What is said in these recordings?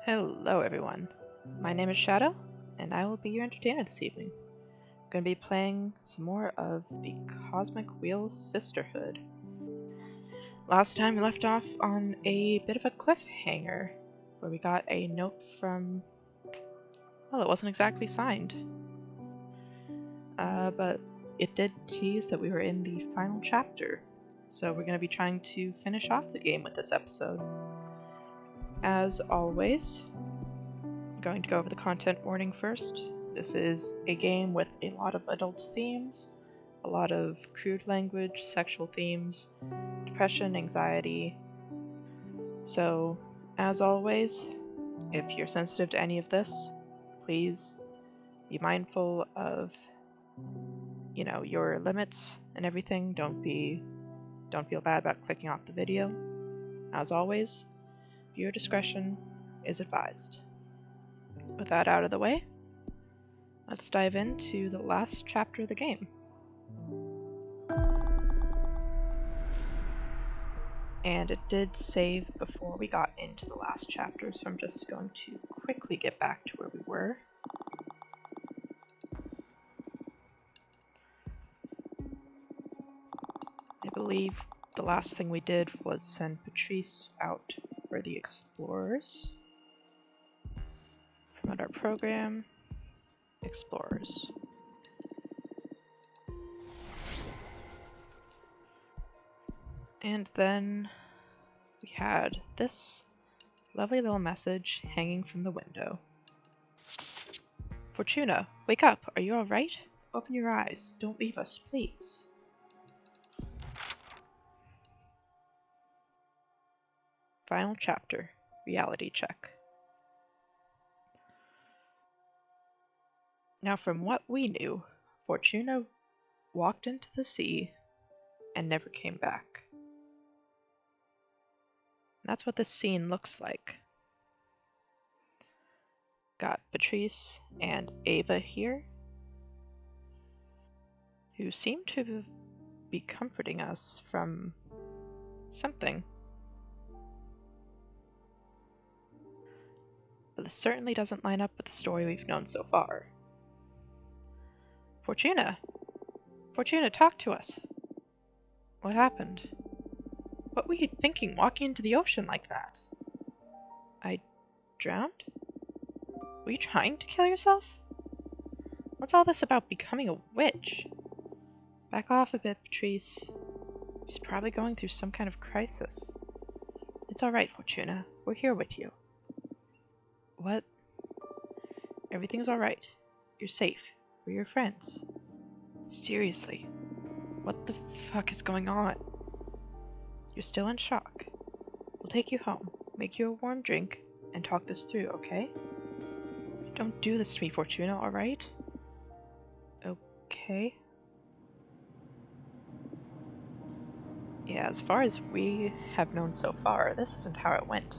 Hello everyone, my name is Shadow, and I will be your entertainer this evening. I'm going to be playing some more of the Cosmic Wheel Sisterhood. Last time we left off on a bit of a cliffhanger, where we got a note from... well, it wasn't exactly signed. But it did tease that we were in the final chapter, so we're going to be trying to finish off the game with this episode. As always, I'm going to go over the content warning first. This is a game with a lot of adult themes, a lot of crude language, sexual themes, depression, anxiety. So, as always, if you're sensitive to any of this, please be mindful of, your limits and everything. Don't feel bad about clicking off the video. As always, viewer discretion is advised. With that out of the way, let's dive into the last chapter of the game. And it did save before we got into the last chapter, so I'm just going to quickly get back to where we were. I believe the last thing we did was send Patrice out for the explorers. Promote our program. Explorers. And then we had this lovely little message hanging from the window. Fortuna, wake up! Are you alright? Open your eyes. Don't leave us, please. Final chapter. Reality check. Now from what we knew, Fortuna walked into the sea and never came back. That's what this scene looks like. Got Patrice and Ava here, who seem to be comforting us from something. But this certainly doesn't line up with the story we've known so far. Fortuna! Fortuna, talk to us! What happened? What were you thinking walking into the ocean like that? I drowned? Were you trying to kill yourself? What's all this about becoming a witch? Back off a bit, Patrice. She's probably going through some kind of crisis. It's alright, Fortuna. We're here with you. What? Everything's alright. You're safe. We're your friends. Seriously. What the fuck is going on? You're still in shock. We'll take you home, make you a warm drink, and talk this through, okay? Don't do this to me, Fortuna, alright? Okay. Yeah, as far as we have known so far, this isn't how it went.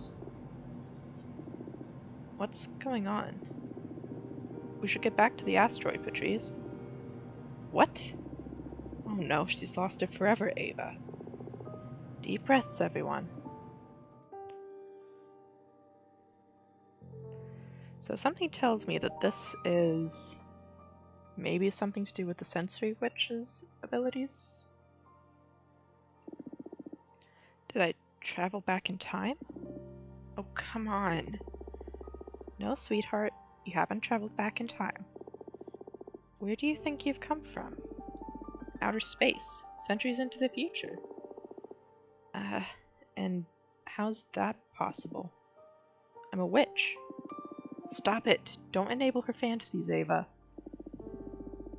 What's going on? We should get back to the asteroid, Patrice. What? Oh no, she's lost it forever, Ava. Deep breaths, everyone. So something tells me that this is maybe something to do with the sensory witch's abilities? Did I travel back in time? Oh, come on. No, sweetheart, you haven't traveled back in time. Where do you think you've come from? Outer space, centuries into the future. And how's that possible? I'm a witch. Stop it. Don't enable her fantasies, Ava.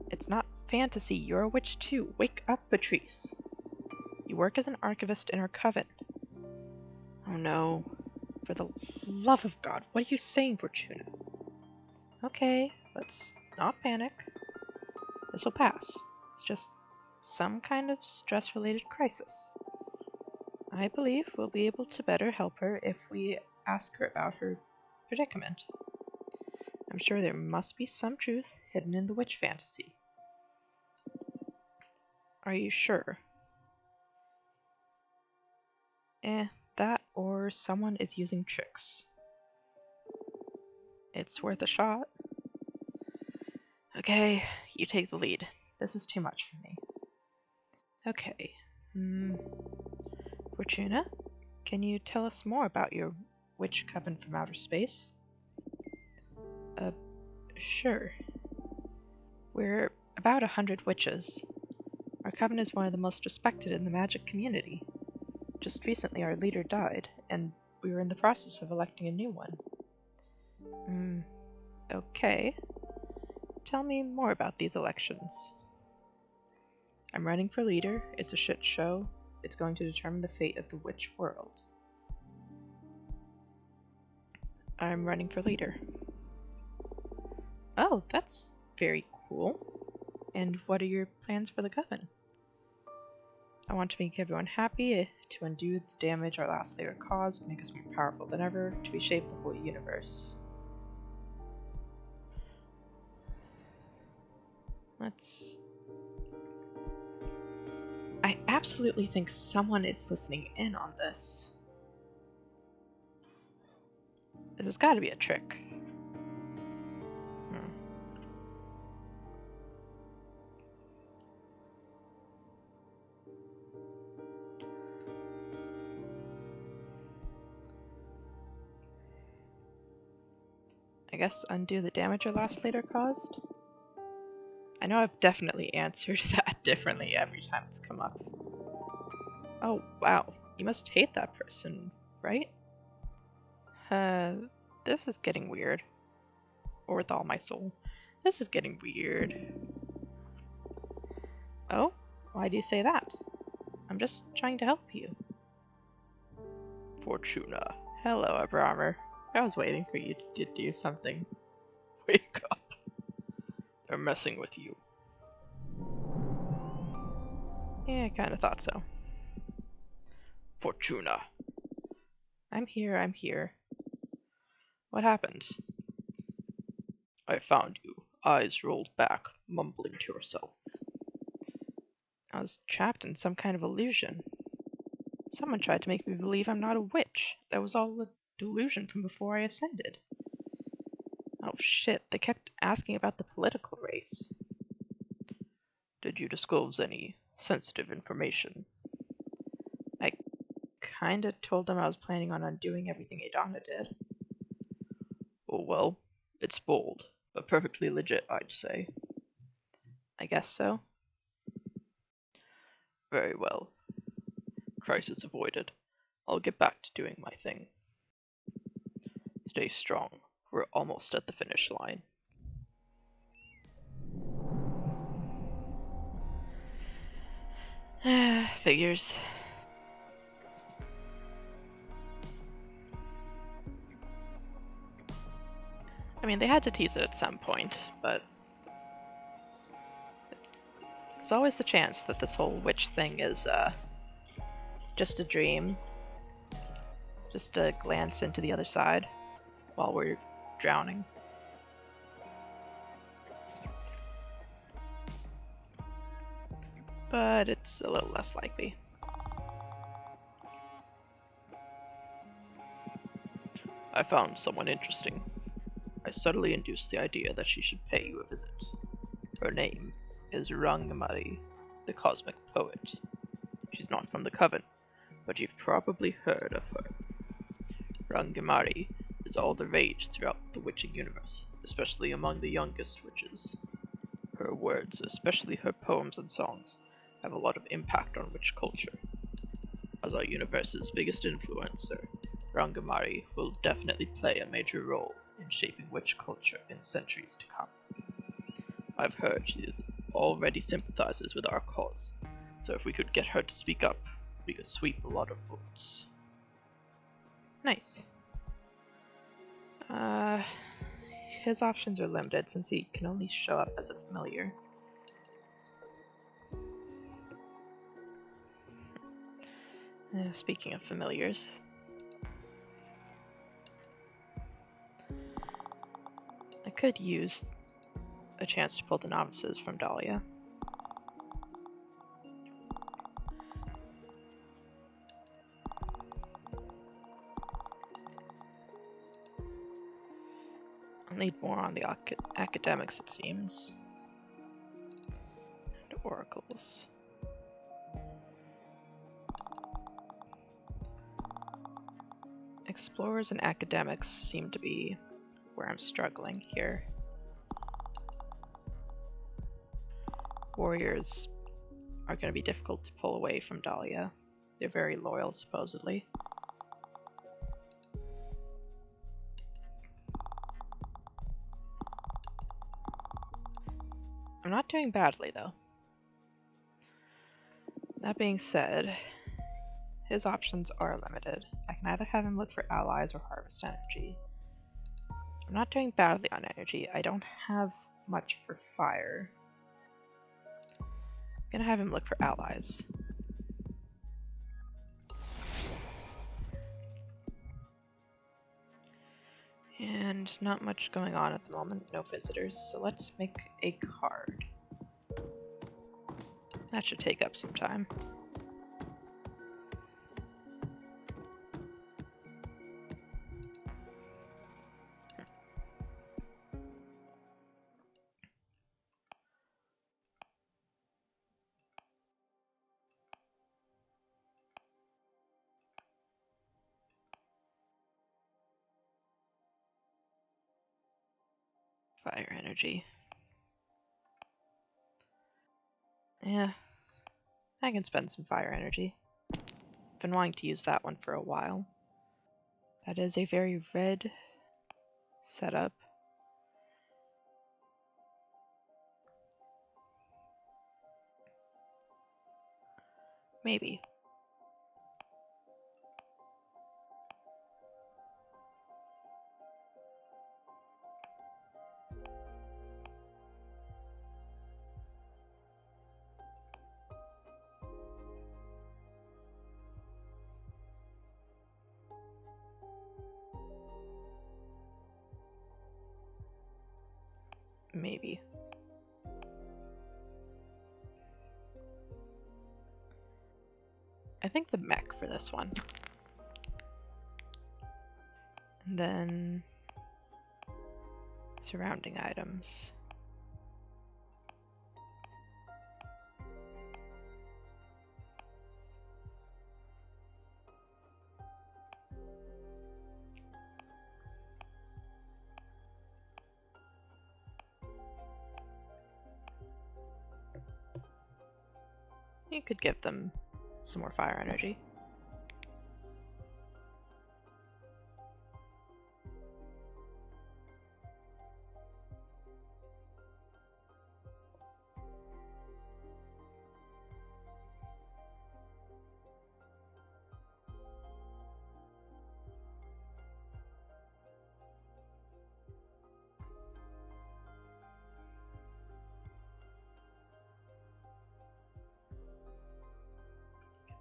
It's not fantasy. You're a witch too. Wake up, Patrice. You work as an archivist in our coven. Oh no. For the love of God, what are you saying, Fortuna? Okay, let's not panic. This will pass. It's just some kind of stress-related crisis. I believe we'll be able to better help her if we ask her about her predicament. I'm sure there must be some truth hidden in the witch fantasy. Are you sure? That or someone is using tricks. It's worth a shot. Okay, you take the lead. This is too much for me. Okay. Fortuna, can you tell us more about your witch coven from outer space? Sure. We're about 100 witches. Our coven is one of the most respected in the magic community. Just recently our leader died, and we were in the process of electing a new one. Okay. Tell me more about these elections. I'm running for leader. It's a shit show. It's going to determine the fate of the witch world. I'm running for leader. Oh, that's very cool. And what are your plans for the coven? I want to make everyone happy, to undo the damage our last leader caused, make us more powerful than ever, to reshape the whole universe. I absolutely think someone is listening in on this. This has got to be a trick. I guess undo the damage our last leader caused? I know I've definitely answered that differently every time it's come up. Oh, wow. You must hate that person, right? This is getting weird. Or with all my soul. This is getting weird. Oh? Why do you say that? I'm just trying to help you. Fortuna. Hello, Abramer. I was waiting for you to do something. Wake up. They're messing with you. Yeah, I kinda thought so. Fortuna. I'm here. What happened? I found you. Eyes rolled back, mumbling to yourself. I was trapped in some kind of illusion. Someone tried to make me believe I'm not a witch. That was all a delusion from before I ascended. Oh shit, they kept asking about the political race. Did you disclose any sensitive information? I kinda told them I was planning on undoing everything Adana did. Oh well, it's bold, but perfectly legit, I'd say. I guess so. Very well. Crisis avoided. I'll get back to doing my thing. Stay strong. We're almost at the finish line. Figures. I mean, they had to tease it at some point, but there's always the chance that this whole witch thing is just a dream. Just a glance into the other side while we're drowning. But it's a little less likely. I found someone interesting. I subtly induced the idea that she should pay you a visit. Her name is Rangamari, the Cosmic Poet. She's not from the Coven, but you've probably heard of her. Rangamari is all the rage throughout the witching universe, especially among the youngest witches. Her words, especially her poems and songs, have a lot of impact on witch culture. As our universe's biggest influencer, Rangamari will definitely play a major role in shaping witch culture in centuries to come. I've heard she already sympathizes with our cause, so if we could get her to speak up, we could sweep a lot of votes. Nice. His options are limited since he can only show up as a familiar. Speaking of familiars, I could use a chance to pull the novices from Dahlia. I'll need more on the academics, it seems. And oracles. Explorers and academics seem to be where I'm struggling here. Warriors are going to be difficult to pull away from Dahlia. They're very loyal, supposedly. I'm not doing badly, though. That being said, his options are limited. I can either have him look for allies or harvest energy. I'm not doing badly on energy. I don't have much for fire. I'm gonna have him look for allies. And not much going on at the moment, no visitors, so let's make a card. That should take up some time. Fire energy. Yeah, I can spend some fire energy. Been wanting to use that one for a while. That is a very red setup. Maybe. Maybe. I think the mech for this one. And then surrounding items. You could give them some more fire energy.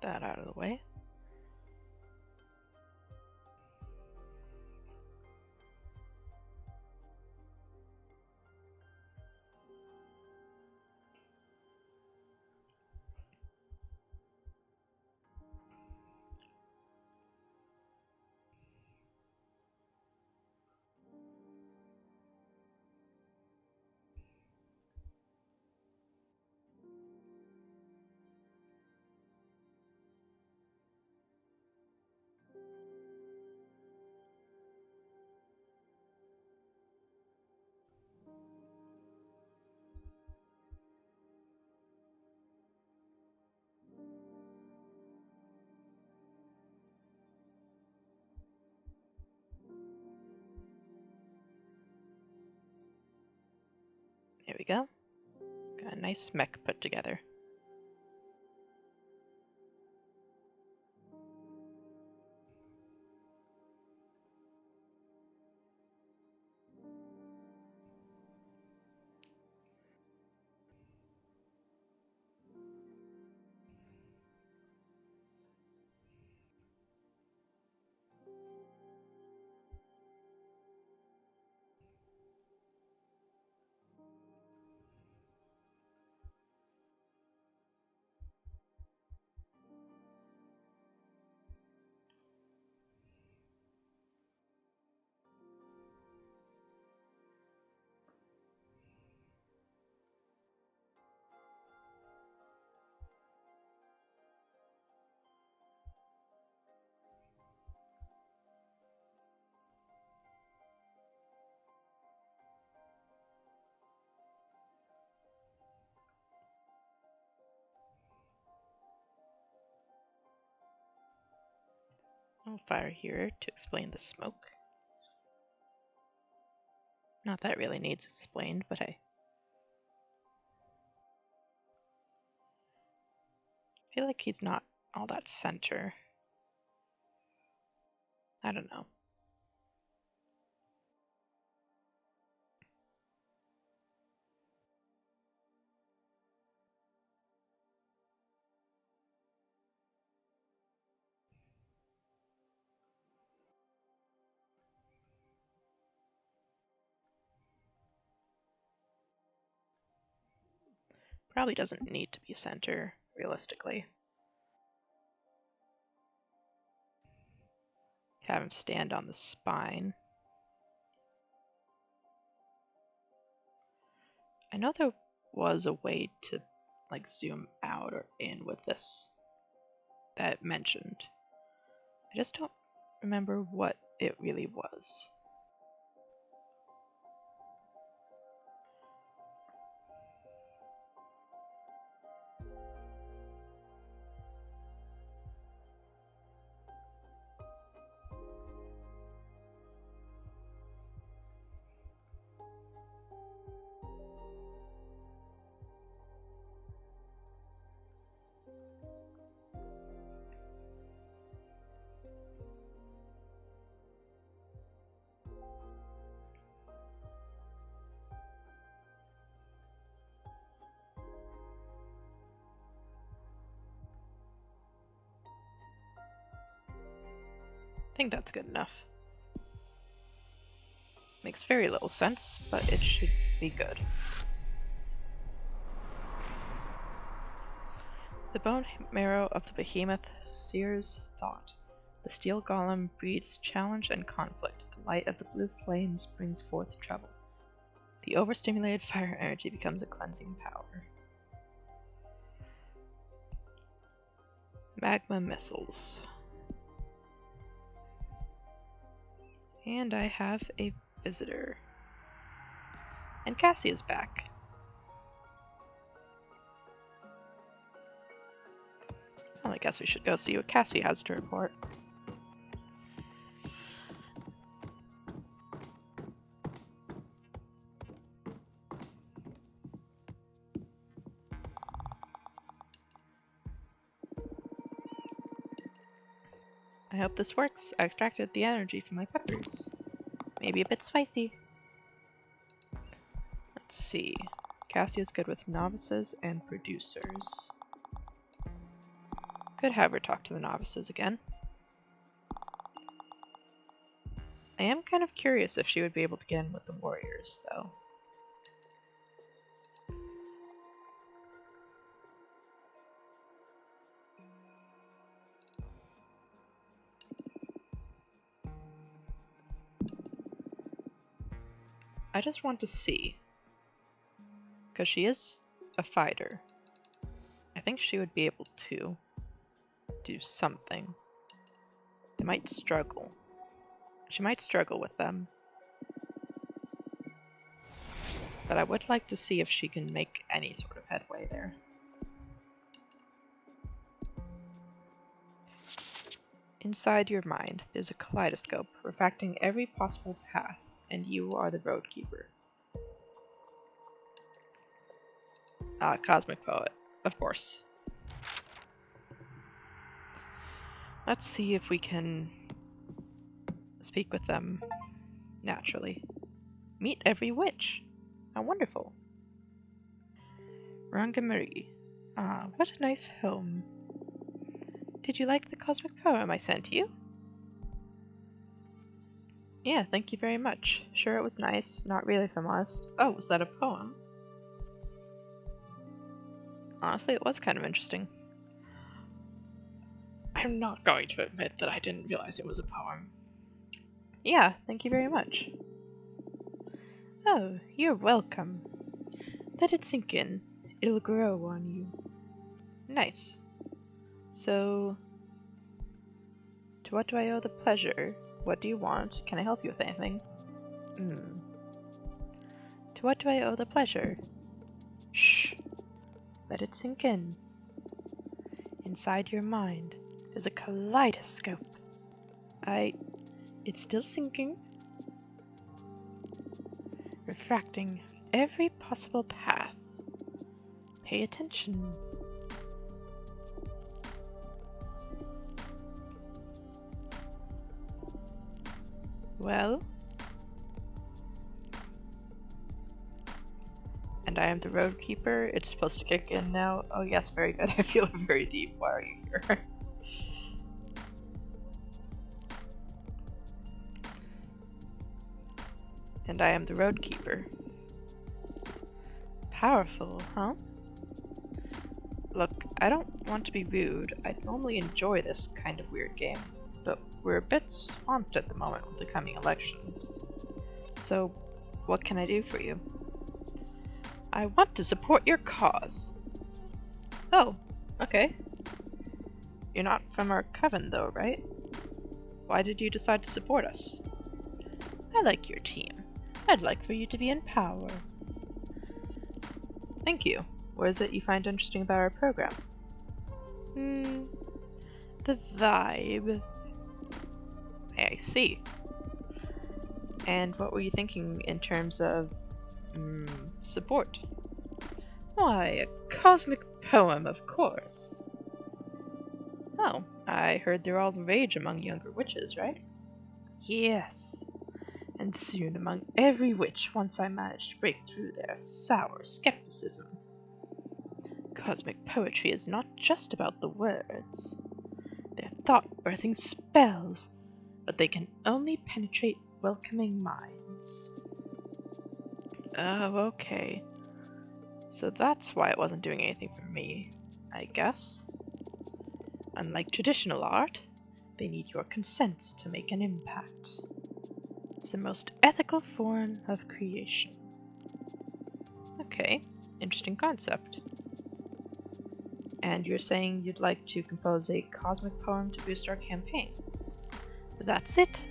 Get that out of the way. There we go. Got a nice mech put together. I'll fire here to explain the smoke. Not that it really needs explained, but hey. I feel like he's not all that center. I don't know. Probably doesn't need to be center, realistically. Have him stand on the spine. I know there was a way to like zoom out or in with this that it mentioned. I just don't remember what it really was. I think that's good enough. Makes very little sense, but it should be good. The bone marrow of the behemoth sears thought. The steel golem breeds challenge and conflict. The light of the blue flames brings forth trouble. The overstimulated fire energy becomes a cleansing power. Magma missiles. And I have a visitor. And Cassie is back. Well, I guess we should go see what Cassie has to report. I hope this works. I extracted the energy from my peppers. Maybe a bit spicy. Let's see. Cassie is good with novices and producers. Could have her talk to the novices again. I am kind of curious if she would be able to get in with the warriors, though. I just want to see. Because she is a fighter. I think she would be able to do something. They might struggle. She might struggle with them. But I would like to see if she can make any sort of headway there. Inside your mind, there's a kaleidoscope refracting every possible path, and you are the roadkeeper. Cosmic Poet, of course. Let's see if we can speak with them naturally. Meet every witch. How wonderful. Rangamarie. Ah, what a nice home. Did you like the cosmic poem I sent you? Yeah, thank you very much. Sure, it was nice. Not really, if I'm honest. Oh, was that a poem? Honestly, it was kind of interesting. I'm not going to admit that I didn't realize it was a poem. Yeah, thank you very much. Oh, you're welcome. Let it sink in. It'll grow on you. Nice. So, to what do I owe the pleasure? What do you want? Can I help you with anything? To what do I owe the pleasure? Shh. Let it sink in. Inside your mind is a kaleidoscope. It's still sinking. Refracting every possible path. Pay attention. Well? And I am the road keeper. It's supposed to kick in now. Oh yes, very good. I feel very deep. Why are you here? And I am the road keeper. Powerful, huh? Look, I don't want to be rude. I normally enjoy this kind of weird game, but we're a bit swamped at the moment with the coming elections. So, what can I do for you? I want to support your cause. Oh, okay. You're not from our Coven though, right? Why did you decide to support us? I like your team. I'd like for you to be in power. Thank you. What is it you find interesting about our program? The vibe. I see. And what were you thinking in terms of, support? Why, a cosmic poem, of course. Oh, I heard they're all the rage among younger witches, right? Yes. And soon among every witch once I managed to break through their sour skepticism. Cosmic poetry is not just about the words. They're thought-birthing spells, but they can only penetrate welcoming minds. Oh, okay. So that's why it wasn't doing anything for me, I guess. Unlike traditional art, they need your consent to make an impact. It's the most ethical form of creation. Okay, interesting concept. And you're saying you'd like to compose a cosmic poem to boost our campaign? That's it.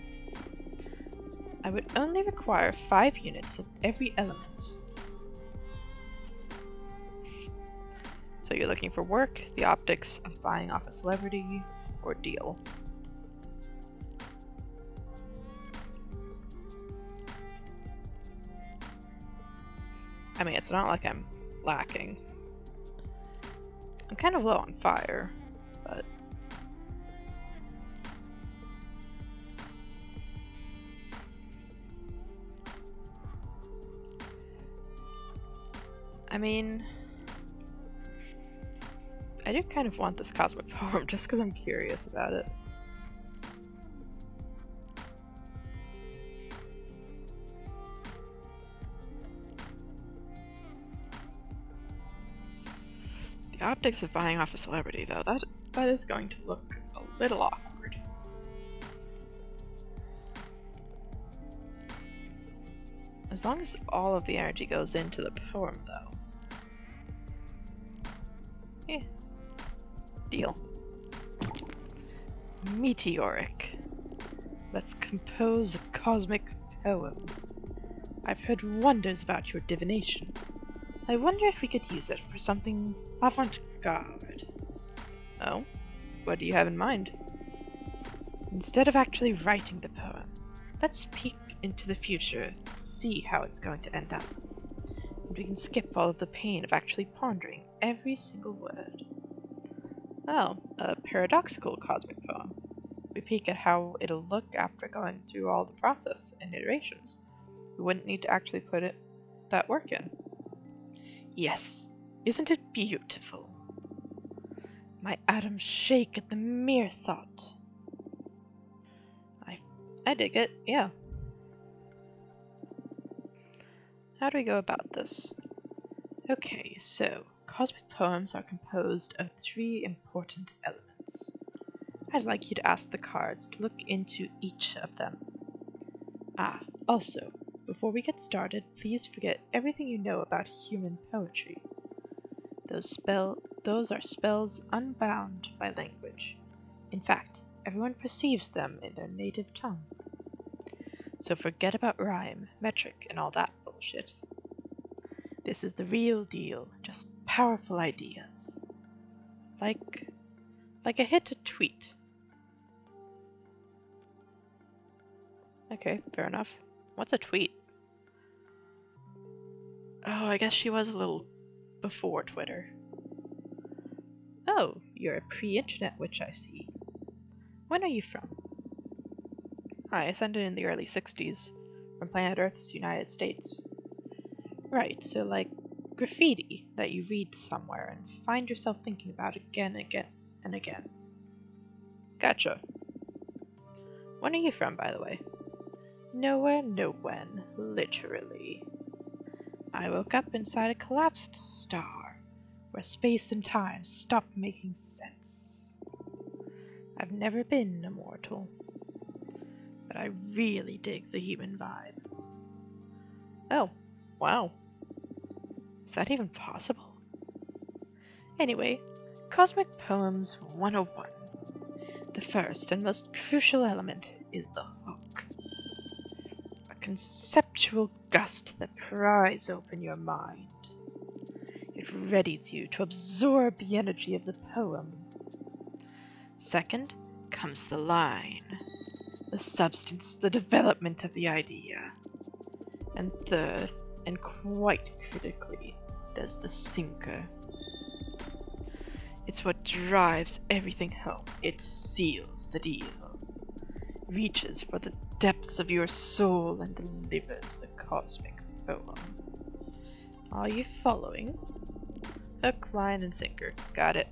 I would only require 5 units of every element. So you're looking for work, the optics of buying off a celebrity, or deal? I mean, it's not like I'm lacking. I'm kind of low on fire, but... I mean... I do kind of want this cosmic poem just because I'm curious about it. The optics of buying off a celebrity, though, that is going to look a little awkward. As long as all of the energy goes into the poem, though. Yeah. Deal. Meteoric. Let's compose a cosmic poem. I've heard wonders about your divination. I wonder if we could use it for something avant-garde. Oh? What do you have in mind? Instead of actually writing the poem, let's peek into the future, see how it's going to end up. And we can skip all of the pain of actually pondering every single word. Oh, a paradoxical cosmic poem. We peek at how it'll look after going through all the process and iterations. We wouldn't need to actually put that work in. Yes, isn't it beautiful? My atoms shake at the mere thought. I dig it, yeah. How do we go about this? Okay, so cosmic poems are composed of 3 important elements. I'd like you to ask the cards to look into each of them. Also, before we get started, please forget everything you know about human poetry. Those are spells unbound by language. In fact, everyone perceives them in their native tongue. So forget about rhyme, metric, and all that bullshit. This is the real deal, just powerful ideas. Like a hit a tweet. Okay, fair enough. What's a tweet? Oh, I guess she was a little before Twitter. Oh, you're a pre-internet witch, I see. When are you from? I ascended in the early 60s, from planet Earth's United States. Right, so like graffiti that you read somewhere and find yourself thinking about again and again and again. Gotcha. When are you from, by the way? Nowhere, no when, literally. I woke up inside a collapsed star, where space and time stopped making sense. I've never been immortal, but I really dig the human vibe. Oh, wow. Is that even possible? Anyway, Cosmic Poems 101. The first and most crucial element is the hook. A conceptual gust that pries open your mind. It readies you to absorb the energy of the poem. Second comes the line, the substance, the development of the idea. And third, and quite critically, there's the sinker. It's what drives everything home. It seals the deal, reaches for the depths of your soul and delivers the cosmic poem. Are you following? Hook, line, and sinker. Got it.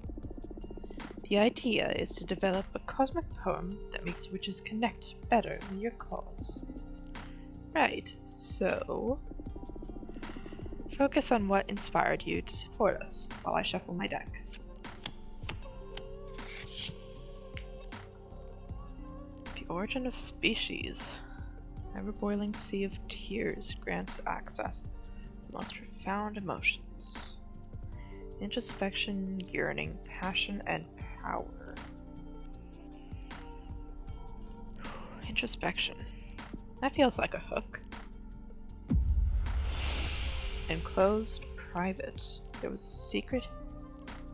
The idea is to develop a cosmic poem that makes witches connect better with your cause. Right, so focus on what inspired you to support us while I shuffle my deck. The origin of species. Ever-boiling sea of tears grants access to the most profound emotions. Introspection, yearning, passion, and power. Introspection. That feels like a hook. Enclosed, private. There was a secret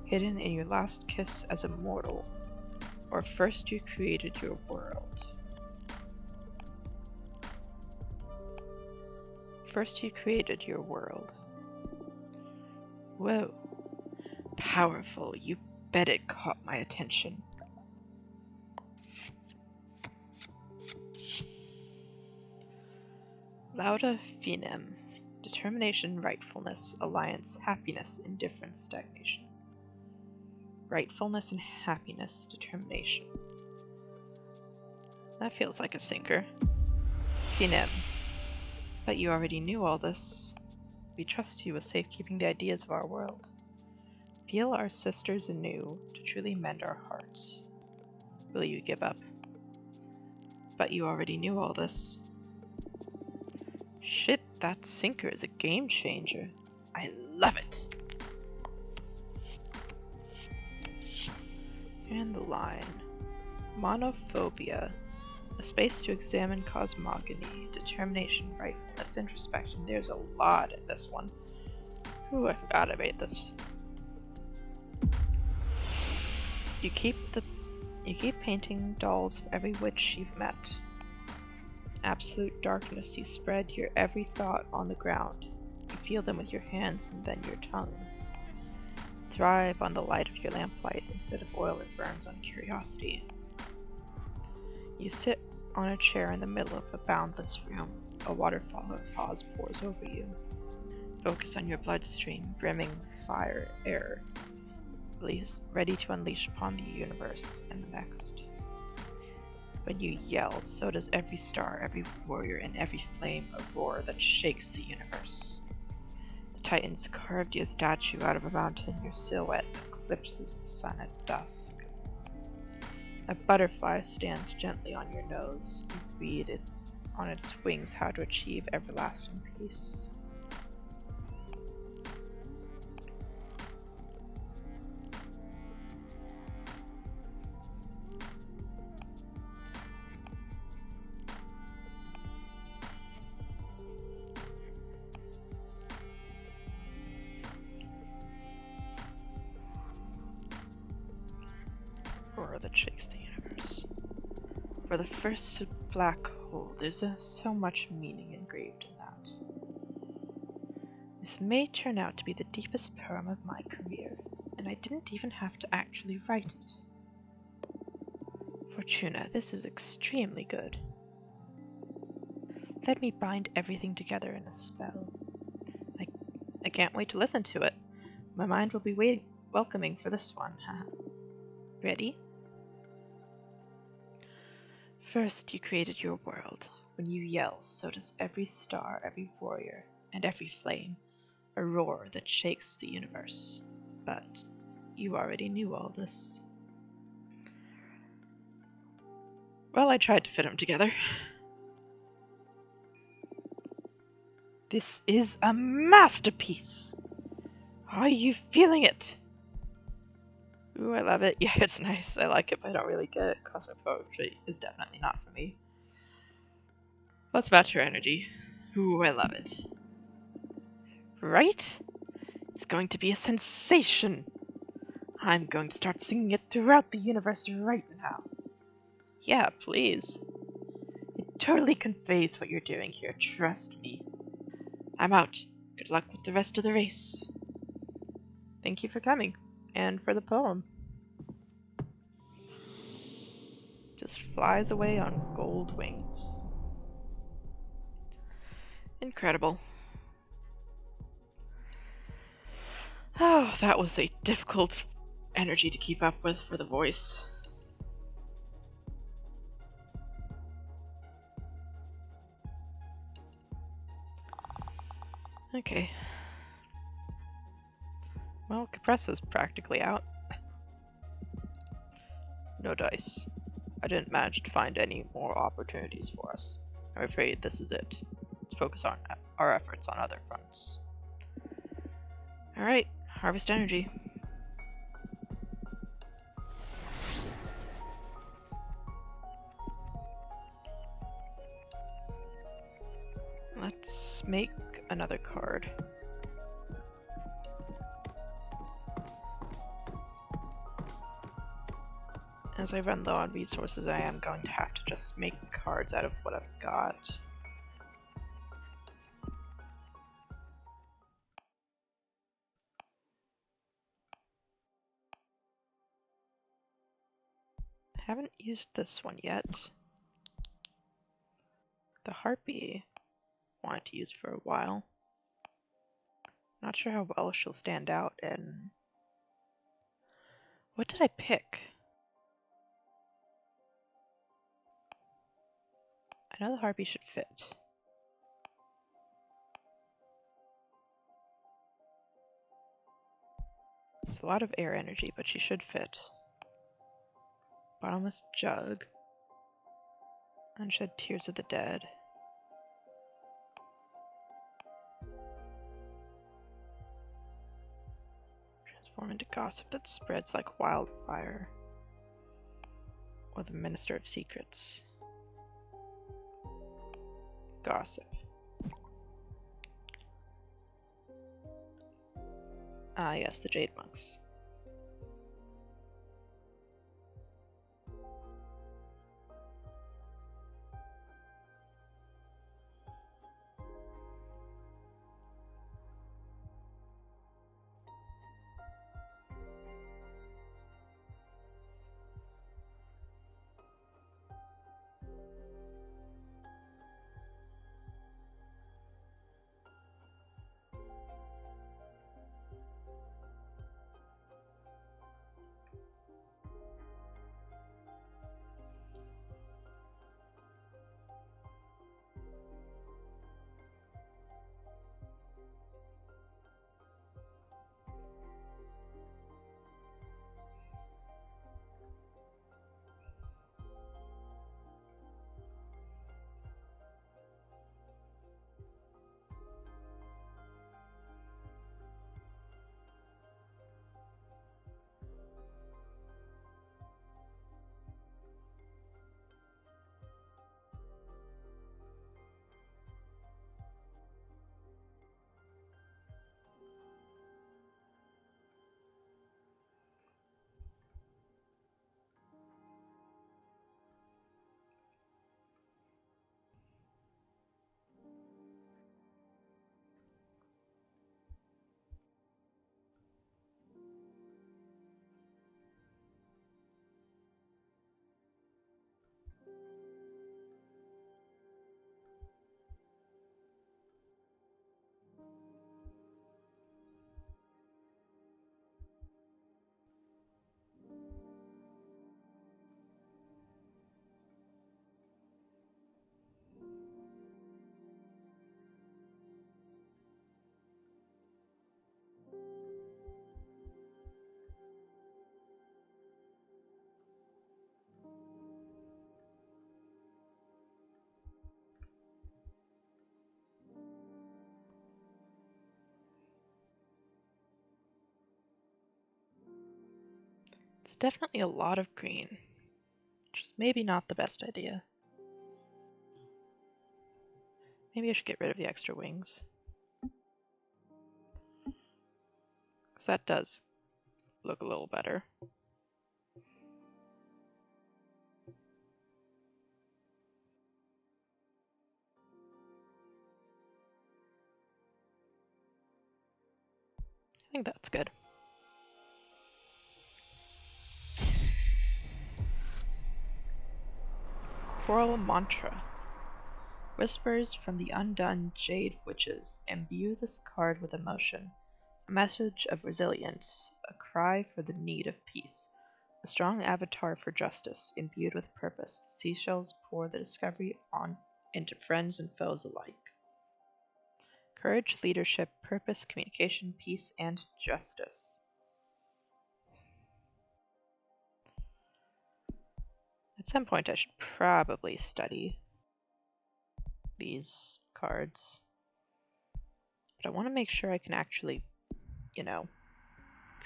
hidden in your last kiss as a mortal, or first you created your world. First you created your world. Whoa. Powerful. You bet it caught my attention. Lauda finem. Determination, rightfulness, alliance, happiness, indifference, stagnation. Rightfulness and happiness, determination. That feels like a sinker. Finem. But you already knew all this. We trust you with safekeeping the ideas of our world. Feel our sisters anew to truly mend our hearts. Will you give up? But you already knew all this. Shit, that sinker is a game changer. I love it! And the line. Monophobia. A space to examine cosmogony, determination, rightfulness, introspection. There's a lot in this one. Ooh, I forgot I made this. You keep painting dolls of every witch you've met. Absolute darkness, you spread your every thought on the ground. You feel them with your hands and then your tongue. Thrive on the light of your lamplight instead of oil that burns on curiosity. You sit on a chair in the middle of a boundless room. A waterfall of applause pours over you. Focus on your bloodstream, brimming with fire, air, ready to unleash upon the universe and the next. When you yell, so does every star, every warrior, and every flame a roar that shakes the universe. The Titans carved you a statue out of a mountain, your silhouette eclipses the sun at dusk. A butterfly stands gently on your nose. You read it on its wings how to achieve everlasting peace. Roar that shakes the universe. For the first black Oh, there's so much meaning engraved in that. This may turn out to be the deepest poem of my career, and I didn't even have to actually write it. Fortuna, this is extremely good. Let me bind everything together in a spell. I can't wait to listen to it. My mind will be welcoming for this one. Ready? First, you created your world. When you yell, so does every star, every warrior, and every flame. A roar that shakes the universe. But you already knew all this. Well, I tried to fit them together. This is a masterpiece! Are you feeling it? Ooh, I love it. Yeah, it's nice. I like it, but I don't really get it. Cosmic poetry is definitely not for me. Let's match her energy. Ooh, I love it. Right? It's going to be a sensation. I'm going to start singing it throughout the universe right now. Yeah, please. It totally conveys what you're doing here, trust me. I'm out. Good luck with the rest of the race. Thank you for coming, and for the poem. Just flies away on gold wings. Incredible. Oh, that was a difficult energy to keep up with for the voice. Okay. Well, Capressa's practically out. No dice. I didn't manage to find any more opportunities for us. I'm afraid this is it. Let's focus on our efforts on other fronts. Alright, harvest energy. Let's make another card. As I run low on resources, I am going to have to just make cards out of what I've got. I haven't used this one yet. The Harpy I wanted to use for a while. Not sure how well she'll stand out in... What did I pick? I know the Harpy should fit. It's a lot of air energy, but she should fit. Bottomless Jug. Unshed Tears of the Dead. Transform into gossip that spreads like wildfire. Or the Minister of Secrets. Gossip. Ah, yes, the Jade Monks. There's definitely a lot of green, which is maybe not the best idea. Maybe I should get rid of the extra wings. Because that does look a little better. I think that's good. Choral Mantra. Whispers from the undone Jade Witches imbue this card with emotion. A message of resilience, a cry for the need of peace. A strong avatar for justice, imbued with purpose. The seashells pour the discovery on into friends and foes alike. Courage, leadership, purpose, communication, peace, and justice. At some point I should probably study these cards. But I want to make sure I can actually,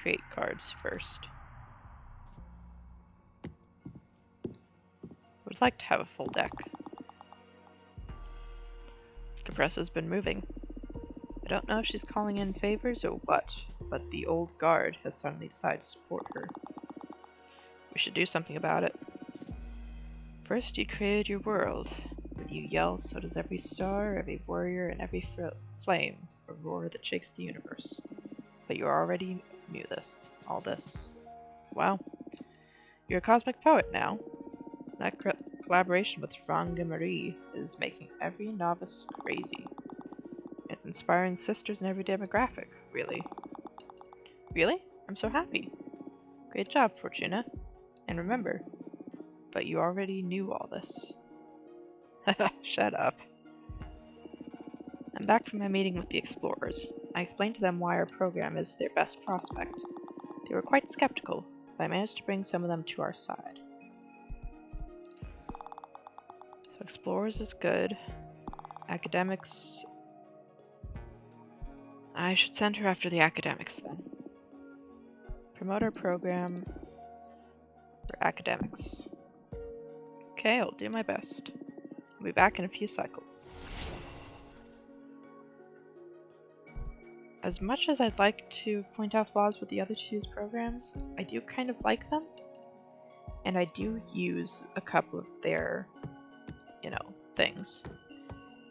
create cards first. I would like to have a full deck. Compressa's been moving. I don't know if she's calling in favors or what, but the old guard has suddenly decided to support her. We should do something about it. First you created your world. With you yell, so does every star, every warrior, and every flame, a roar that shakes the universe. But you already knew this. All this. Wow. You're a cosmic poet now. That collaboration with Franck and Marie is making every novice crazy. It's inspiring sisters in every demographic, really. Really? I'm so happy. Great job, Fortuna. And remember, but you already knew all this. Shut up. I'm back from my meeting with the explorers. I explained to them why our program is their best prospect. They were quite skeptical, but I managed to bring some of them to our side. So explorers is good. Academics... I should send her after the academics then. Promote our program for academics. Okay, I'll do my best. I'll be back in a few cycles. As much as I'd like to point out flaws with the other two's programs, I do kind of like them. And I do use a couple of their, things.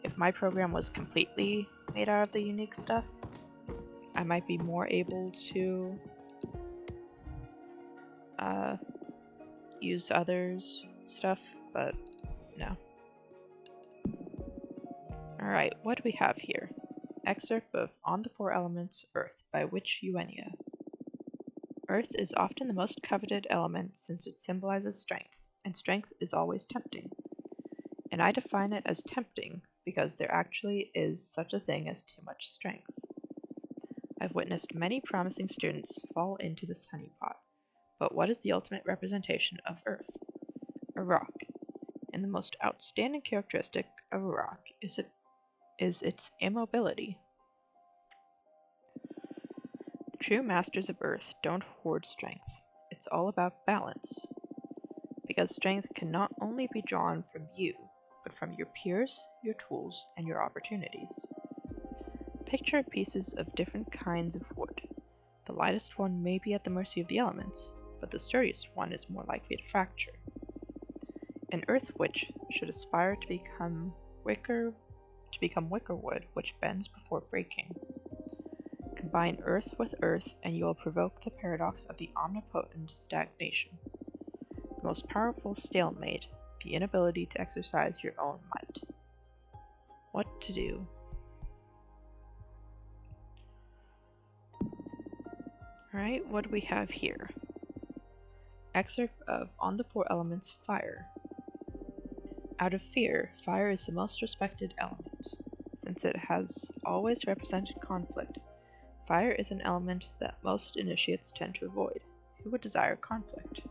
If my program was completely made out of the unique stuff, I might be more able to use others' stuff, but no. Alright, what do we have here? Excerpt of On the Four Elements, Earth, by Witch Eugenia. Earth is often the most coveted element since it symbolizes strength, and strength is always tempting. And I define it as tempting because there actually is such a thing as too much strength. I've witnessed many promising students fall into this honeypot, but what is the ultimate representation of Earth? A rock. And the most outstanding characteristic of a rock is its immobility. The true masters of Earth don't hoard strength. It's all about balance. Because strength can not only be drawn from you, but from your peers, your tools, and your opportunities. Picture pieces of different kinds of wood. The lightest one may be at the mercy of the elements, but the sturdiest one is more likely to fracture. An earth witch should aspire to become wicker wood which bends before breaking. Combine earth with earth and you will provoke the paradox of the omnipotent stagnation. The most powerful stalemate, the inability to exercise your own might. What to do? Alright, what do we have here? Excerpt of On the Four Elements, Fire. Out of fear, fire is the most respected element. Since it has always represented conflict, fire is an element that most initiates tend to avoid. Who would desire conflict?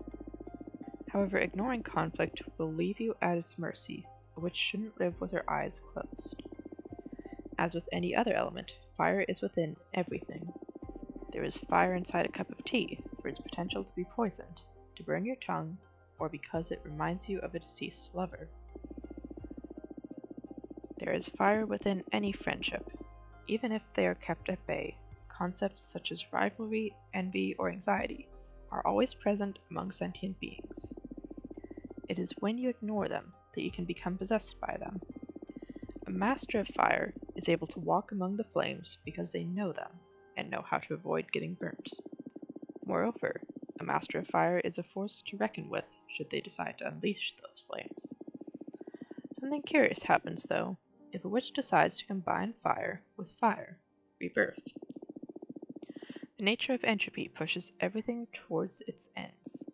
However, ignoring conflict will leave you at its mercy, a witch shouldn't live with her eyes closed. As with any other element, fire is within everything. There is fire inside a cup of tea, for its potential to be poisoned, to burn your tongue, or because it reminds you of a deceased lover. There is fire within any friendship, even if they are kept at bay. Concepts such as rivalry, envy, or anxiety are always present among sentient beings. It is when you ignore them that you can become possessed by them. A master of fire is able to walk among the flames because they know them and know how to avoid getting burnt. Moreover, a master of fire is a force to reckon with should they decide to unleash those flames. Something curious happens, though, if a witch decides to combine fire with fire, rebirth. The nature of entropy pushes everything towards its ends.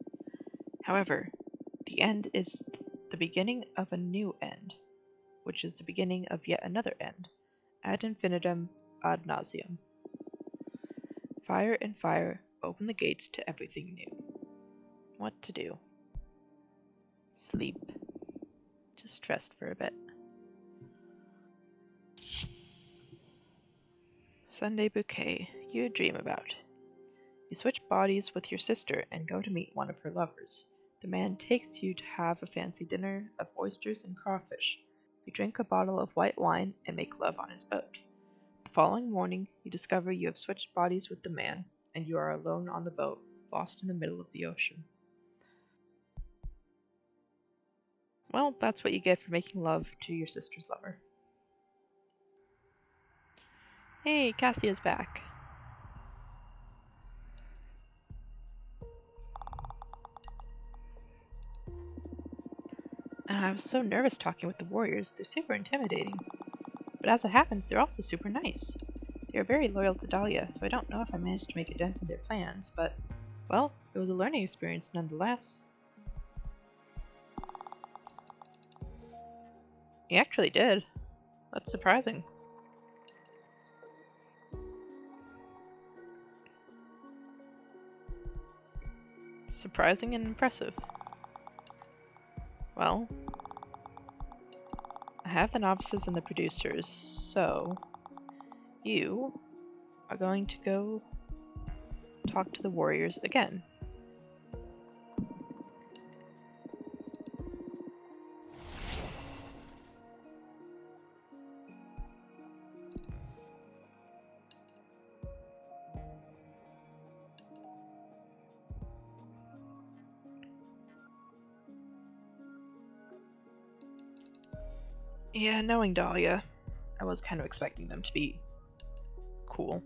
However, the end is the beginning of a new end, which is the beginning of yet another end, ad infinitum ad nauseam. Fire and fire open the gates to everything new. What to do? Sleep. Just rest for a bit. Sunday bouquet you dream about. You switch bodies with your sister and go to meet one of her lovers. The man takes you to have a fancy dinner of oysters and crawfish. You drink a bottle of white wine and make love on his boat. The following morning, you discover you have switched bodies with the man, and you are alone on the boat, lost in the middle of the ocean. Well, that's what you get for making love to your sister's lover. Hey, Cassia's back. I was so nervous talking with the warriors. They're super intimidating. But as it happens, they're also super nice. They are very loyal to Dahlia, so I don't know if I managed to make a dent in their plans, but, well, it was a learning experience nonetheless. You actually did. That's surprising. Surprising and impressive. Well, I have the novices and the producers, so you are going to go talk to the warriors again. Yeah, knowing Dahlia, I was kind of expecting them to be cool.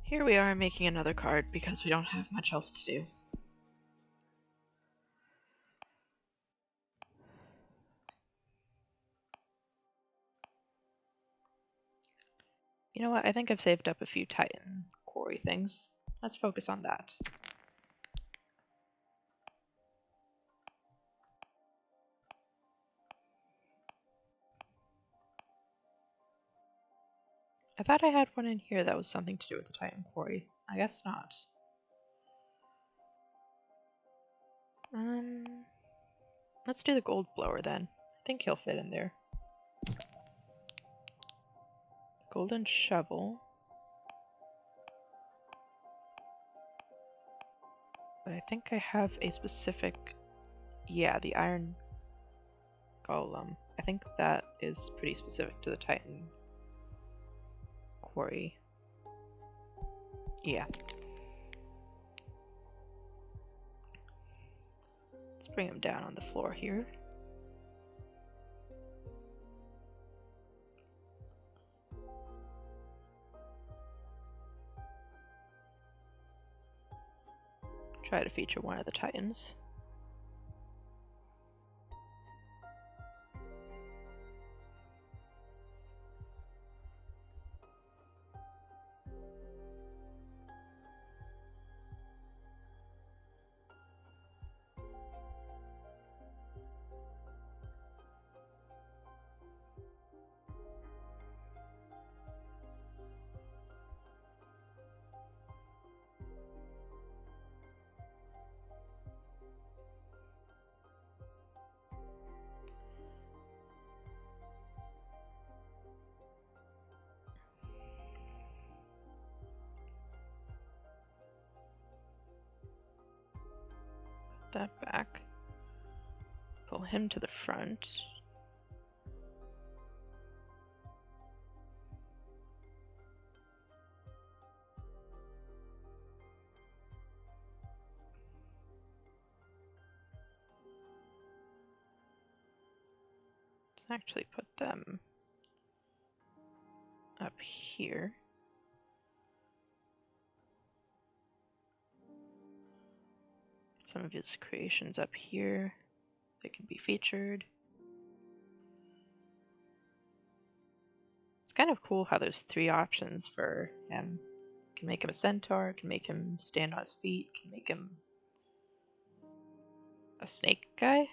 Here we are making another card because we don't have much else to do. You know what, I think I've saved up a few Titan quarry things. Let's focus on that. I thought I had one in here that was something to do with the Titan quarry. I guess not. Let's do the gold blower then. I think he'll fit in there. Golden shovel. But I think I have a specific... Yeah, the iron golem. I think that is pretty specific to the Titan quarry. Yeah. Let's bring him down on the floor here. Try to feature one of the Titans. that back. Pull him to the front. Actually put them up here. Some of his creations up here. They can be featured. It's kind of cool how there's 3 options for him. Can make him a centaur, can make him stand on his feet, can make him a snake guy.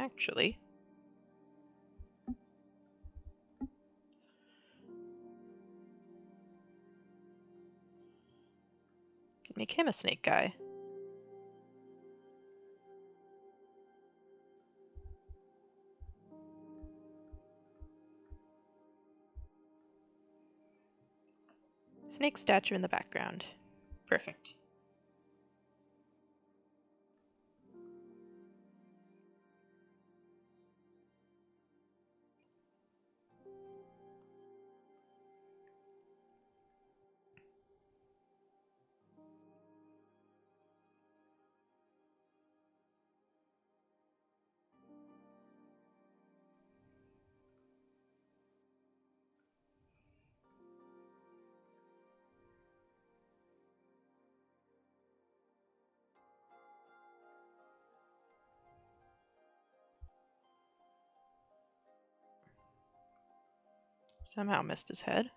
Actually, can make him a snake guy. Snake statue in the background. Perfect. Somehow missed his head.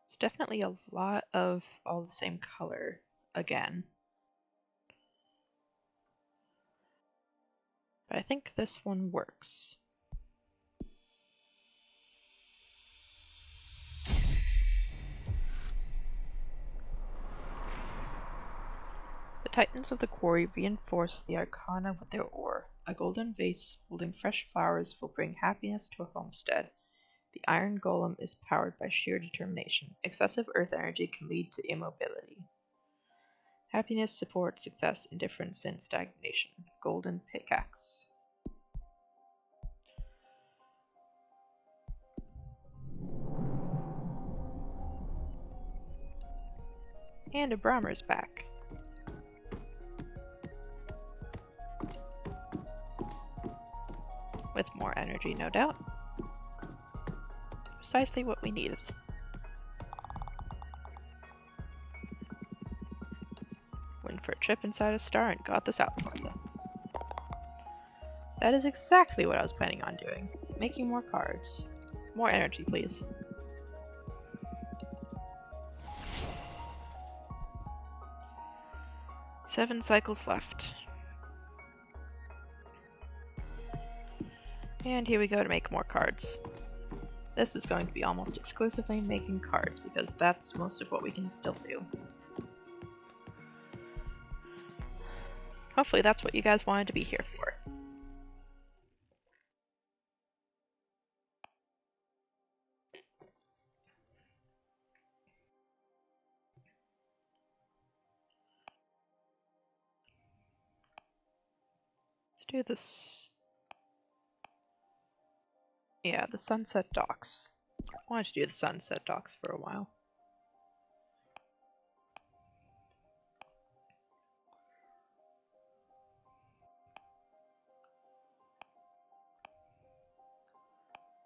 It's definitely a lot of all the same color again. But I think this one works. The Titans of the Quarry reinforce the arcana with their ore. A golden vase holding fresh flowers will bring happiness to a homestead. The iron golem is powered by sheer determination. Excessive earth energy can lead to immobility. Happiness, support, success, indifference, and stagnation. Golden pickaxe. And a Brahmer's back. With more energy, no doubt. Precisely what we needed. Went for a trip inside a star and got this out for you. That is exactly what I was planning on doing. Making more cards. More energy, please. Seven cycles left. And here we go to make more cards. This is going to be almost exclusively making cards because that's most of what we can still do. Hopefully that's what you guys wanted to be here for. Let's do this. Yeah, the Sunset Docks. I wanted to do the Sunset Docks for a while.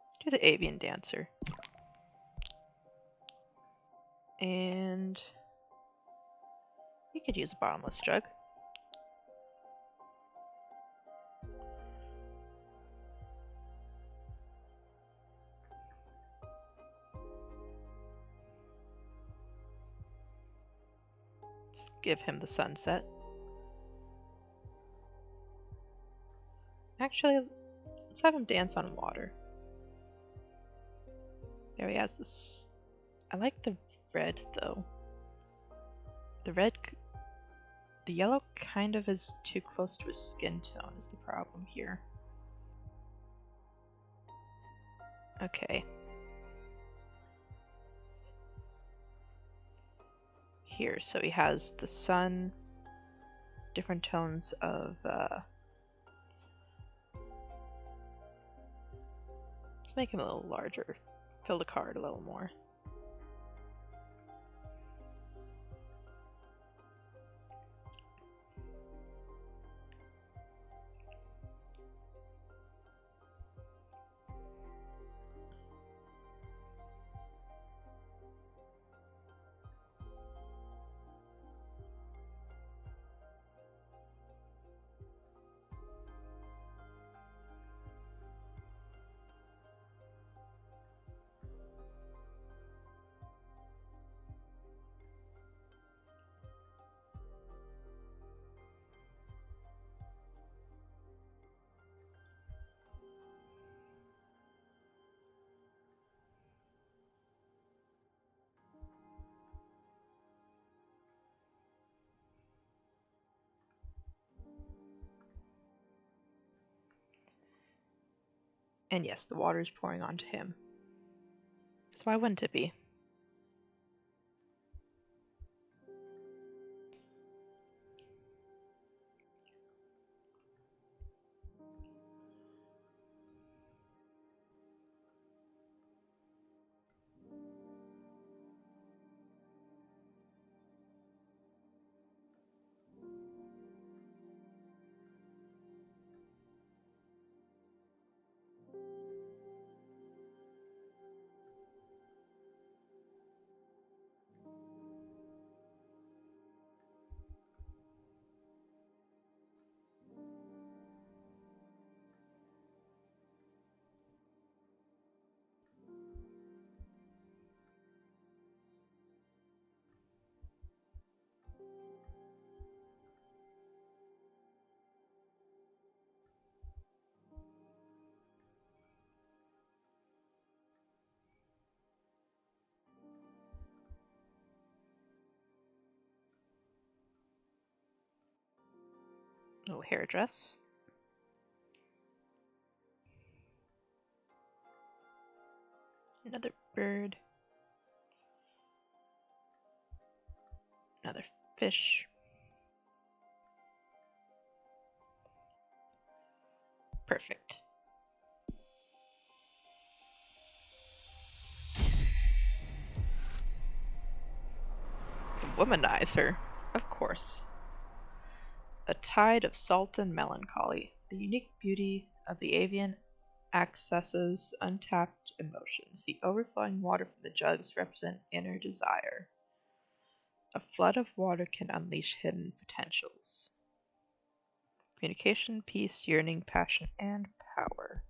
Let's do the Avian Dancer. And we could use a bottomless jug. Just give him the sunset. Actually, let's have him dance on water. There he has this. I like the red though. The yellow kind of is too close to his skin tone is the problem here. Okay. Here, so he has the sun, different tones of, let's make him a little larger, fill the card a little more. And yes, the water is pouring onto him. So why wouldn't it be? Little hairdress. Another bird. Another fish. Perfect. Womanize her, of course. A tide of salt and melancholy, the unique beauty of the avian accesses untapped emotions. The overflowing water from the jugs represent inner desire. A flood of water can unleash hidden potentials. Communication, peace, yearning, passion, and power.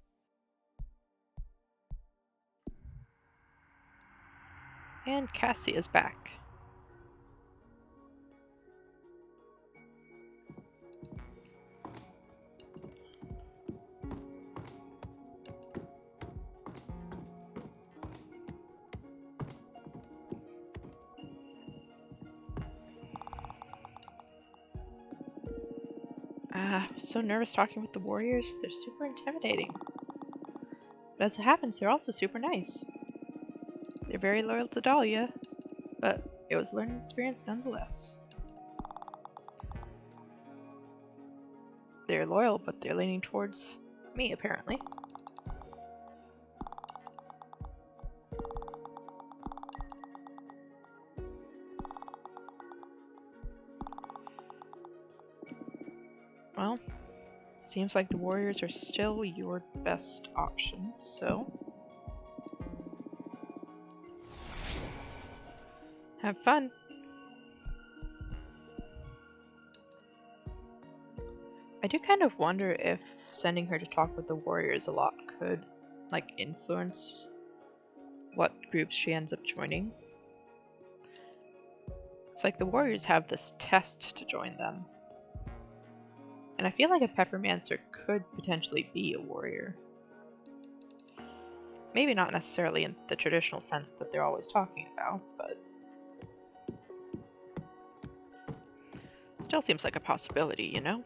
And Cassie is back. I was so nervous talking with the warriors. They're super intimidating. But as it happens, they're also super nice. They're very loyal to Dahlia, but it was a learning experience nonetheless. They're loyal, but they're leaning towards me, apparently. Well, seems like the warriors are still your best option, so have fun. I do kind of wonder if sending her to talk with the warriors a lot could, like, influence what groups she ends up joining. It's like the warriors have this test to join them. And I feel like a Peppermancer could potentially be a warrior. Maybe not necessarily in the traditional sense that they're always talking about, but still seems like a possibility, you know?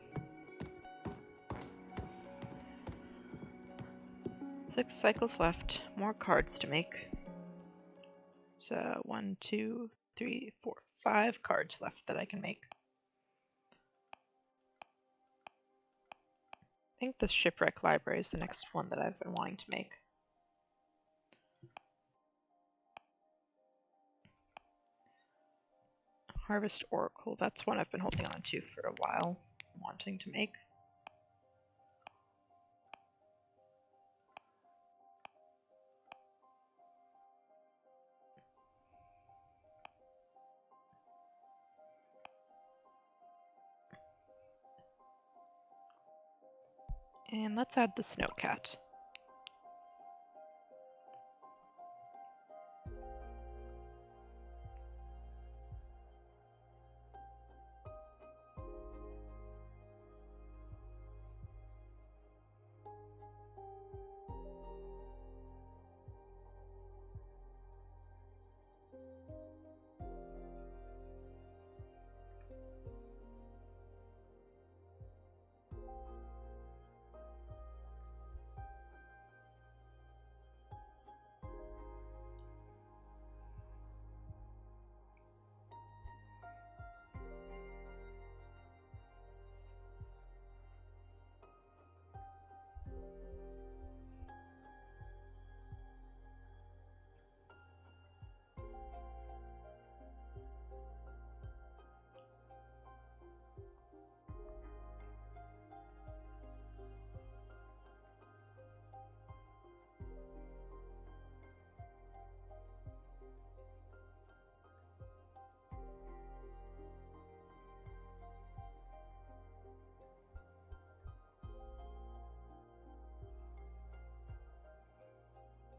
6 cycles left. More cards to make. So 1, 2, 3, 4, 5 cards left that I can make. I think the Shipwreck Library is the next one that I've been wanting to make. Harvest Oracle, that's one I've been holding on to for a while, wanting to make. And let's add the Snowcat.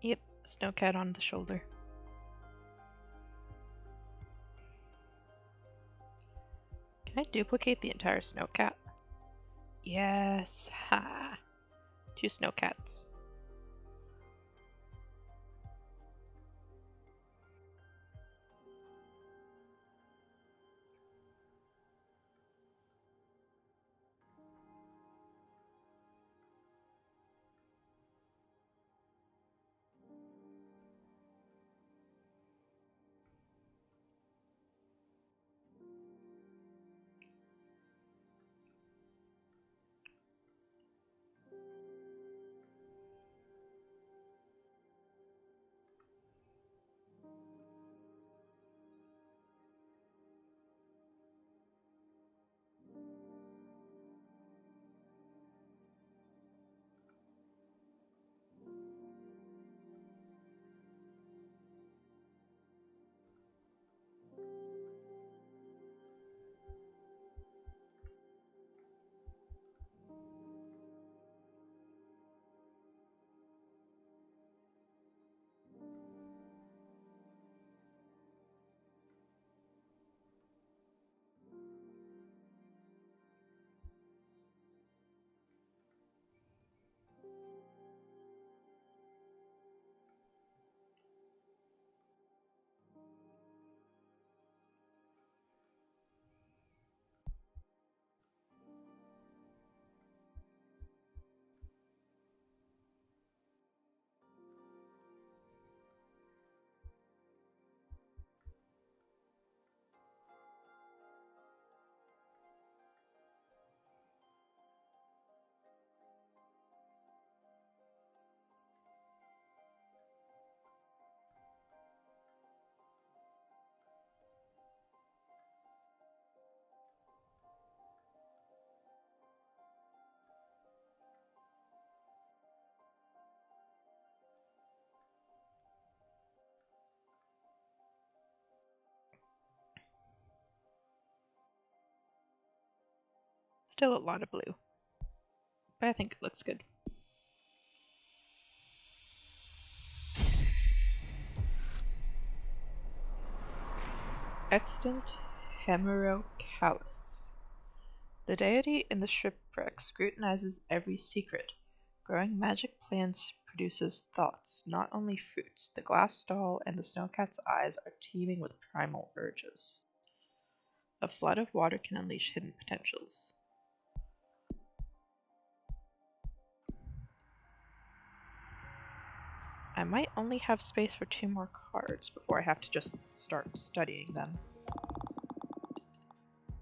Yep, Snowcat on the shoulder. Can I duplicate the entire Snowcat? Yes, ha! 2 Snowcats. Still a lot of blue, but I think it looks good. Extant Hemerocallis. The deity in the shipwreck scrutinizes every secret. Growing magic plants produces thoughts, not only fruits. The glass doll and the snowcat's eyes are teeming with primal urges. A flood of water can unleash hidden potentials. I might only have space for 2 more cards before I have to just start studying them.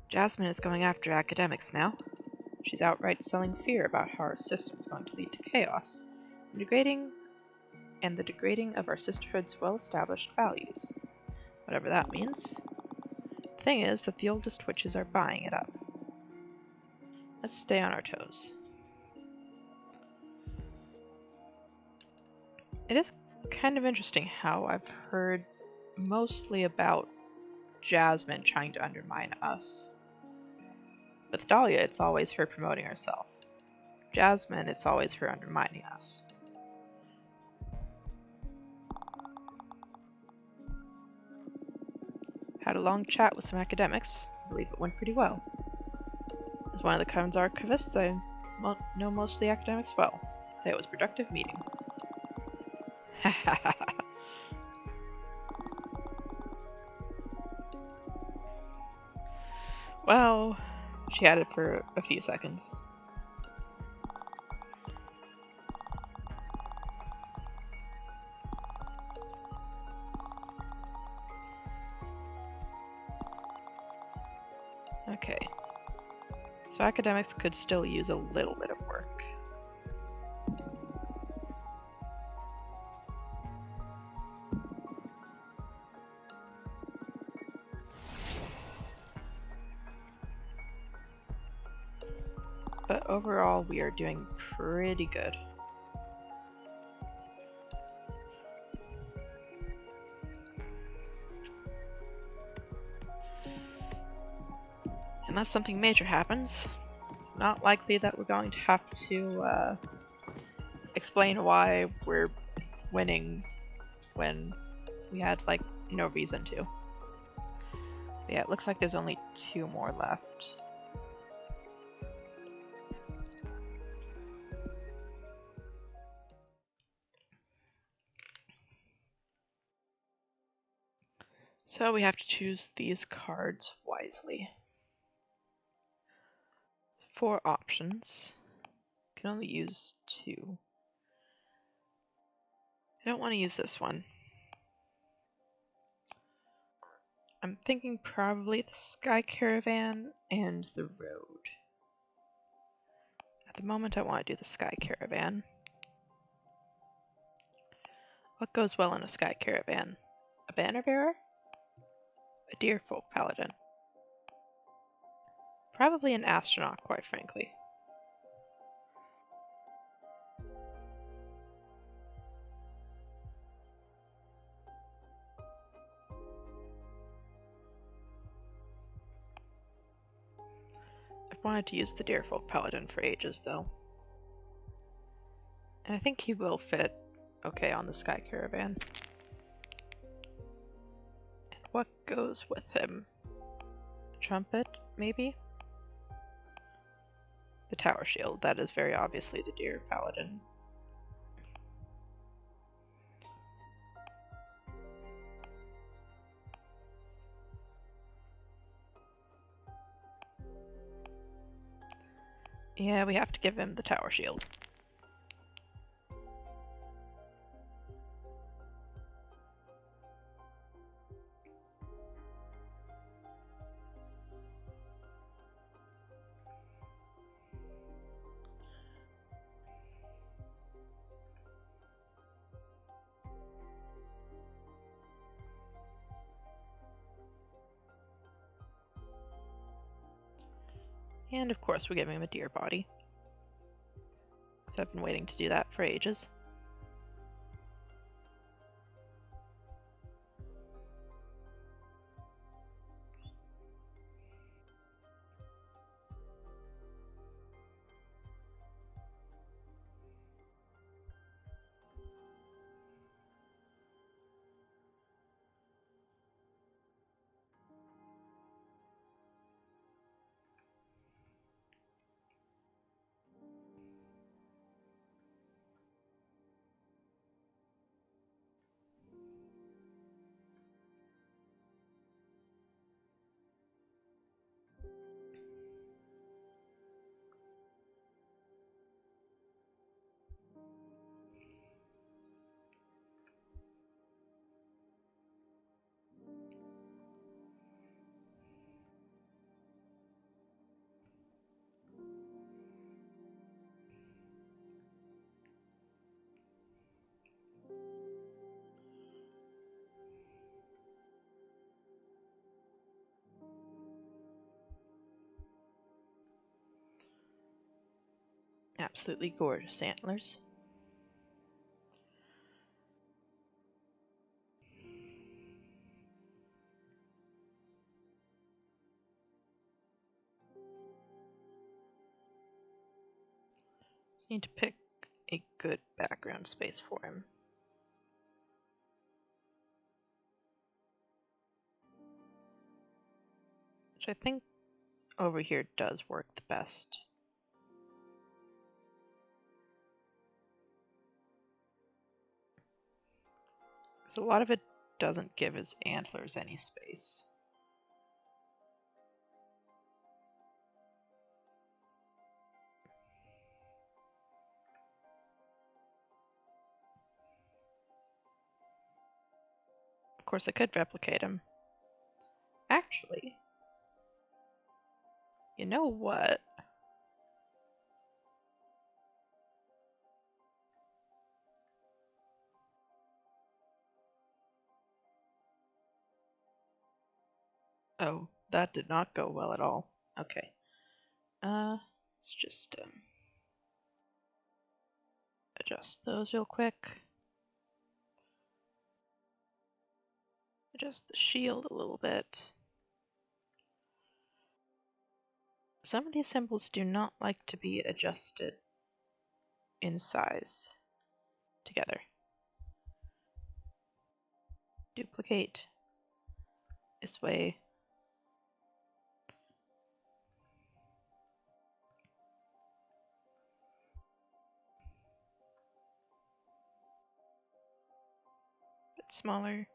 Jasmine is going after academics now. She's outright selling fear about how our system is going to lead to chaos, and the degrading of our sisterhood's well-established values. Whatever that means. The thing is that the oldest witches are buying it up. Let's stay on our toes. It is kind of interesting how I've heard mostly about Jasmine trying to undermine us. With Dahlia, it's always her promoting herself. Jasmine, it's always her undermining us. Had a long chat with some academics. I believe it went pretty well. As one of the Coven's archivists, I know most of the academics well. Say it was a productive meeting. Well, she added for a few seconds. Okay. So academics could still use a little bit of work. But overall, we are doing pretty good. Unless something major happens, it's not likely that we're going to have to explain why we're winning when we had, like, no reason to. But yeah, it looks like there's only 2 more left. So we have to choose these cards wisely. It's 4 options. Can only use 2. I don't want to use this one. I'm thinking probably the Sky Caravan and the Road. At the moment, I want to do the Sky Caravan. What goes well in a Sky Caravan? A banner bearer? A deerfolk paladin? Probably an astronaut, quite frankly. I've wanted to use the deerfolk paladin for ages, though. And I think he will fit okay on the Sky Caravan. And what goes with him? Trumpet, maybe? The Tower Shield, that is very obviously the Deer Paladin. Yeah, we have to give him the Tower Shield. And of course we're giving him a deer body. So I've been waiting to do that for ages. Absolutely gorgeous antlers. Just need to pick a good background space for him. Which I think over here does work the best. So a lot of it doesn't give his antlers any space. Of course, I could replicate him. Actually, you know what? Oh, that did not go well at all. Okay. Let's just adjust those real quick. Adjust the shield a little bit. Some of these symbols do not like to be adjusted in size together. Duplicate this way. Bit smaller.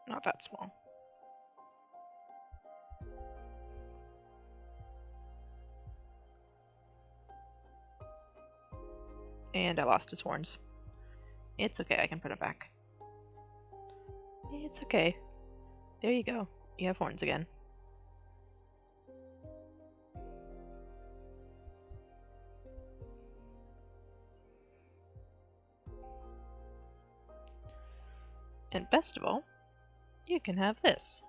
Not that small. And I lost his horns. It's okay, I can put it back. It's okay. There you go. You have horns again. And best of all, you can have this.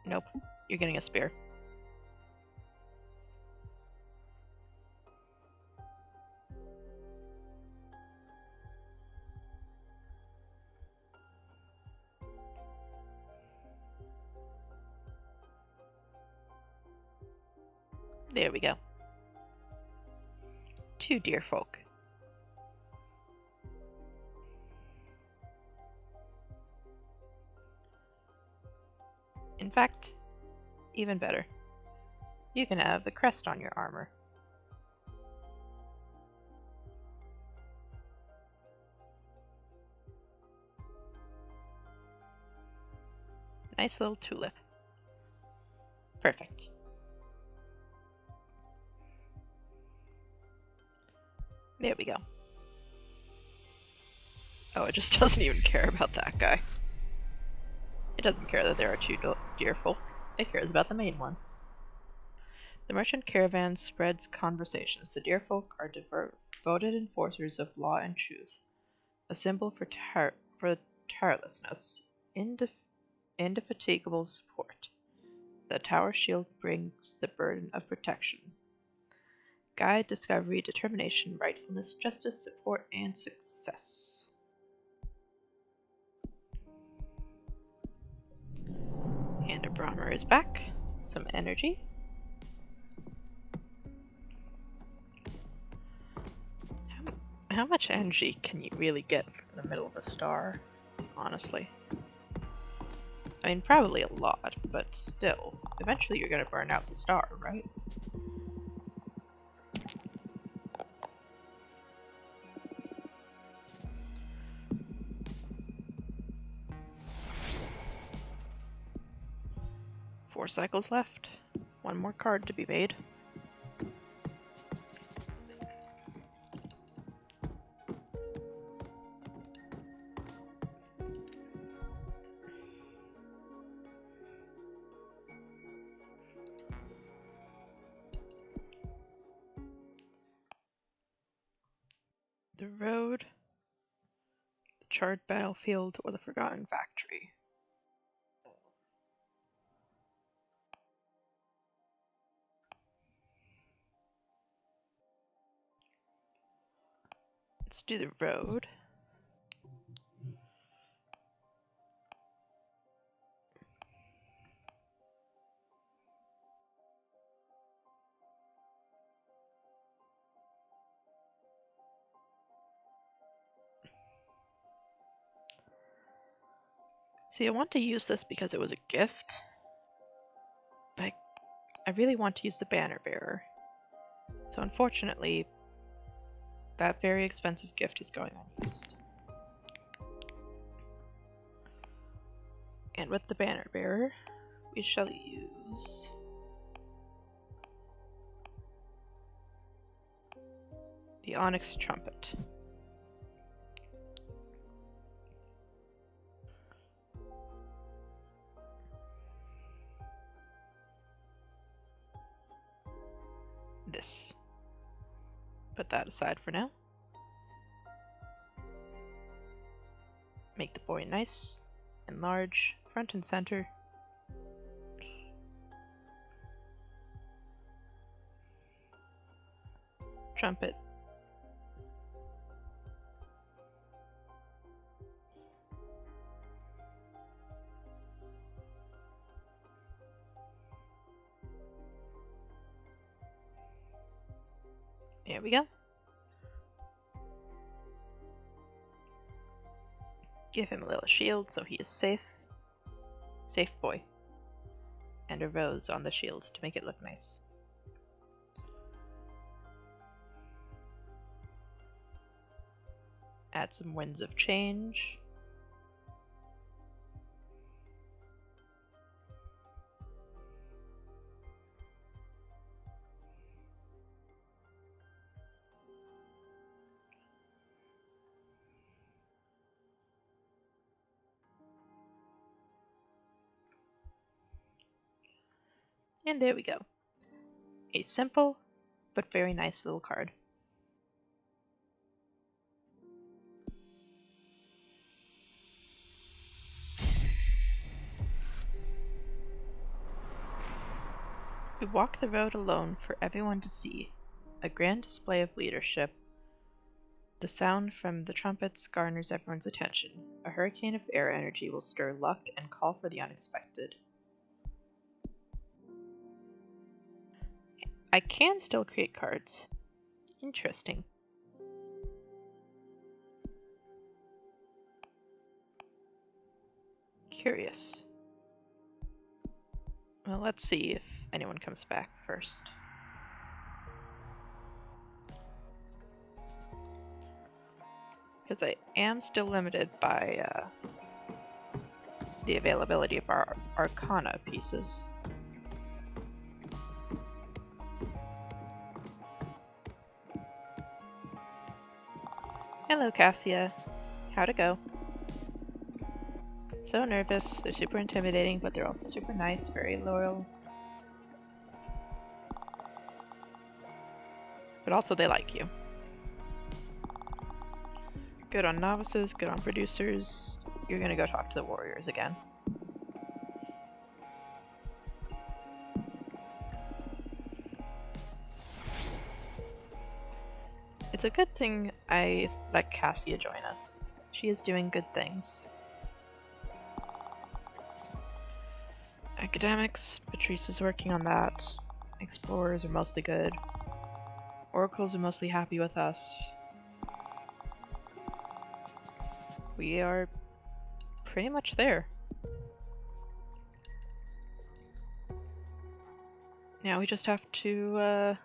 Nope, you're getting a spear. There we go. 2 deer folk. In fact, even better. You can have the crest on your armor. Nice little tulip. Perfect. There we go. Oh, it just doesn't even care about that guy. It doesn't care that there are 2 deer folk. It cares about the main one. The merchant caravan spreads conversations. The deer folk are devoted enforcers of law and truth, a symbol for tirelessness, indefatigable support. The tower shield brings the burden of protection. Guide, discovery, determination, rightfulness, justice, support, and success. And our Brahmer is back. Some energy. How much energy can you really get from the middle of a star? Honestly. I mean, probably a lot, but still. Eventually you're gonna burn out the star, right? Four cycles left. One more card to be made. charred battlefield or the forgotten factory. Let's do the road. See, I want to use this because it was a gift, but I really want to use the banner bearer. So unfortunately, that very expensive gift is going unused. And with the banner bearer, we shall use the onyx trumpet. This. Put that aside for now. Make the boy nice and large, front and center. Trumpet. There we go. Give him a little shield so he is safe. Safe boy. And a rose on the shield to make it look nice. Add some winds of change. And there we go. A simple, but very nice little card. We walk the road alone for everyone to see. A grand display of leadership. The sound from the trumpets garners everyone's attention. A hurricane of air energy will stir luck and call for the unexpected. I can still create cards. Interesting. Curious. Well, let's see if anyone comes back first. Because I am still limited by the availability of our Arcana pieces. Hello, Cassia. How'd it go? So nervous. They're super intimidating, but they're also super nice, very loyal. But also they like you. Good on novices, good on producers. You're gonna go talk to the warriors again. It's a good thing I let Cassia join us. She is doing good things. Academics, Patrice is working on that. Explorers are mostly good. Oracles are mostly happy with us. We are pretty much there. Now we just have to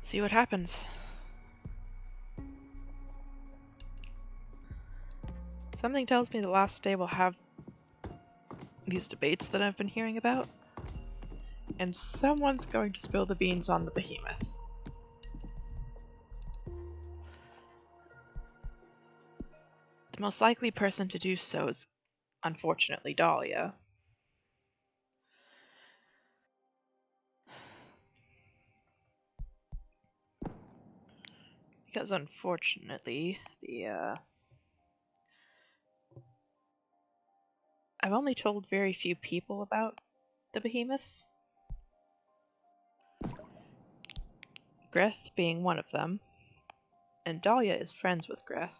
see what happens. Something tells me the last day will have these debates that I've been hearing about, and someone's going to spill the beans on the behemoth. The most likely person to do so is, unfortunately, Dahlia. Because unfortunately, I've only told very few people about the behemoth. Greth being one of them. And Dahlia is friends with Greth.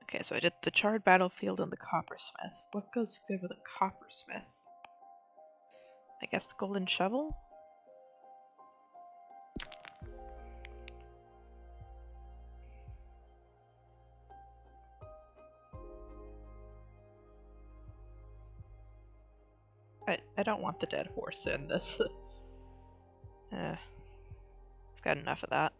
Okay, so I did the charred battlefield and the coppersmith. What goes good with a coppersmith? I guess the golden shovel? I don't want the dead horse in this. I've got enough of that.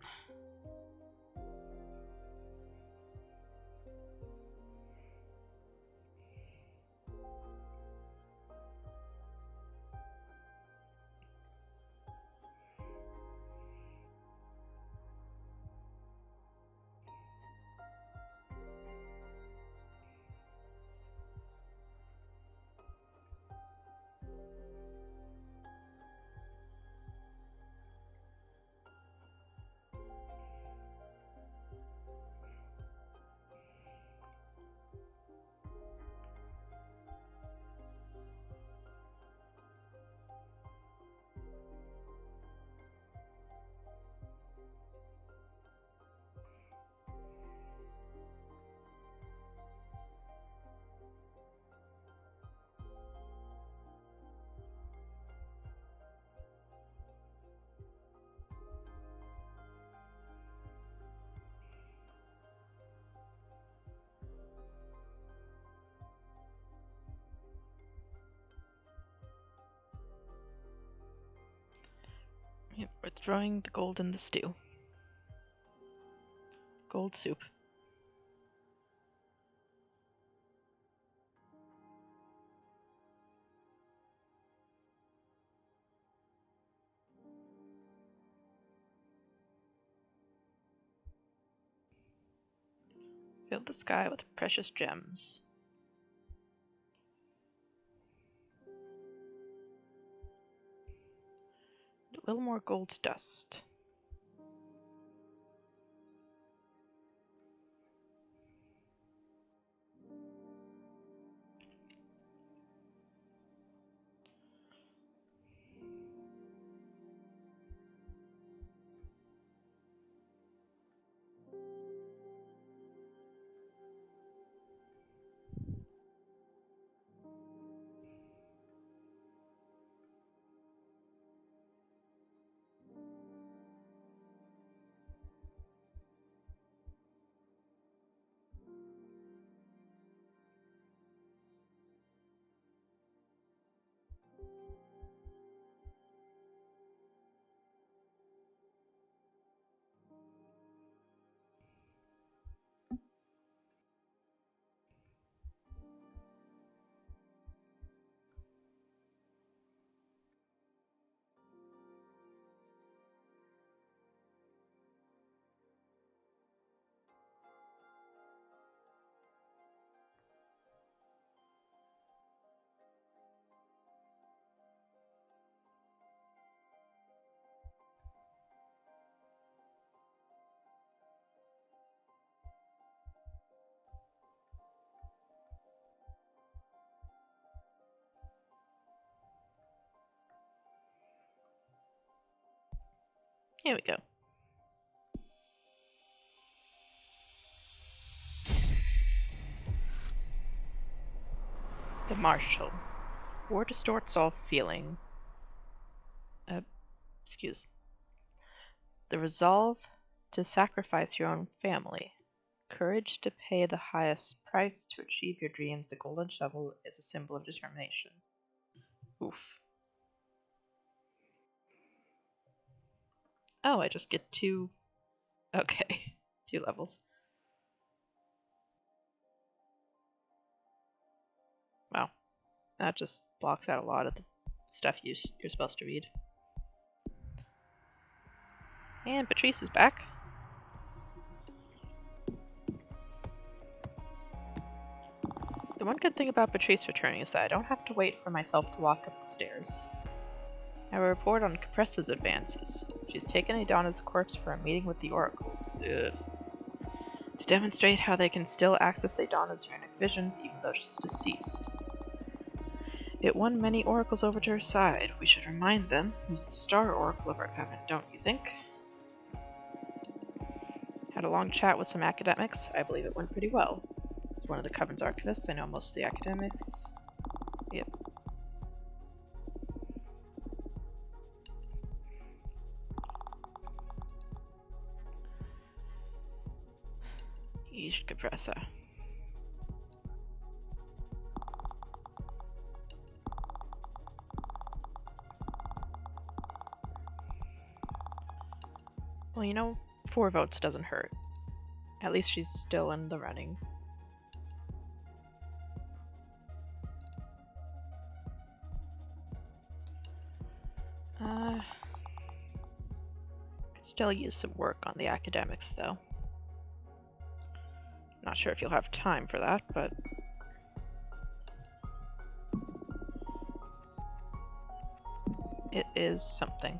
Yep, we're throwing the gold in the stew. Gold soup. Fill the sky with precious gems. A little more gold dust. Here we go. The Marshal. War distorts all feeling. Excuse. The resolve to sacrifice your own family. Courage to pay the highest price to achieve your dreams. The golden shovel is a symbol of determination. Oof. Oh, I just get two... Okay. 2 levels. Wow. That just blocks out a lot of the stuff you're supposed to read. And Patrice is back. The one good thing about Patrice returning is that I don't have to wait for myself to walk up the stairs. I will report on Capressa's advances. She's taken Adana's corpse for a meeting with the oracles. Ugh. To demonstrate how they can still access Adana's unique visions even though she's deceased. It won many oracles over to her side. We should remind them who's the star oracle of our coven, don't you think? Had a long chat with some academics. I believe it went pretty well. As one of the coven's archivists, I know most of the academics. Yep. Yeesh, Capressa. Well, you know, 4 votes doesn't hurt. At least she's still in the running. Could still use some work on the academics, though. Not sure if you'll have time for that, but... it is something.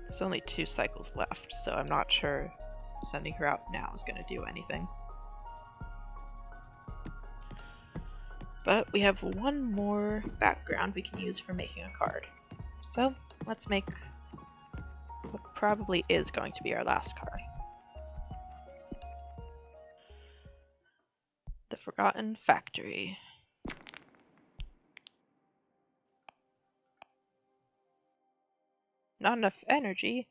There's only 2 cycles left, so I'm not sure sending her out now is going to do anything. But we have one more background we can use for making a card. So let's make what probably is going to be our last card. The Forgotten Factory. Not enough energy.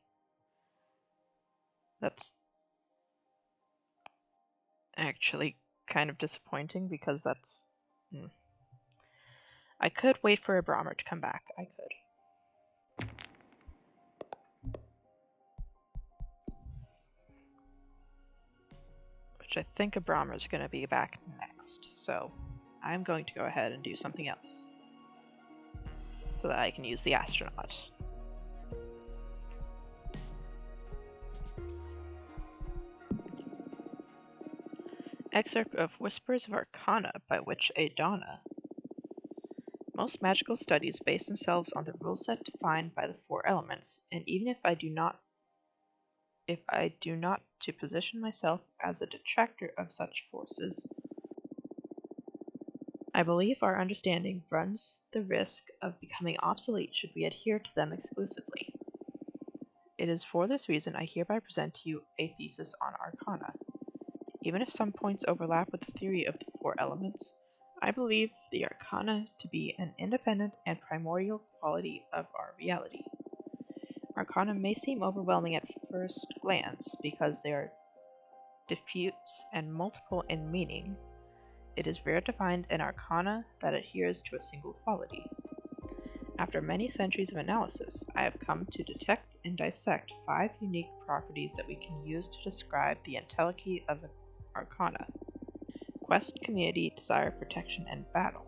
That's actually kind of disappointing because that's... I could wait for a Brahmer to come back. I could. Which I think a Brahmer is going to be back next. So I'm going to go ahead and do something else. So that I can use the astronaut. Excerpt of Whispers of Arcana by Witch Adana. Most magical studies base themselves on the rule set defined by the 4 elements, and even if I do not to position myself as a detractor of such forces, I believe our understanding runs the risk of becoming obsolete should we adhere to them exclusively. It is for this reason I hereby present to you a thesis on Arcana. Even if some points overlap with the theory of the 4 elements, I believe the Arcana to be an independent and primordial quality of our reality. Arcana may seem overwhelming at first glance because they are diffuse and multiple in meaning. It is rare to find an Arcana that adheres to a single quality. After many centuries of analysis, I have come to detect and dissect 5 unique properties that we can use to describe the entelechy of Arcana: quest, community, desire, protection, and battle.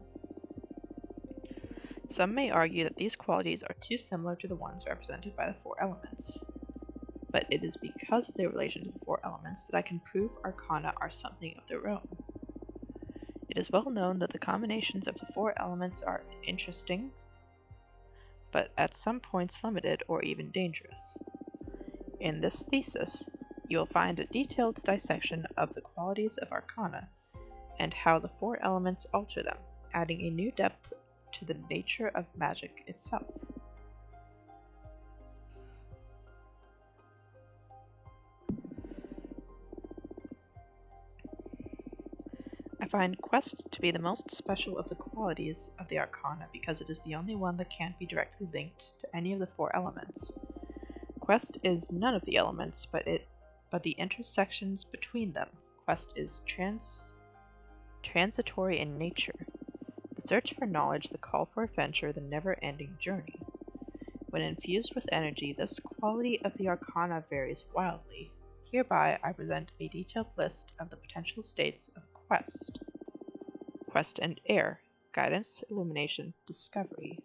Some may argue that these qualities are too similar to the ones represented by the 4 elements, but it is because of their relation to the 4 elements that I can prove Arcana are something of their own. It is well known that the combinations of the 4 elements are interesting, but at some points limited or even dangerous. In this thesis, you will find a detailed dissection of the qualities of Arcana and how the 4 elements alter them, adding a new depth to the nature of magic itself. I find Quest to be the most special of the qualities of the Arcana because it is the only one that can't be directly linked to any of the 4 elements. Quest is none of the elements, but the intersections between them. Quest is transitory in nature. The search for knowledge, the call for adventure, the never-ending journey. When infused with energy, this quality of the Arcana varies wildly. Hereby, I present a detailed list of the potential states of Quest. Quest and air: guidance, illumination, discovery.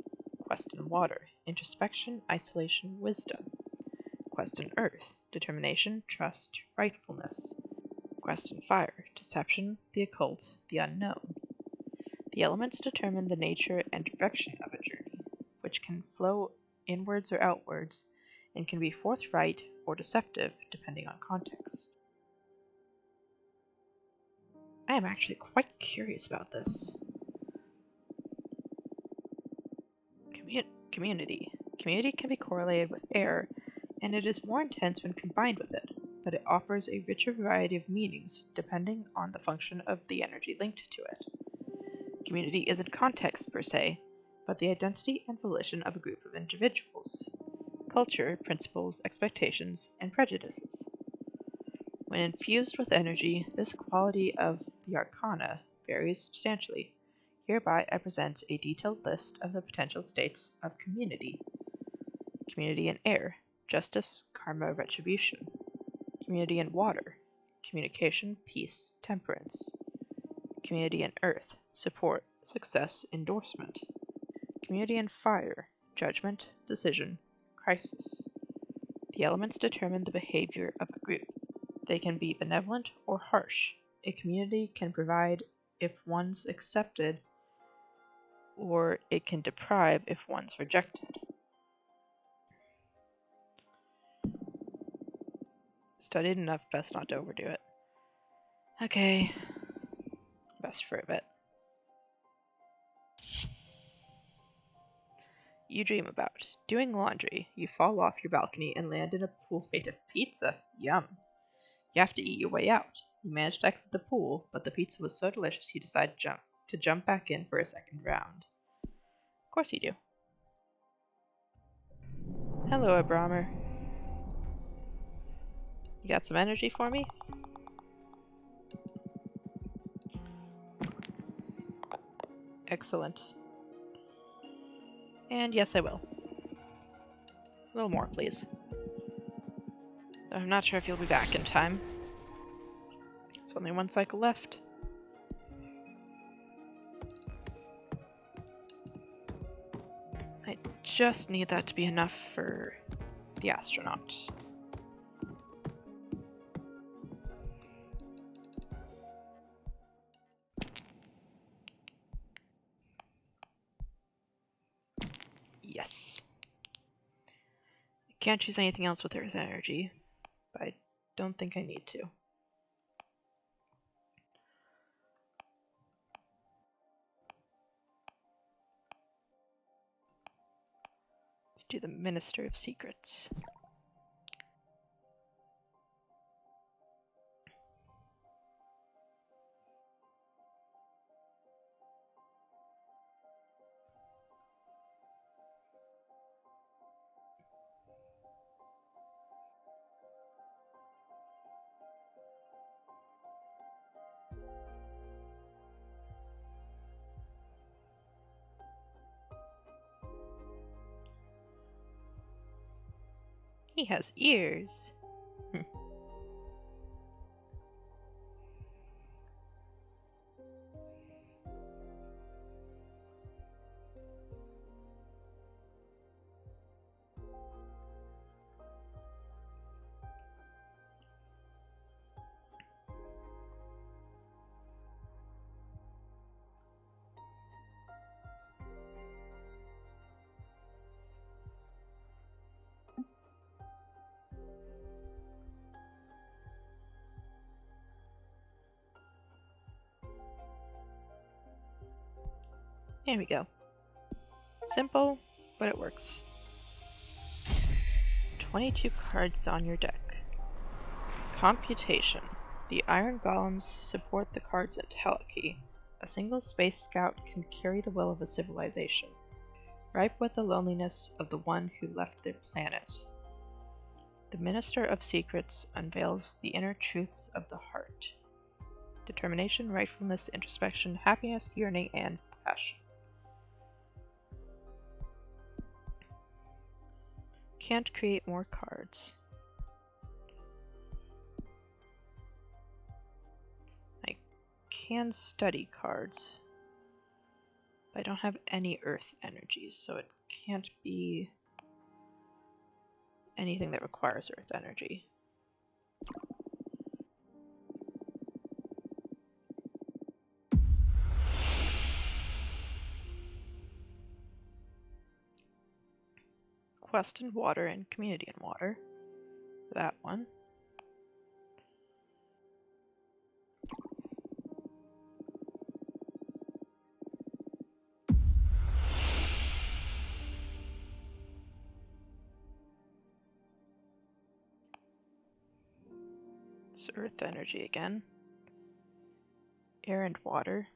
Quest and water: introspection, isolation, wisdom. Quest and earth: determination, trust, rightfulness. Quest and fire: deception, the occult, the unknown. The elements determine the nature and direction of a journey, which can flow inwards or outwards, and can be forthright or deceptive depending on context. I am actually quite curious about this. Community. Community can be correlated with air, and it is more intense when combined with it, but it offers a richer variety of meanings depending on the function of the energy linked to it. Community isn't context per se, but the identity and volition of a group of individuals, culture, principles, expectations, and prejudices. When infused with energy, this quality of the arcana varies substantially. Hereby I present a detailed list of the potential states of community. Community in air, justice, karma, retribution. Community in water, communication, peace, temperance. Community in earth, support, success, endorsement. Community in fire, judgment, decision, crisis. The elements determine the behavior of a group. They can be benevolent or harsh. A community can provide if one's accepted, or it can deprive if one's rejected. Studied enough, best not to overdo it. Okay, best for a bit. You dream about doing laundry. You fall off your balcony and land in a pool made of pizza. Yum. You have to eat your way out. You manage to exit the pool, but the pizza was so delicious you decide to jump back in for a second round. Of course you do. Hello, Abramer. You got some energy for me? Excellent. And yes, I will. A little more, please. I'm not sure if you'll be back in time. There's only one cycle left. I just need that to be enough for the astronaut. Yes. I can't choose anything else with Earth energy, but I don't think I need to. Let's do the Minister of Secrets. He has ears. There we go. Simple, but it works. 22 cards on your deck. Computation. The iron golems support the card's entelechy. A single space scout can carry the will of a civilization, ripe with the loneliness of the one who left their planet. The Minister of Secrets unveils the inner truths of the heart. Determination, rightfulness, introspection, happiness, yearning, and passion. Can't create more cards. I can study cards, but I don't have any earth energies, so it can't be anything that requires earth energy. quest in water and community in water. That one. It's earth energy again. Air and water.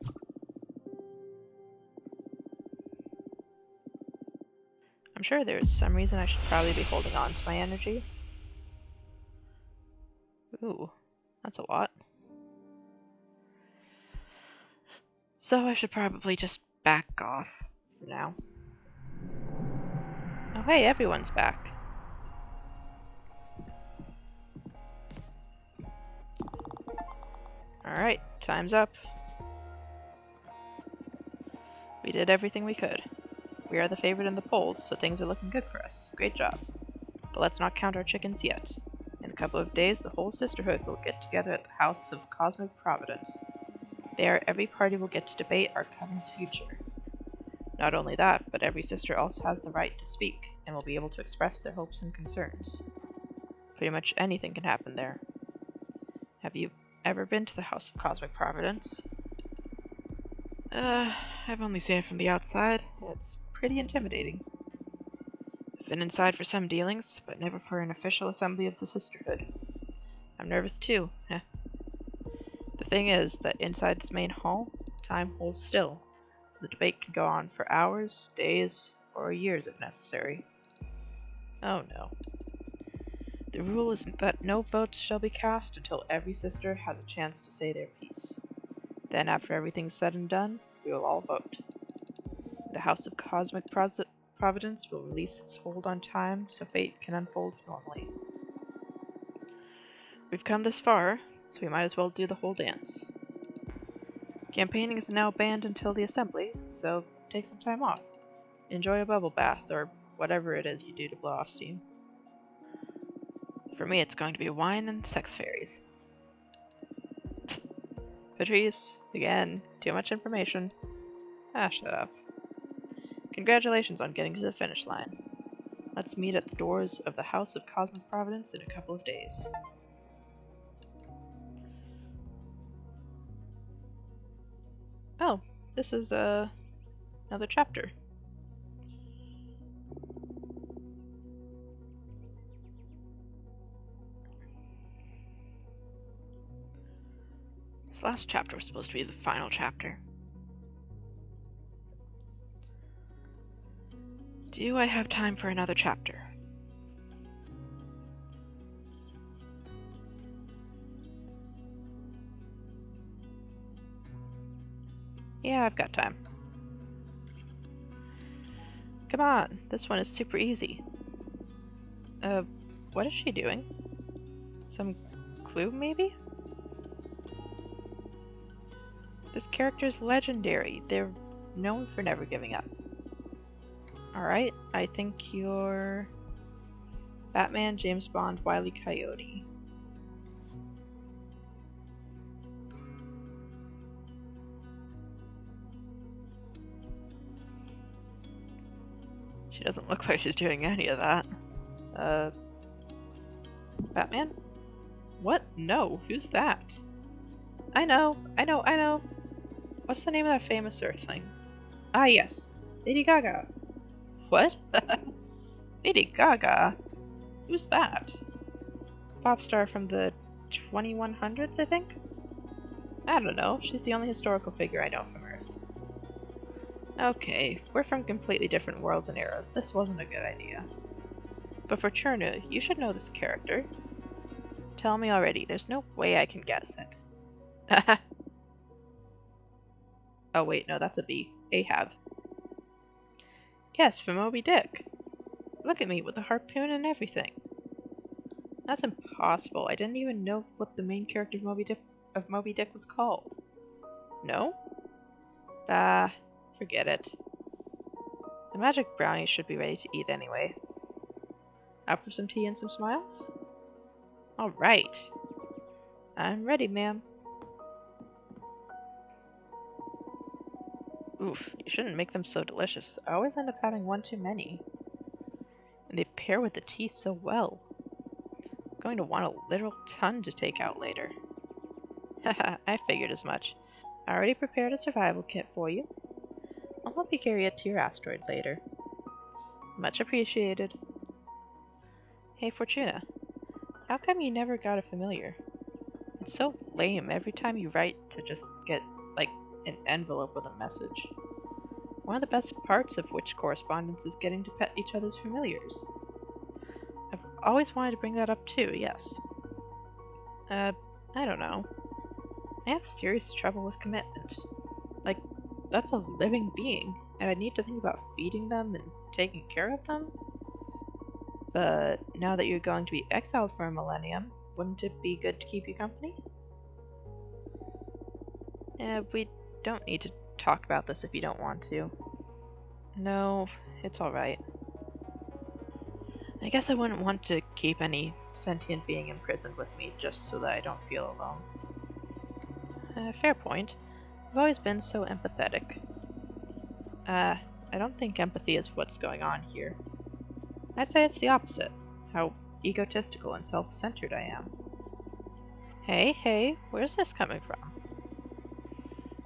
I'm sure there's some reason I should probably be holding on to my energy. Ooh, that's a lot. So I should probably just back off for now. Oh hey, everyone's back. Alright, time's up. We did everything we could. We are the favorite in the polls, so things are looking good for us. Great job. But let's not count our chickens yet. In a couple of days, the whole sisterhood will get together at the House of Cosmic Providence. There, every party will get to debate our Coven's future. Not only that, but every sister also has the right to speak, and will be able to express their hopes and concerns. Pretty much anything can happen there. Have you ever been to the House of Cosmic Providence? I've only seen it from the outside. It's pretty intimidating. I've been inside for some dealings, but never for an official assembly of the Sisterhood. I'm nervous too. The thing is that inside its main hall, time holds still, so the debate can go on for hours, days, or years if necessary. Oh no. The rule is that no votes shall be cast until every sister has a chance to say their piece. Then, after everything's said and done, we will all vote. The House of Cosmic Providence will release its hold on time so fate can unfold normally. We've come this far, so we might as well do the whole dance. Campaigning is now banned until the assembly, so take some time off. Enjoy a bubble bath, or whatever it is you do to blow off steam. For me, it's going to be wine and sex fairies. Patrice, again, too much information. Ah, shut up. Congratulations on getting to the finish line. Let's meet at the doors of the House of Cosmic Providence in a couple of days. Oh, this is another chapter. This last chapter was supposed to be the final chapter. Do I have time for another chapter? Yeah, I've got time. Come on, this one is super easy. What is she doing? Some clue, maybe? This character's legendary. They're known for never giving up. Alright, I think you're Batman, James Bond, Wile E. Coyote. She doesn't look like she's doing any of that. Batman? What? No, who's that? I know. What's the name of that famous Earthling? Ah, yes. Lady Gaga. What? Lady Gaga? Who's that? Pop star from the 2100s, I think? I don't know. She's the only historical figure I know from Earth. Okay, we're from completely different worlds and eras. This wasn't a good idea. But for Chernu, you should know this character. Tell me already. There's no way I can guess it. Oh wait, no, that's a B. Ahab. Yes, from Moby Dick. Look at me with the harpoon and everything. That's impossible. I didn't even know what the main character of Moby Dick was called. No? Ah, forget it. The magic brownies should be ready to eat anyway. Up for some tea and some smiles? Alright. I'm ready, ma'am. Oof, you shouldn't make them so delicious. I always end up having one too many. They pair with the tea so well. I'm going to want a literal ton to take out later. Haha, I figured as much. I already prepared a survival kit for you. I'll help you carry it to your asteroid later. Much appreciated. Hey Fortuna, how come you never got a familiar? It's so lame every time you write to just get, like, an envelope with a message. One of the best parts of witch correspondence is getting to pet each other's familiars. I've always wanted to bring that up too, yes. I don't know. I have serious trouble with commitment. Like, that's a living being, and I need to think about feeding them and taking care of them. But now that you're going to be exiled for a millennium, wouldn't it be good to keep you company? We don't need to talk about this if you don't want to. No, it's alright. I guess I wouldn't want to keep any sentient being imprisoned with me just so that I don't feel alone. Fair point. I've always been so empathetic. I don't think empathy is what's going on here. I'd say it's the opposite. How egotistical and self-centered I am. Hey, where's this coming from?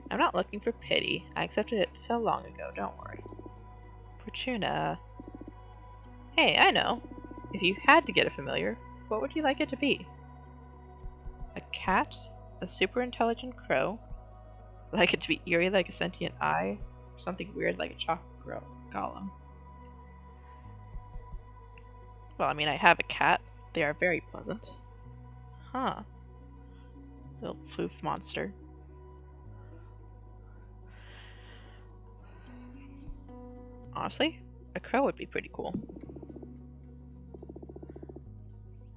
I'm not looking for pity. I accepted it so long ago, don't worry. Fortuna. Hey, I know. If you had to get a familiar, what would you like it to be? A cat? A super intelligent crow? Like it to be eerie like a sentient eye? Or something weird like a chocolate golem? Well, I mean, I have a cat. They are very pleasant. Huh. Little floof monster. Honestly, a crow would be pretty cool.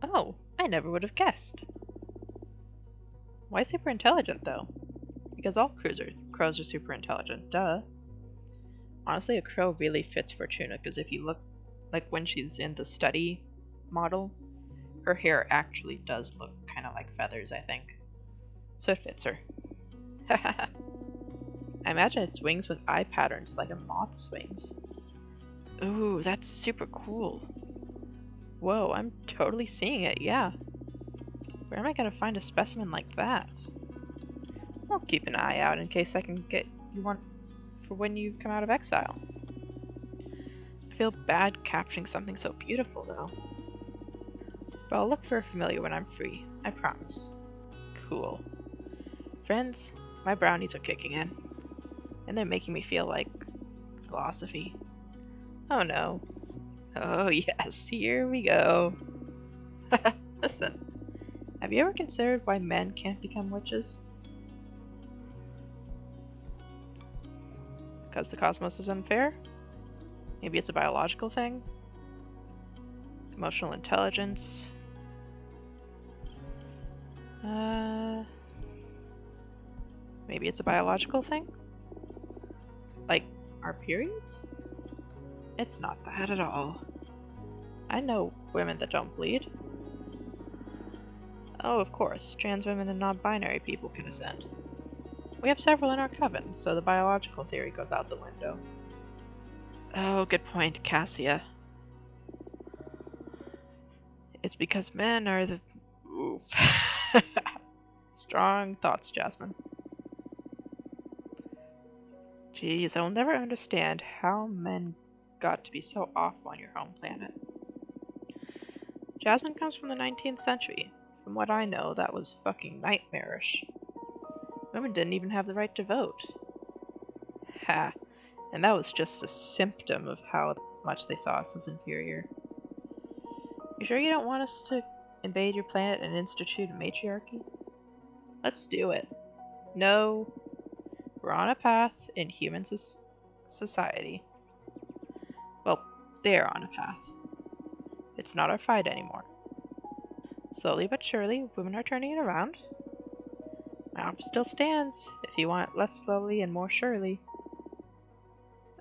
Oh, I never would have guessed. Why super intelligent, though? Because all crows are super intelligent, duh. Honestly, a crow really fits Fortuna, because if you look, like when she's in the study model, her hair actually does look kind of like feathers, I think. So it fits her. I imagine it swings with eye patterns like a moth swings. Ooh, that's super cool. Whoa, I'm totally seeing it, yeah. Where am I gonna find a specimen like that? I'll keep an eye out in case I can get you one for when you come out of exile. I feel bad capturing something so beautiful, though. But I'll look for a familiar when I'm free, I promise. Cool. Friends, my brownies are kicking in. And they're making me feel like philosophy. Oh no. Oh yes, here we go. Listen, have you ever considered why men can't become witches? Because the cosmos is unfair? Maybe it's a biological thing? Emotional intelligence? Maybe it's a biological thing? Like, our periods? It's not that at all. I know women that don't bleed. Oh, of course, trans women and non-binary people can ascend. We have several in our coven, so the biological theory goes out the window. Oh, good point, Cassia. It's because men are the... Oof. Strong thoughts, Jasmine. Jeez, I'll never understand how men got to be so off on your home planet. Jasmine comes from the 19th century. From what I know, that was fucking nightmarish. Women didn't even have the right to vote. Ha. And that was just a symptom of how much they saw us as inferior. You sure you don't want us to invade your planet and institute a matriarchy? Let's do it. No. We're on a path in human society. Well, they're on a path. It's not our fight anymore. Slowly but surely, women are turning it around. My offer still stands, if you want less slowly and more surely.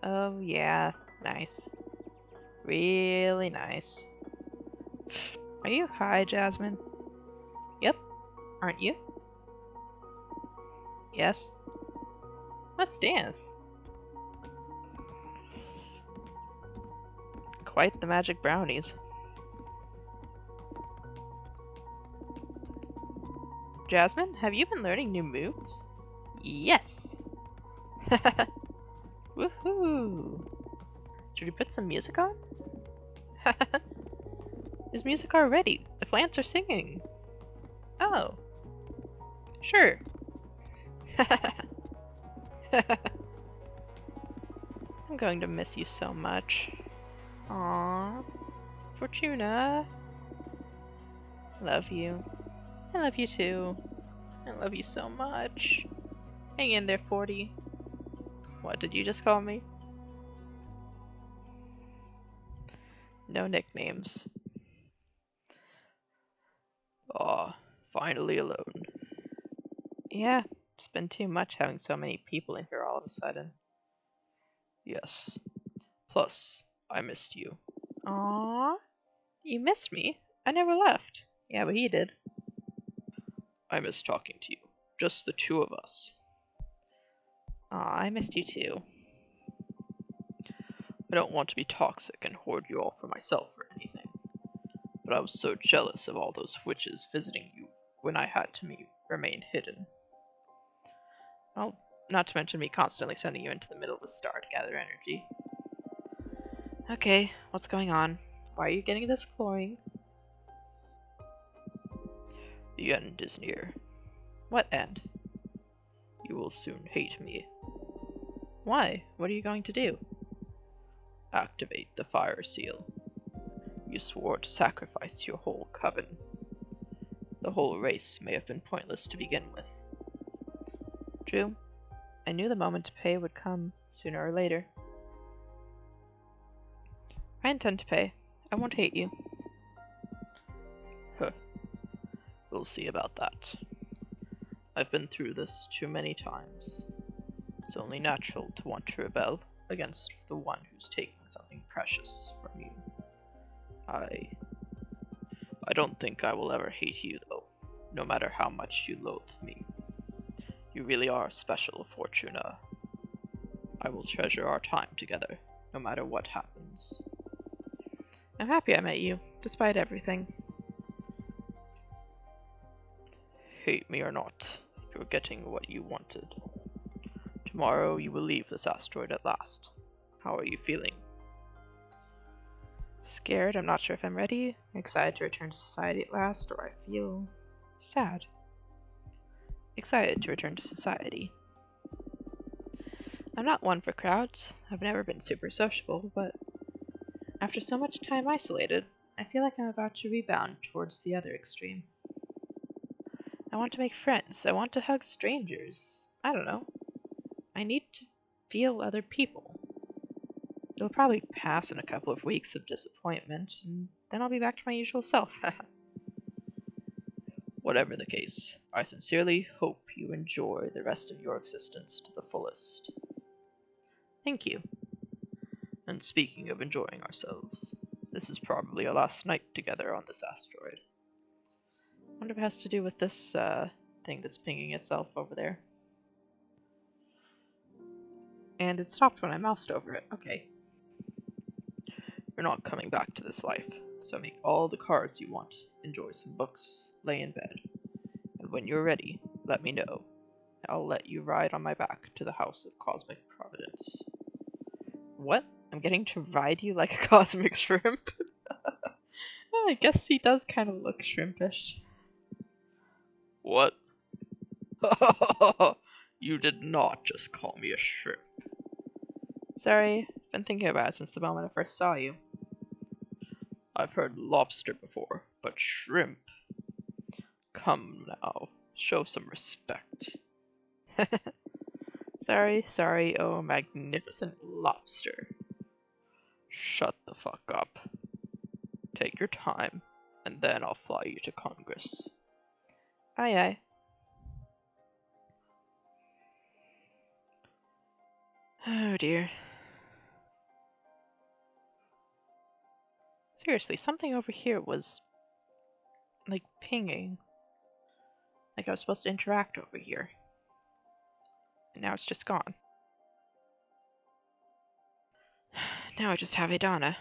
Oh yeah, nice. Really nice. Are you high, Jasmine? Yep. Aren't you? Yes. Let's dance. Quite the magic brownies. Jasmine, have you been learning new moves? Yes! Woohoo! Should we put some music on? Is music already? The plants are singing. Oh. Sure. I'm going to miss you so much. Aww. Fortuna. Love you. I love you too. I love you so much. Hang in there, 40. What did you just call me? No nicknames. Aw, finally alone. Yeah, it's been too much having so many people in here all of a sudden. Yes. Plus, I missed you. Aww. You missed me? I never left. Yeah, but he did. I miss talking to you. Just the two of us. Aw, I missed you too. I don't want to be toxic and hoard you all for myself or anything. But I was so jealous of all those witches visiting you when I had to remain hidden. Well, not to mention me constantly sending you into the middle of the star to gather energy. Okay, what's going on? Why are you getting this glowing? The end is near. What end? You will soon hate me. Why? What are you going to do? Activate the fire seal. You swore to sacrifice your whole coven. The whole race may have been pointless to begin with. True. I knew the moment to pay would come, sooner or later. I intend to pay. I won't hate you. Huh. We'll see about that. I've been through this too many times. It's only natural to want to rebel against the one who's taking something precious from you. I don't think I will ever hate you, though, no matter how much you loathe me. You really are special, Fortuna. I will treasure our time together, no matter what happens. I'm happy I met you, despite everything. Hate me or not, you're getting what you wanted. Tomorrow you will leave this asteroid at last. How are you feeling? Scared, I'm not sure if I'm ready. Excited to return to society at last, or I feel sad. Excited to return to society. I'm not one for crowds. I've never been super sociable, but after so much time isolated, I feel like I'm about to rebound towards the other extreme. I want to make friends. I want to hug strangers. I don't know. I need to feel other people. It'll probably pass in a couple of weeks of disappointment, and then I'll be back to my usual self. Whatever the case, I sincerely hope you enjoy the rest of your existence to the fullest. Thank you. And speaking of enjoying ourselves, this is probably our last night together on this asteroid. I wonder if it has to do with this thing that's pinging itself over there. And it stopped when I moused over it. Okay. You're not coming back to this life, so make all the cards you want, enjoy some books, lay in bed, and when you're ready, let me know. I'll let you ride on my back to the House of Cosmic Providence. What? I'm getting to ride you like a cosmic shrimp? Oh, I guess he does kind of look shrimpish. What? You did not just call me a shrimp. Sorry, I've been thinking about it since the moment I first saw you. I've heard lobster before, but shrimp? Come now, show some respect. Sorry, oh magnificent lobster. Shut the fuck up. Take your time, and then I'll fly you to Congress. Aye aye. Oh dear. Seriously, something over here was like pinging. Like I was supposed to interact over here. And now it's just gone. Now I just have Adana.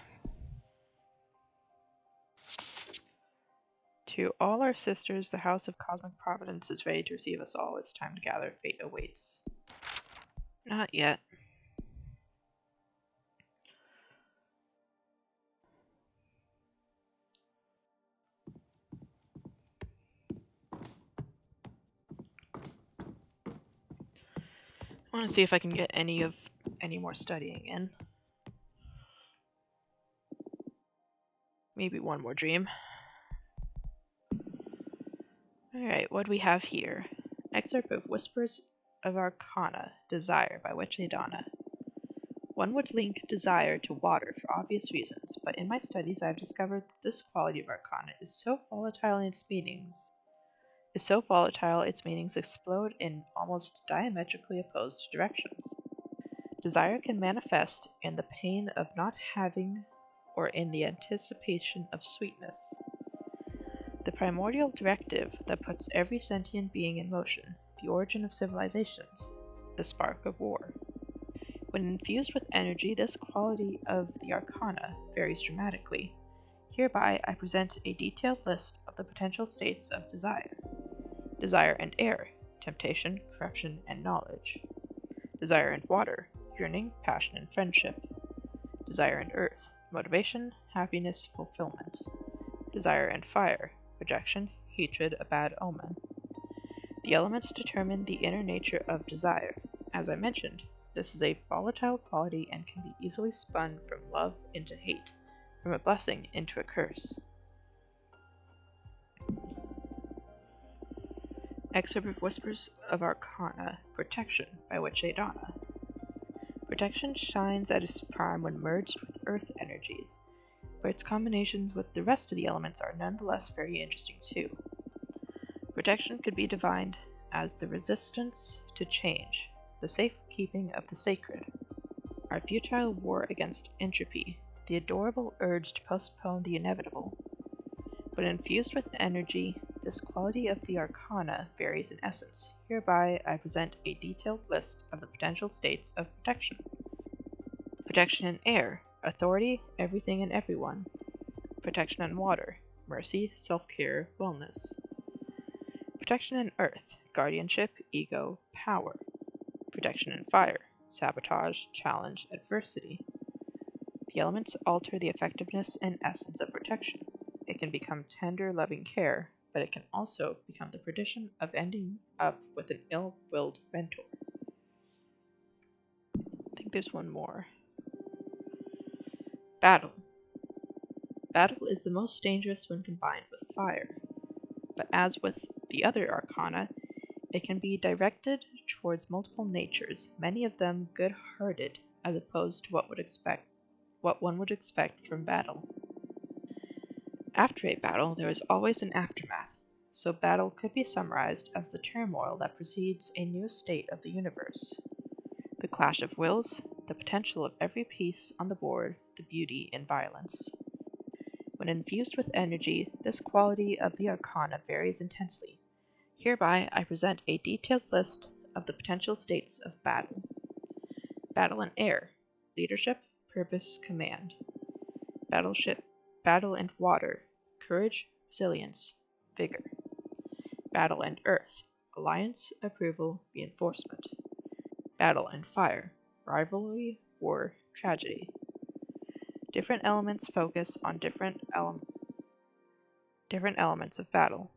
To all our sisters, the House of Cosmic Providence is ready to receive us all. It's time to gather. Fate awaits. Not yet. I want to see if I can get any more studying in. Maybe one more dream. Alright, what do we have here? Excerpt of Whispers of Arcana, Desire by Witchy Donna. One would link desire to water for obvious reasons, but in my studies I have discovered that this quality of Arcana is so volatile its meanings explode in almost diametrically opposed directions. Desire can manifest in the pain of not having or in the anticipation of sweetness. The primordial directive that puts every sentient being in motion, the origin of civilizations, the spark of war. When infused with energy, this quality of the arcana varies dramatically. Hereby I present a detailed list of the potential states of desire. Desire and air, temptation, corruption, and knowledge. Desire and water, yearning, passion, and friendship. Desire and earth, motivation, happiness, fulfillment. Desire and fire, rejection, hatred, a bad omen. The elements determine the inner nature of desire. As I mentioned, this is a volatile quality and can be easily spun from love into hate, from a blessing into a curse. Excerpt of Whispers of Arcana, Protection by Witchy Donna. Protection shines at its prime when merged with earth energies, but its combinations with the rest of the elements are nonetheless very interesting too. Protection could be defined as the resistance to change, the safekeeping of the sacred, our futile war against entropy, the adorable urge to postpone the inevitable. When infused with energy, this quality of the arcana varies in essence. Hereby I present a detailed list of the potential states of protection. Protection in air, authority, everything and everyone. Protection in water, mercy, self-care, wellness. Protection in earth, guardianship, ego, power. Protection in fire, sabotage, challenge, adversity. The elements alter the effectiveness and essence of protection. It can become tender, loving care, but it can also become the perdition of ending up with an ill-willed mentor. I think there's one more. Battle. Battle is the most dangerous when combined with fire, but as with the other arcana, it can be directed towards multiple natures, many of them good-hearted, as opposed to what one would expect from battle. After a battle, there is always an aftermath, so battle could be summarized as the turmoil that precedes a new state of the universe. The clash of wills, the potential of every piece on the board, the beauty in violence. When infused with energy, this quality of the arcana varies intensely. Hereby I present a detailed list of the potential states of battle. Battle in air, leadership, purpose, command. Battle and water, courage, resilience, vigor. Battle and earth, alliance, approval, reinforcement. Battle and fire, rivalry, war, tragedy. Different elements focus on different elements of battle.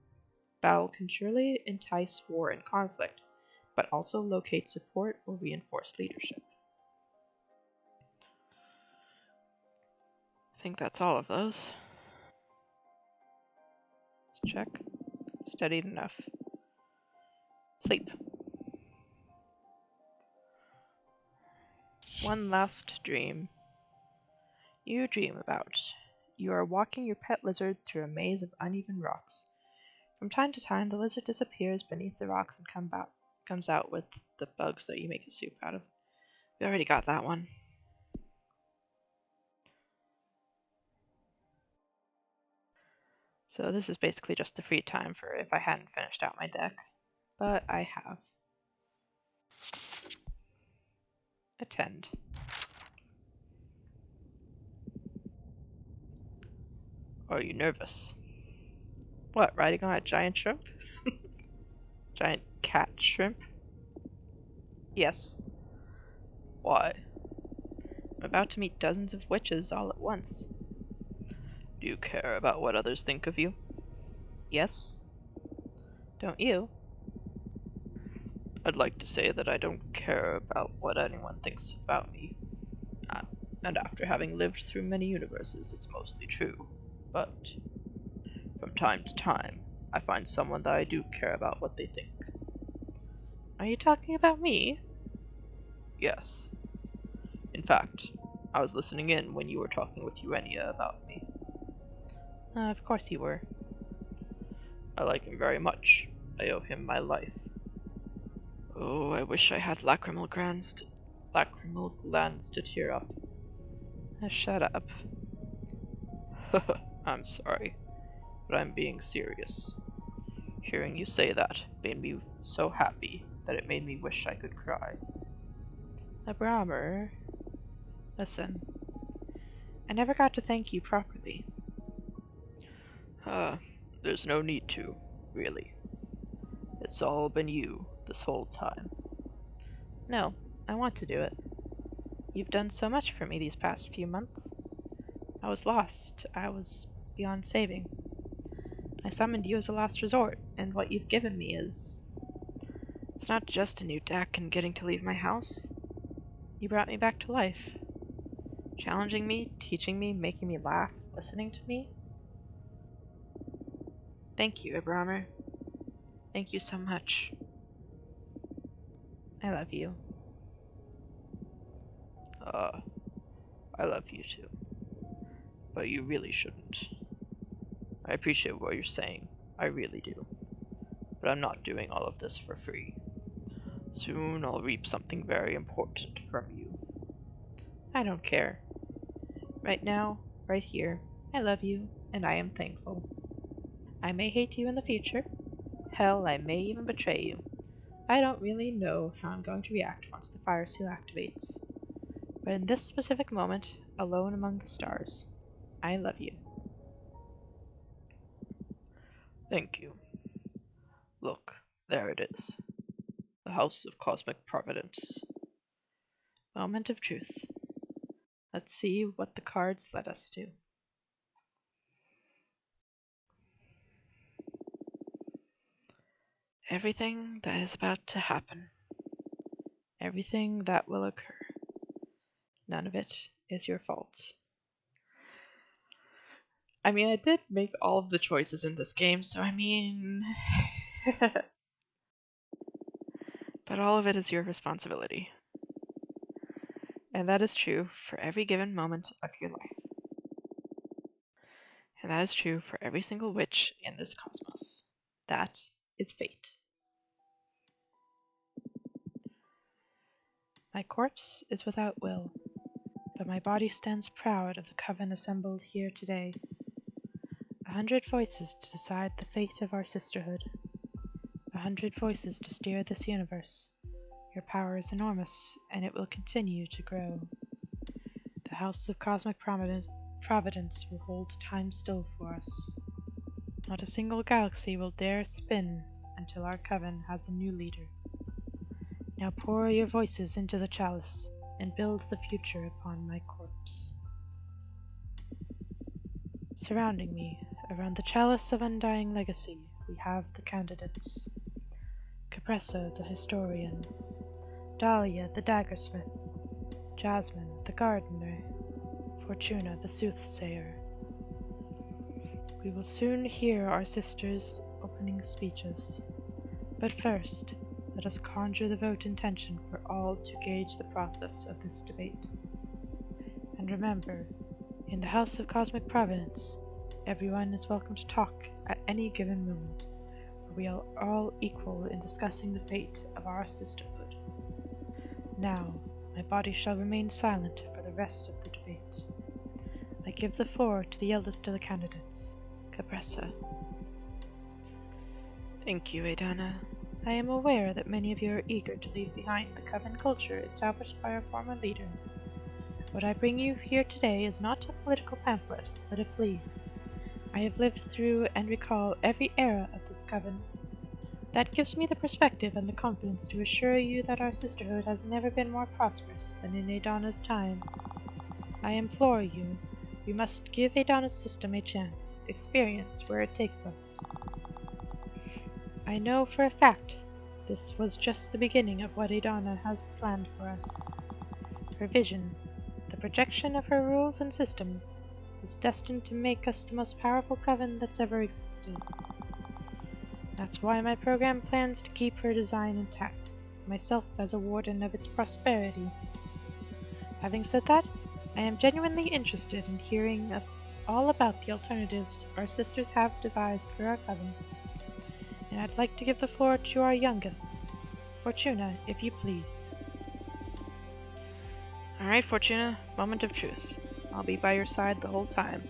Battle can surely entice war and conflict, but also locate support or reinforce leadership. I think that's all of those. Let's check. Studied enough. Sleep. One last dream. You dream about. You are walking your pet lizard through a maze of uneven rocks. From time to time, the lizard disappears beneath the rocks and comes out with the bugs that you make a soup out of. We already got that one. So this is basically just the free time for if I hadn't finished out my deck. But I have. Attend. Are you nervous? What, riding on a giant shrimp? Giant cat shrimp? Yes. Why? I'm about to meet dozens of witches all at once. Do you care about what others think of you? Yes. Don't you? I'd like to say that I don't care about what anyone thinks about me. Uh, and after having lived through many universes, it's mostly true. But from time to time, I find someone that I do care about what they think. Are you talking about me? Yes. In fact, I was listening in when you were talking with Urania about me. Of course you were. I like him very much. I owe him my life. Oh, I wish I had lacrimal glands to tear up. Shut up. I'm sorry, but I'm being serious. Hearing you say that made me so happy that it made me wish I could cry. Abramer, listen. I never got to thank you properly. There's no need to, really. It's all been you this whole time. No, I want to do it. You've done so much for me these past few months. I was lost. I was beyond saving. I summoned you as a last resort, and what you've given me is... It's not just a new deck and getting to leave my house. You brought me back to life. Challenging me, teaching me, making me laugh, listening to me. Thank you, Abramer. Thank you so much. I love you. I love you too. But you really shouldn't. I appreciate what you're saying. I really do. But I'm not doing all of this for free. Soon I'll reap something very important from you. I don't care. Right now, right here, I love you, and I am thankful. I may hate you in the future. Hell, I may even betray you. I don't really know how I'm going to react once the fire seal activates. But in this specific moment, alone among the stars, I love you. Thank you. Look, there it is. The House of Cosmic Providence. Moment of truth. Let's see what the cards led us to. Everything that is about to happen. Everything that will occur. None of it is your fault. I mean, I did make all of the choices in this game, so I mean... but all of it is your responsibility. And that is true for every given moment of your life. And that is true for every single witch in this cosmos. That is fate. My corpse is without will, but my body stands proud of the coven assembled here today. 100 voices to decide the fate of our sisterhood. 100 voices to steer this universe. Your power is enormous, and it will continue to grow. The House of Cosmic Providence will hold time still for us. Not a single galaxy will dare spin until our coven has a new leader. Now pour your voices into the chalice, and build the future upon my corpse. Surrounding me, around the chalice of undying legacy, we have the candidates. Capressa, the historian. Dahlia, the daggersmith. Jasmine, the gardener. Fortuna, the soothsayer. We will soon hear our sisters' opening speeches. But first, let us conjure the vote intention for all to gauge the process of this debate. And remember, in the House of Cosmic Providence, everyone is welcome to talk at any given moment, for we are all equal in discussing the fate of our sisterhood. Now, my body shall remain silent for the rest of the debate. I give the floor to the eldest of the candidates, Capressa. Thank you, Adana. I am aware that many of you are eager to leave behind the Coven culture established by our former leader. What I bring you here today is not a political pamphlet, but a plea. I have lived through and recall every era of this coven. That gives me the perspective and the confidence to assure you that our sisterhood has never been more prosperous than in Adana's time. I implore you, we must give Adana's system a chance, experience where it takes us. I know for a fact this was just the beginning of what Adana has planned for us. Her vision, the projection of her rules and system, is destined to make us the most powerful coven that's ever existed. That's why my program plans to keep her design intact, myself as a warden of its prosperity. Having said that, I am genuinely interested in hearing all about the alternatives our sisters have devised for our coven. And I'd like to give the floor to our youngest, Fortuna, if you please. Alright, Fortuna, moment of truth. I'll be by your side the whole time.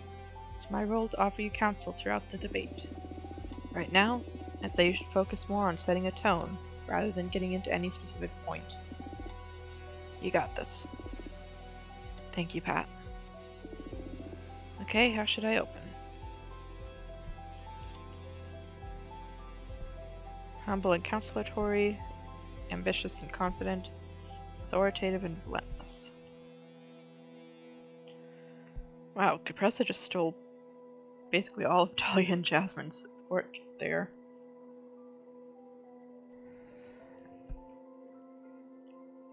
It's my role to offer you counsel throughout the debate. Right now, I'd say you should focus more on setting a tone, rather than getting into any specific point. You got this. Thank you, Pat. Okay, how should I open? Humble and conciliatory, ambitious and confident, authoritative and relentless. Wow, Capressa just stole basically all of Dahlia and Jasmine's support there.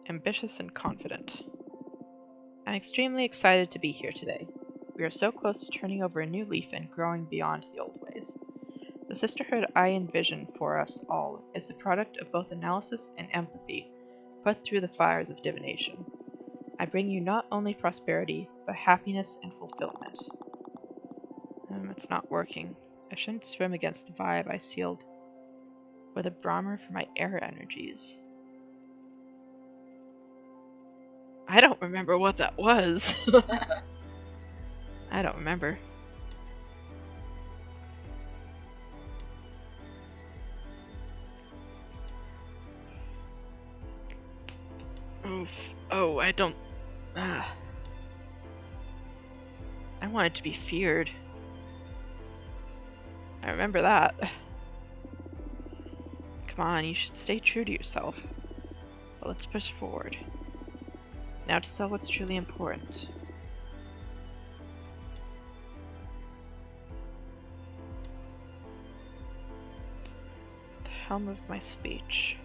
Ambitious and confident. I'm extremely excited to be here today. We are so close to turning over a new leaf and growing beyond the old ways. The sisterhood I envision for us all is the product of both analysis and empathy, put through the fires of divination. I bring you not only prosperity, but happiness and fulfillment. It's not working. I shouldn't swim against the vibe I sealed with a Brahmer for my air energies. I don't remember what that was. I don't remember. Oof. Oh, I don't... I want it to be feared. I remember that. Come on, you should stay true to yourself. But let's push forward. Now to sell what's truly important. The helm of my speech.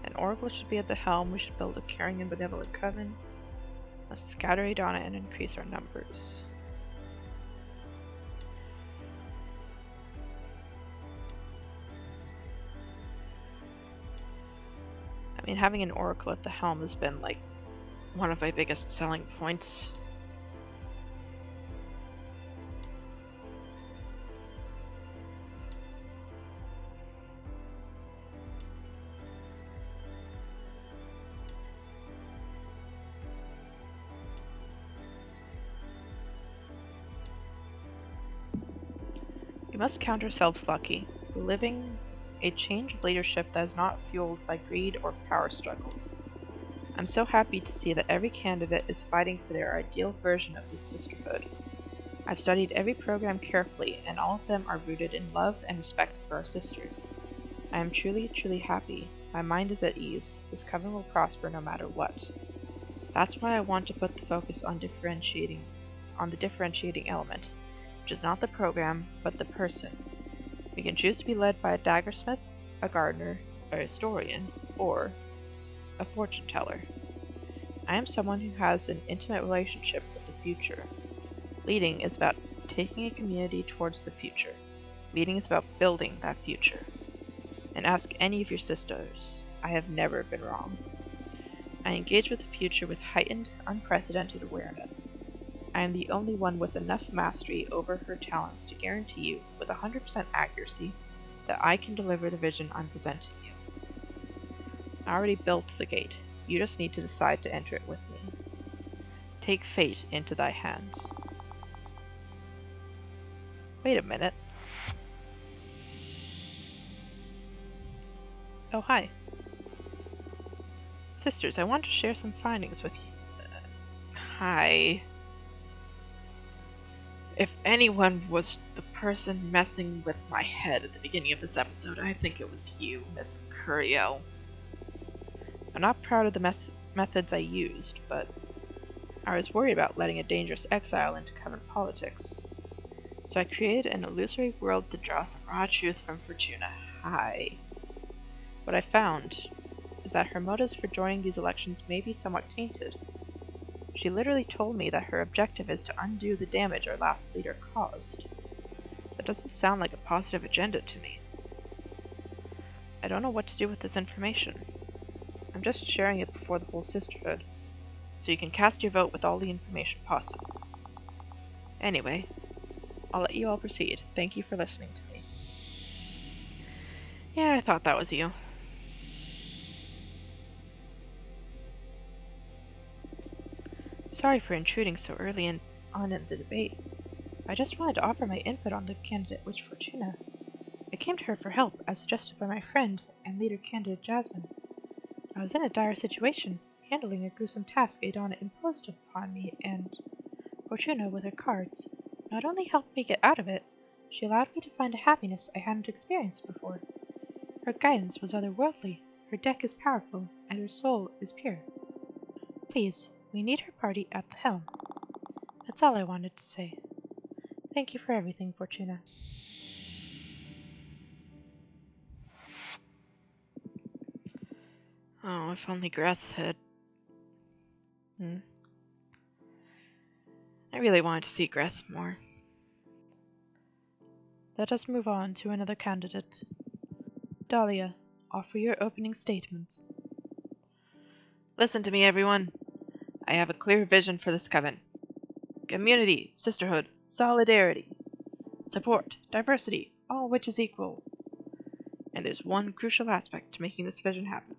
An oracle should be at the helm. We should build a caring and benevolent coven. Must scatter Adana and increase our numbers. I mean, having an oracle at the helm has been like one of my biggest selling points. We must count ourselves lucky. We're living a change of leadership that is not fueled by greed or power struggles. I'm so happy to see that every candidate is fighting for their ideal version of this sisterhood. I've studied every program carefully, and all of them are rooted in love and respect for our sisters. I am truly, truly happy. My mind is at ease. This coven will prosper no matter what. That's why I want to put the focus on the differentiating element, which is not the program, but the person. We can choose to be led by a daggersmith, a gardener, a historian, or a fortune teller. I am someone who has an intimate relationship with the future. Leading is about taking a community towards the future. Leading is about building that future. And ask any of your sisters, I have never been wrong. I engage with the future with heightened, unprecedented awareness. I am the only one with enough mastery over her talents to guarantee you, with 100% accuracy, that I can deliver the vision I'm presenting you. I already built the gate. You just need to decide to enter it with me. Take fate into thy hands. Wait a minute. Oh, hi. Sisters, I want to share some findings with you. Hi. If anyone was the person messing with my head at the beginning of this episode, I think it was you, Miss Curio. I'm not proud of the methods I used, but I was worried about letting a dangerous exile into Coven politics. So I created an illusory world to draw some raw truth from Fortuna. Hi. What I found is that her motives for joining these elections may be somewhat tainted. She literally told me that her objective is to undo the damage our last leader caused. That doesn't sound like a positive agenda to me. I don't know what to do with this information. I'm just sharing it before the whole sisterhood, so you can cast your vote with all the information possible. Anyway, I'll let you all proceed. Thank you for listening to me. Yeah, I thought that was you. Sorry for intruding so early on in the debate. I just wanted to offer my input on the candidate Witch Fortuna. I came to her for help, as suggested by my friend and leader candidate Jasmine. I was in a dire situation, handling a gruesome task Adana imposed upon me, and Fortuna, with her cards, not only helped me get out of it, she allowed me to find a happiness I hadn't experienced before. Her guidance was otherworldly, her deck is powerful, and her soul is pure. Please, we need her party at the helm. That's all I wanted to say. Thank you for everything, Fortuna. Oh, if only Greth had... I really wanted to see Greth more. Let us move on to another candidate. Dahlia, offer your opening statement. Listen to me, everyone. I have a clear vision for this coven. Community, sisterhood, solidarity, support, diversity, all which is equal. And there's one crucial aspect to making this vision happen.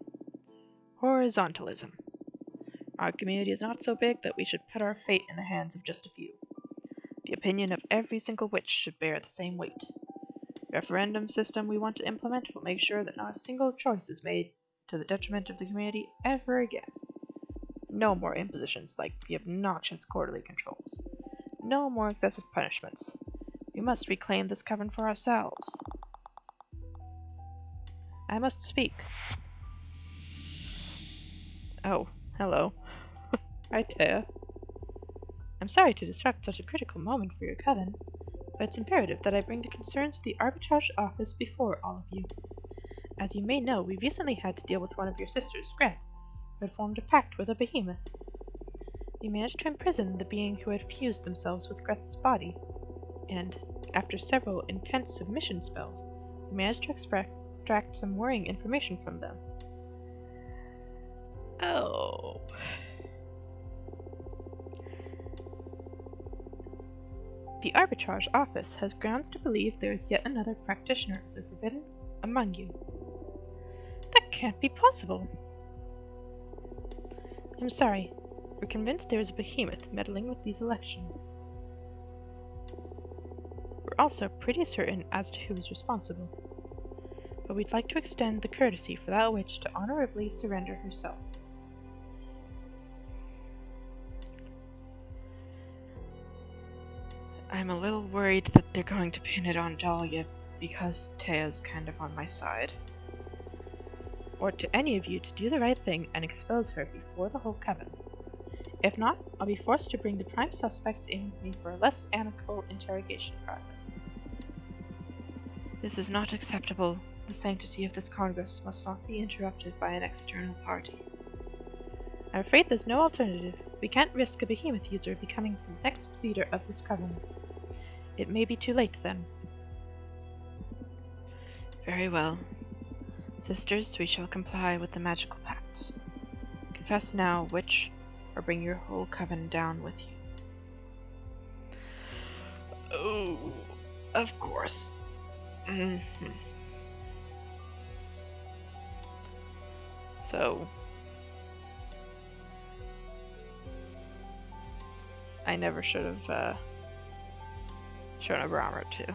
Horizontalism. Our community is not so big that we should put our fate in the hands of just a few. The opinion of every single witch should bear the same weight. The referendum system we want to implement will make sure that not a single choice is made to the detriment of the community ever again. No more impositions like the obnoxious quarterly controls. No more excessive punishments. We must reclaim this coven for ourselves. I must speak. Oh, hello. Hi, Taya. I'm sorry to disrupt such a critical moment for your coven, but it's imperative that I bring the concerns of the arbitrage office before all of you. As you may know, we recently had to deal with one of your sisters, Greth, who had formed a pact with a behemoth. We managed to imprison the being who had fused themselves with Greth's body, and, after several intense submission spells, we managed to extract some worrying information from them. Oh. The Arbitrage Office has grounds to believe there is yet another practitioner of the Forbidden among you. That can't be possible. I'm sorry. We're convinced there is a behemoth meddling with these elections. We're also pretty certain as to who is responsible. But we'd like to extend the courtesy for that witch to honorably surrender herself. I'm a little worried that they're going to pin it on Dahlia because Taya's kind of on my side. Or to any of you to do the right thing and expose her before the whole coven. If not, I'll be forced to bring the prime suspects in with me for a less amicable interrogation process. This is not acceptable. The sanctity of this Congress must not be interrupted by an external party. I'm afraid there's no alternative. We can't risk a behemoth user becoming the next leader of this coven. It may be too late then. Very well. Sisters, we shall comply with the magical pact. Confess now, witch, or bring your whole coven down with you. Oh, of course. So, I never should have shown a barometer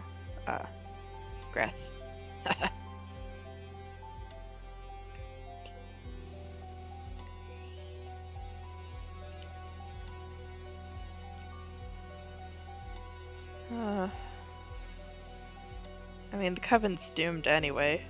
to Greth. I mean, the Coven's doomed anyway.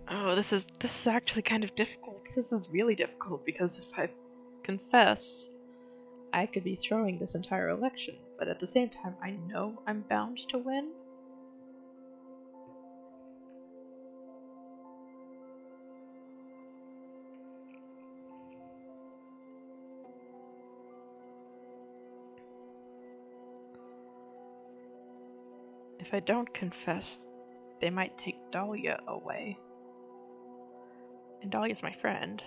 Oh, this is actually kind of difficult. This is really difficult because if I confess, I could be throwing this entire election, but at the same time, I know I'm bound to win. If I don't confess, they might take Dahlia away. And Dahlia's my friend.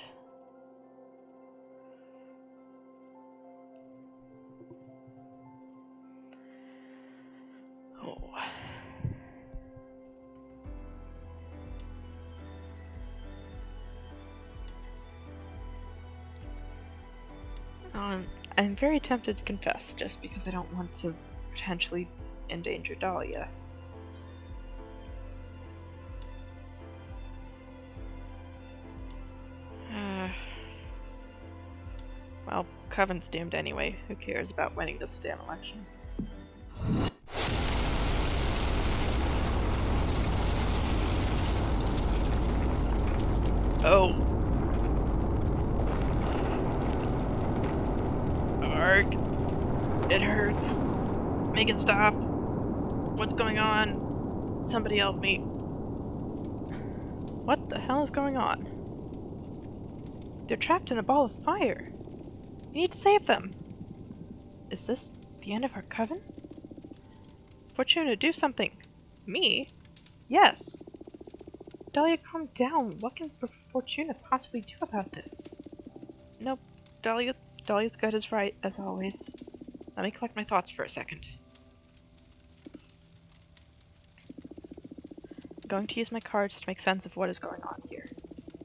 Oh. I'm very tempted to confess, just because I don't want to potentially endanger Dahlia. Well, Coven's doomed anyway. Who cares about winning this damn election? Oh. Arg. It hurts. Make it stop. What's going on? Somebody help me. What the hell is going on? They're trapped in a ball of fire. We need to save them. Is this the end of our coven? Fortuna, do something. Me? Yes. Dahlia, calm down. What can Fortuna possibly do about this? Nope. Dahlia's gut is right, as always. Let me collect my thoughts for a second. I'm going to use my cards to make sense of what is going on here.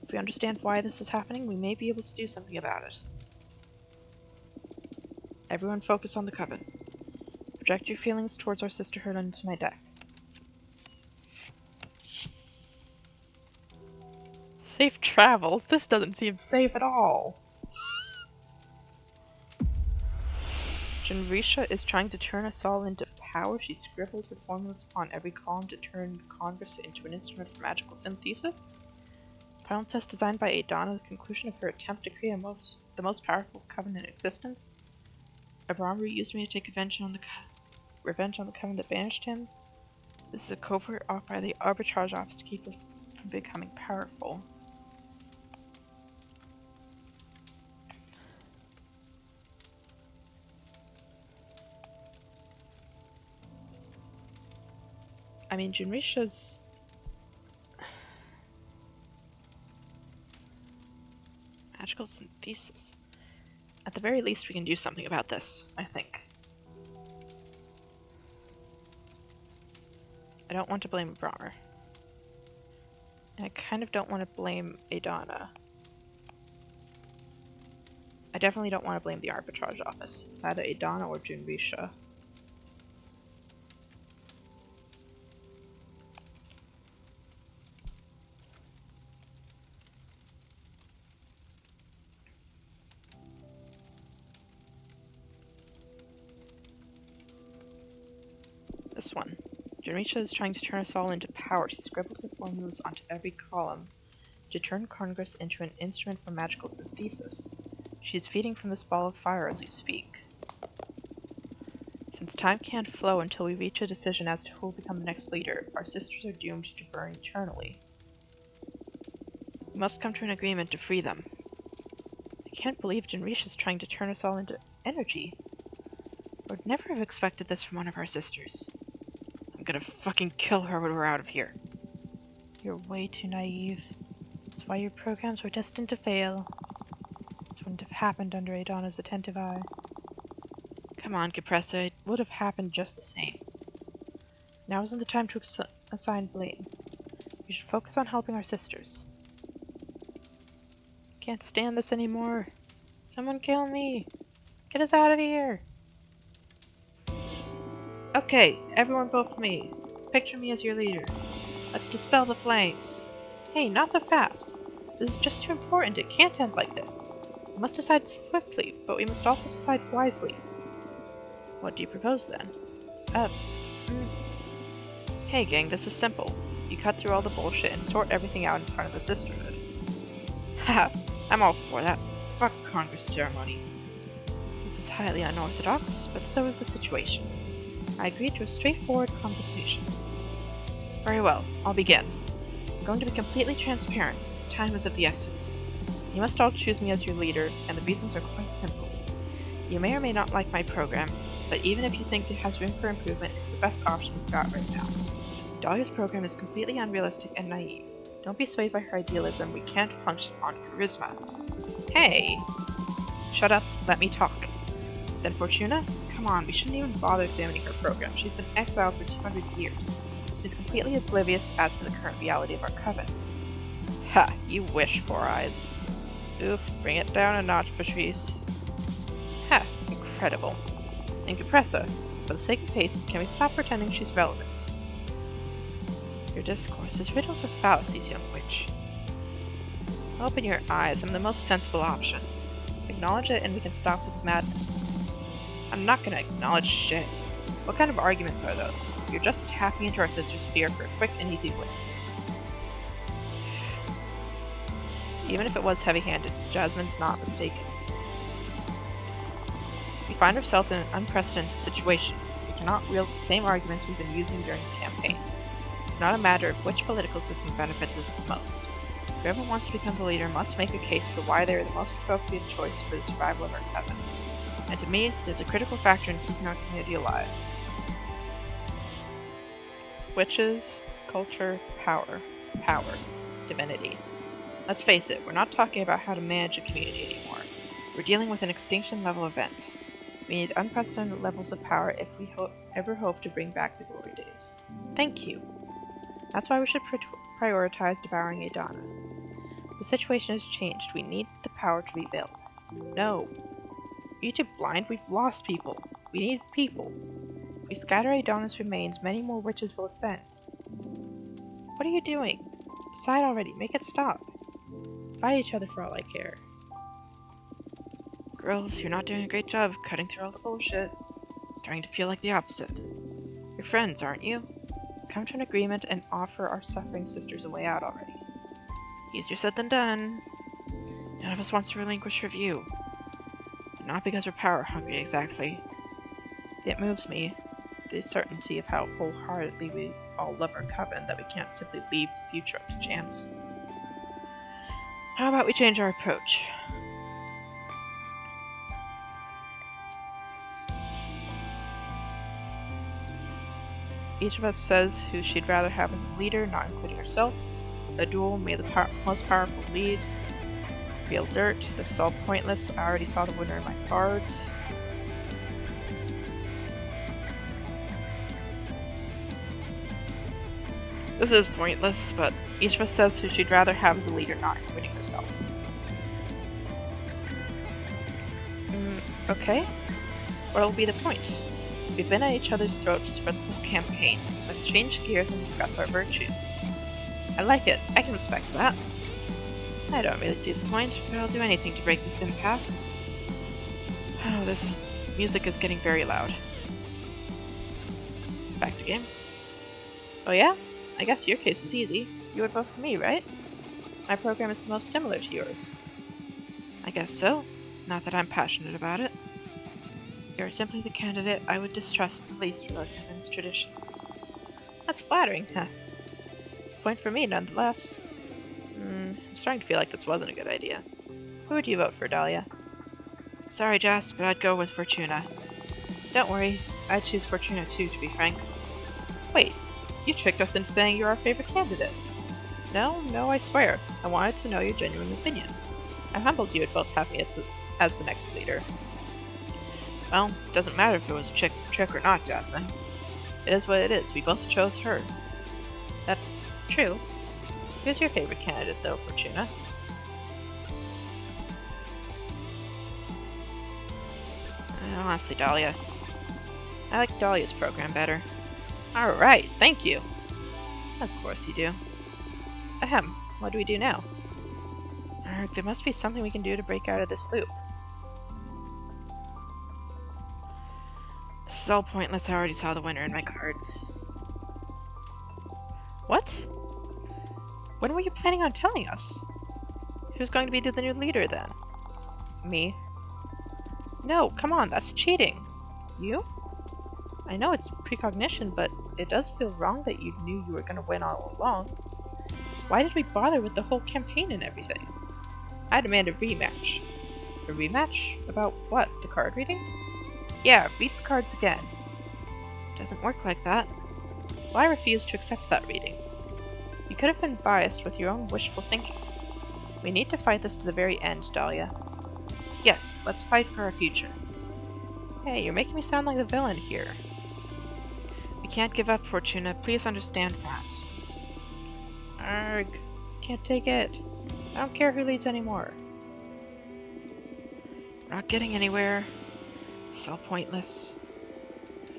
If we understand why this is happening, we may be able to do something about it. Everyone focus on the Coven. Project your feelings towards our sisterhood onto my deck. Safe travels? This doesn't seem safe at all. Jinrisha is trying to turn us all into power. She scribbled her formulas upon every column to turn Congress into an instrument for magical synthesis. Final test designed by Adana, the conclusion of her attempt to create the most powerful coven in existence. Abramru used me to take revenge on the coven that banished him. This is a covert off by the arbitrage office to keep her from becoming powerful. I mean, Jinrisha's magical synthesis. At the very least, we can do something about this, I think. I don't want to blame Brahmer. And I kind of don't want to blame Adana. I definitely don't want to blame the arbitrage office. It's either Adana or Jinrisha. This one. Jinrisha is trying to turn us all into power. She scribbled her formulas onto every column to turn Congress into an instrument for magical synthesis. She is feeding from this ball of fire as we speak. Since time can't flow until we reach a decision as to who will become the next leader, our sisters are doomed to burn eternally. We must come to an agreement to free them. I can't believe Jinrisha is trying to turn us all into energy. I would never have expected this from one of our sisters. I'm gonna fucking kill her when we're out of here. You're way too naive. That's why your programs were destined to fail. This wouldn't have happened under Adana's attentive eye. Come on, Compressor, it would have happened just the same. Now isn't the time to assign blame. We should focus on helping our sisters. Can't stand this anymore. Someone kill me. Get us out of here. Okay, everyone vote for me. picture me as your leader. Let's dispel the flames. Hey, not so fast. This is just too important. It can't end like this. We must decide swiftly, but we must also decide wisely. What do you propose then? Hey gang, this is simple. You cut through all the bullshit and sort everything out in front of the sisterhood. Haha, I'm all for that. Fuck Congress ceremony. This is highly unorthodox, but so is the situation. I agree to a straightforward conversation. Very well, I'll begin. I'm going to be completely transparent since time is of the essence. You must all choose me as your leader, and the reasons are quite simple. You may or may not like my program, but even if you think it has room for improvement, it's the best option we've got right now. Dahlia's program is completely unrealistic and naive. Don't be swayed by her idealism. We can't function on charisma. Hey! Shut up, let me talk. Then Fortuna? Come on, we shouldn't even bother examining her program. She's been exiled for 200 years. She's completely oblivious as to the current reality of our Coven. Ha! You wish, Four Eyes. Oof, bring it down a notch, Patrice. Ha! Incredible. Incompressa, for the sake of haste, can we stop pretending she's relevant? Your discourse is riddled with fallacies, young witch. Open your eyes, I'm the most sensible option. Acknowledge it and we can stop this madness. I'm not gonna acknowledge shit. What kind of arguments are those? You're just tapping into our sister's fear for a quick and easy win. Even if it was heavy-handed, Jasmine's not mistaken. We find ourselves in an unprecedented situation. We cannot wield the same arguments we've been using during the campaign. It's not a matter of which political system benefits us the most. Whoever wants to become the leader must make a case for why they are the most appropriate choice for the survival of our Coven. And to me, there's a critical factor in keeping our community alive. Witches, culture, power, divinity. Let's face it, we're not talking about how to manage a community anymore. We're dealing with an extinction-level event. We need unprecedented levels of power if we ever hope to bring back the glory days. Thank you. That's why we should prioritize devouring Adana. The situation has changed. We need the power to rebuild. No. Are you too blind? We've lost people. We need people. If we scatter Adana's remains, many more witches will ascend. What are you doing? Decide already. Make it stop. Fight each other for all I care. Girls, you're not doing a great job of cutting through all the bullshit. It's starting to feel like the opposite. You're friends, aren't you? Come to an agreement and offer our suffering sisters a way out already. Easier said than done. None of us wants to relinquish review. But not because we're power hungry exactly. It moves me, the certainty of how wholeheartedly we all love our Coven, that we can't simply leave the future up to chance. How about we change our approach? Each of us says who she'd rather have as a leader, not including herself. A duel, may the most powerful lead. Real dirt, this is all pointless. I already saw the winner in my cards. This is pointless, but each of us says who she'd rather have as a leader, not including herself. Okay. What'll be the point? We've been at each other's throats for the whole campaign. Let's change gears and discuss our virtues. I like it. I can respect that. I don't really see the point, but I'll do anything to break this impasse. Oh, this music is getting very loud. Back to game. Oh yeah? I guess your case is easy. You would vote for me, right? My program is the most similar to yours. I guess so. Not that I'm passionate about it. You're simply the candidate I would distrust the least for our Coven's traditions. That's flattering, huh? Point for me, nonetheless. I'm starting to feel like this wasn't a good idea. Who would you vote for, Dahlia? Sorry, Jas, but I'd go with Fortuna. Don't worry, I'd choose Fortuna too, to be frank. Wait, you tricked us into saying you're our favorite candidate. No, I swear. I wanted to know your genuine opinion. I'm humbled you would both have me as the next leader. Well, it doesn't matter if it was a trick or not, Jasmine. It is what it is. We both chose her. That's true. Who's your favorite candidate, though, Fortuna? Honestly, Dahlia. I like Dahlia's program better. Alright, thank you. Of course you do. Ahem, what do we do now? There must be something we can do to break out of this loop. This is all pointless. I already saw the winner in my cards. What? When were you planning on telling us? Who's going to be the new leader then? Me. No, come on, that's cheating. You? I know it's precognition, but it does feel wrong that you knew you were going to win all along. Why did we bother with the whole campaign and everything? I demand a rematch. A rematch? About what? The card reading? Yeah, read the cards again. Doesn't work like that. Well, I refuse to accept that reading. You could have been biased with your own wishful thinking. We need to fight this to the very end, Dahlia. Yes, let's fight for our future. Hey, you're making me sound like the villain here. We can't give up, Fortuna. Please understand that. Arg. Can't take it. I don't care who leads anymore. We're not getting anywhere. So pointless.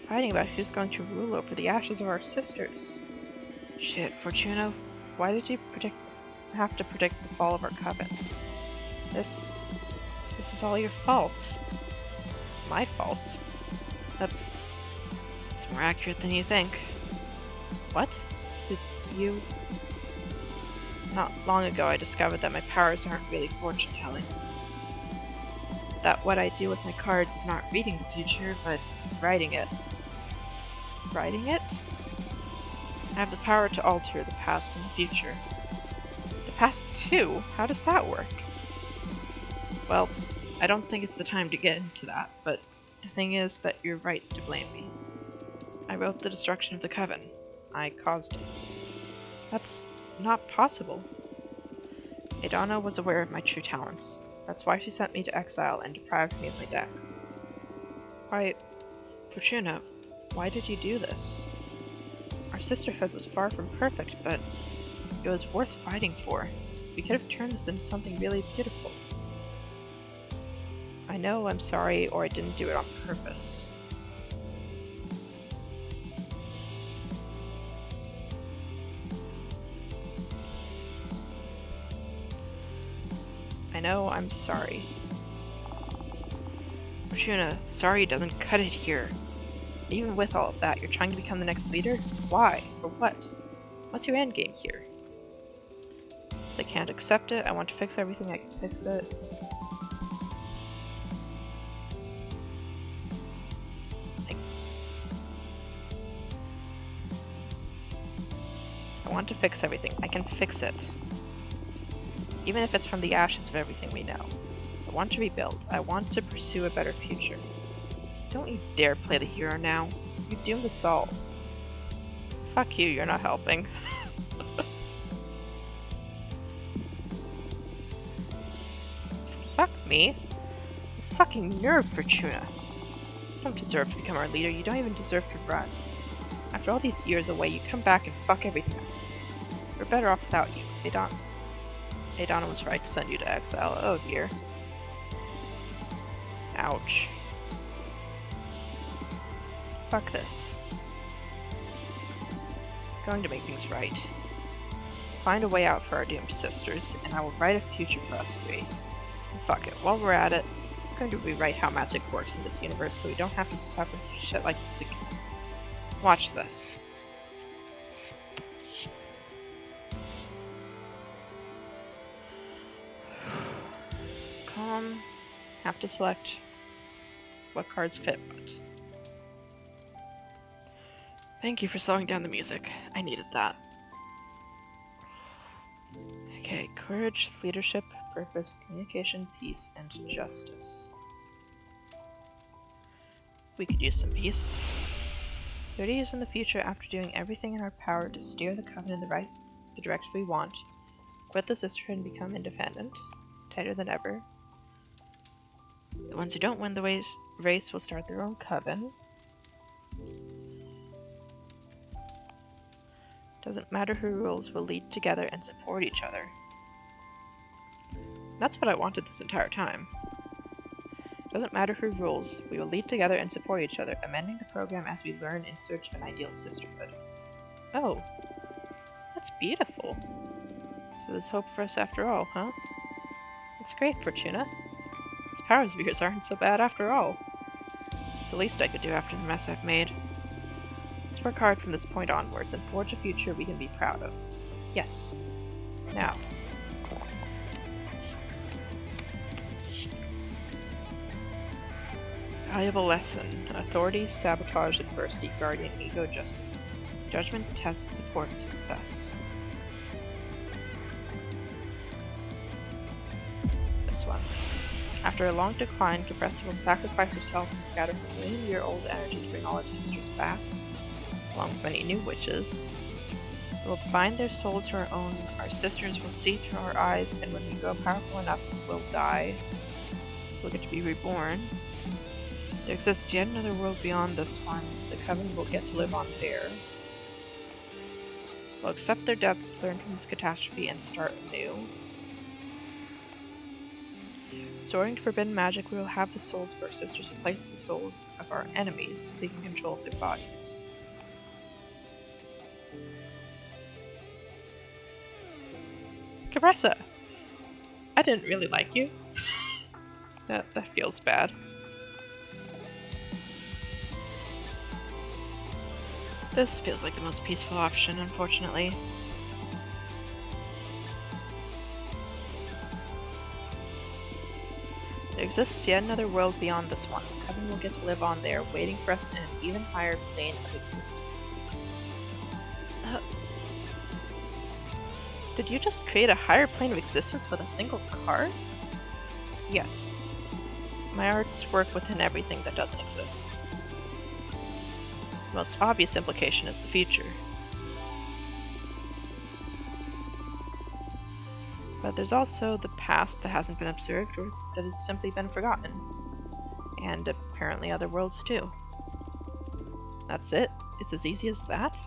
Fighting about who's going to rule over the ashes of our sisters. Shit, Fortuna, why did you have to predict the fall of our coven? This is all your fault. My fault? It's more accurate than you think. What? Did you... Not long ago I discovered that my powers aren't really fortune-telling. That what I do with my cards is not reading the future, but writing it. Writing it? I have the power to alter the past and the future. The past too? How does that work? Well, I don't think it's the time to get into that, but the thing is that you're right to blame me. I wrote the destruction of the Coven. I caused it. That's not possible. Adana was aware of my true talents. That's why she sent me to exile and deprived me of my deck. Why, Fortuna, why did you do this? Our sisterhood was far from perfect, but it was worth fighting for. We could have turned this into something really beautiful. I know I'm sorry, or I didn't do it on purpose. I know I'm sorry. Fortuna, sorry doesn't cut it here. Even with all of that, you're trying to become the next leader? Why? For what? What's your endgame here? I can't accept it. I want to fix everything. I can fix it. I want to fix everything. I can fix it. Even if it's from the ashes of everything we know. I want to rebuild. I want to pursue a better future. Don't you dare play the hero now. You're doomed us all. Fuck you, you're not helping. Fuck me? Fucking nerve, Fortuna. You don't deserve to become our leader. You don't even deserve to run. After all these years away, you come back and fuck everything up. We're better off without you. Adana was right to send you to exile. Oh dear. Ouch. Fuck this. I'm going to make things right. Find a way out for our doomed sisters, and I will write a future for us three. And fuck it, while we're at it, I'm going to rewrite how magic works in this universe so we don't have to suffer shit like this again. Watch this. Have to select what cards fit what. Thank you for slowing down the music. I needed that. Okay, courage, leadership, purpose, communication, peace, and justice. We could use some peace. 30 years in the future, after doing everything in our power to steer the Coven in the direction we want, quit the sisterhood and become independent, tighter than ever. The ones who don't win the race will start their own coven. Doesn't matter who rules, we'll lead together and support each other. That's what I wanted this entire time. Doesn't matter who rules, we will lead together and support each other, amending the program as we learn in search of an ideal sisterhood. Oh. That's beautiful. So there's hope for us after all, huh? That's great, Fortuna. These powers of yours aren't so bad after all. It's the least I could do after the mess I've made. Let's work hard from this point onwards and forge a future we can be proud of. Yes. Now. Valuable lesson. Authority, sabotage, adversity, guardian, ego, justice. Judgment, task, support, success. This one. After a long decline, Compressor will sacrifice herself and scatter her million-year-old energy to bring all our sisters back, along with many new witches. We'll bind their souls to our own. Our sisters will see through our eyes, and when we grow powerful enough, we'll die. We'll get to be reborn. There exists yet another world beyond this one. The Coven will get to live on there. We'll accept their deaths, learn from this catastrophe, and start anew. Resorting to forbidden magic, we will have the souls of our sisters replace the souls of our enemies, taking control of their bodies. Capressa! I didn't really like you. That feels bad. This feels like the most peaceful option, unfortunately. There exists yet another world beyond this one. The Coven will get to live on there, waiting for us in an even higher plane of existence. Did you just create a higher plane of existence with a single card? Yes. My arts work within everything that doesn't exist. The most obvious implication is the future. But there's also the past that hasn't been observed or that has simply been forgotten. And apparently other worlds too. That's it? It's as easy as that?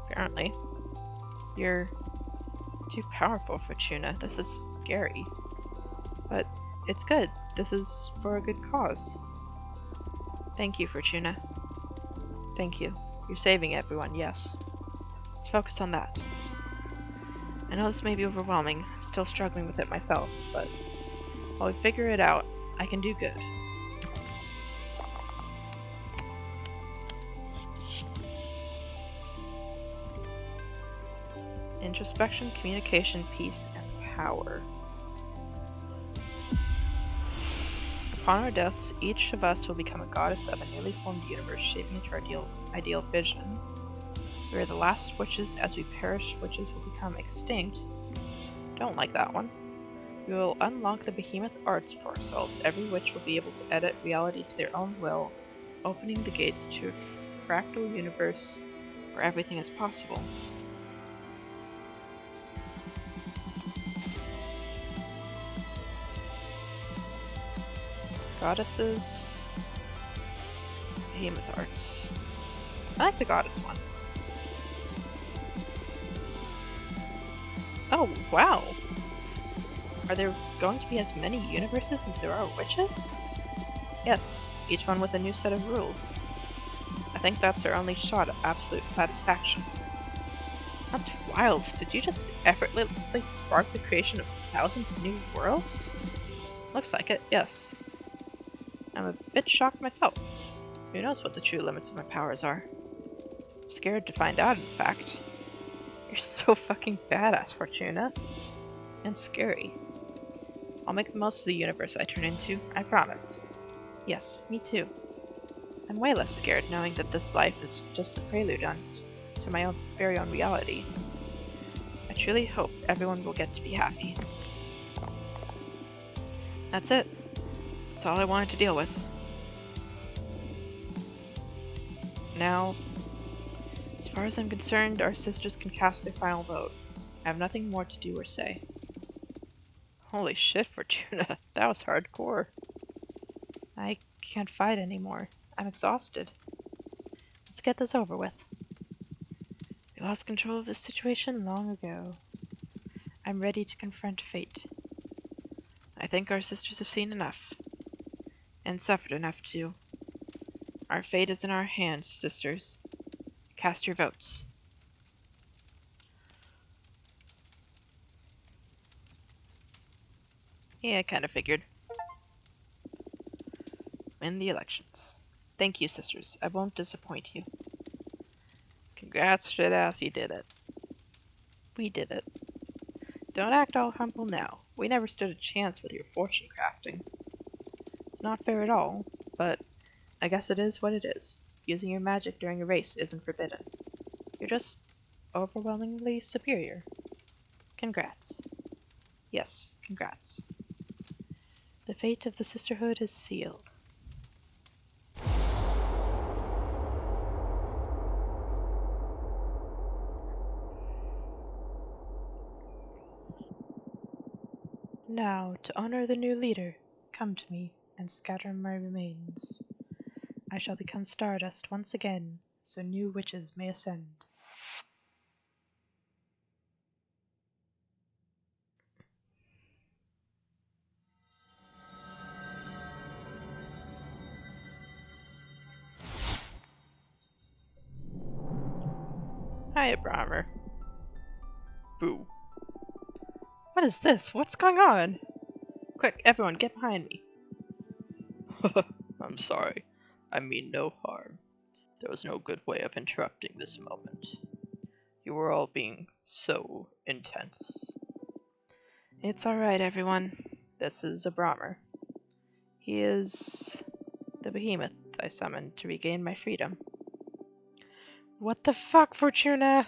Apparently. You're too powerful, Fortuna. This is scary. But it's good. This is for a good cause. Thank you, Fortuna. Thank you. You're saving everyone, yes. Let's focus on that. I know this may be overwhelming. I'm still struggling with it myself, but while we figure it out, I can do good. Introspection, communication, peace, and power. Upon our deaths, each of us will become a goddess of a newly formed universe, shaping into our ideal vision. We are the last witches. As we perish, witches will become extinct. Don't like that one. We will unlock the behemoth arts for ourselves. Every witch will be able to edit reality to their own will, opening the gates to a fractal universe where everything is possible. Goddesses. Behemoth arts. I like the goddess one. Oh, wow! Are there going to be as many universes as there are witches? Yes, each one with a new set of rules. I think that's our only shot at absolute satisfaction. That's wild. Did you just effortlessly spark the creation of thousands of new worlds? Looks like it, yes. I'm a bit shocked myself. Who knows what the true limits of my powers are? I'm scared to find out, in fact. You're so fucking badass, Fortuna. And scary. I'll make the most of the universe I turn into, I promise. Yes, me too. I'm way less scared knowing that this life is just the prelude to my very own reality. I truly hope everyone will get to be happy. That's it. That's all I wanted to deal with. Now, as far as I'm concerned, our sisters can cast their final vote. I have nothing more to do or say. Holy shit, Fortuna. That was hardcore. I can't fight anymore. I'm exhausted. Let's get this over with. We lost control of this situation long ago. I'm ready to confront fate. I think our sisters have seen enough. And suffered enough too. Our fate is in our hands, sisters. Cast your votes. Yeah, I kind of figured. Win the elections. Thank you, sisters. I won't disappoint you. Congrats, shit-ass, you did it. We did it. Don't act all humble now. We never stood a chance with your fortune crafting. It's not fair at all, but I guess it is what it is. Using your magic during a race isn't forbidden. You're just overwhelmingly superior. Congrats. Yes, congrats. The fate of the Sisterhood is sealed. Now, to honor the new leader, come to me and scatter my remains. I shall become stardust once again, so new witches may ascend. Hiya, Brahmer. Boo. What is this? What's going on? Quick, everyone, get behind me. I'm sorry. I mean no harm. There was no good way of interrupting this moment. You were all being so intense. It's alright, everyone. This is a Brahmer. He is the behemoth I summoned to regain my freedom. What the fuck, Fortuna?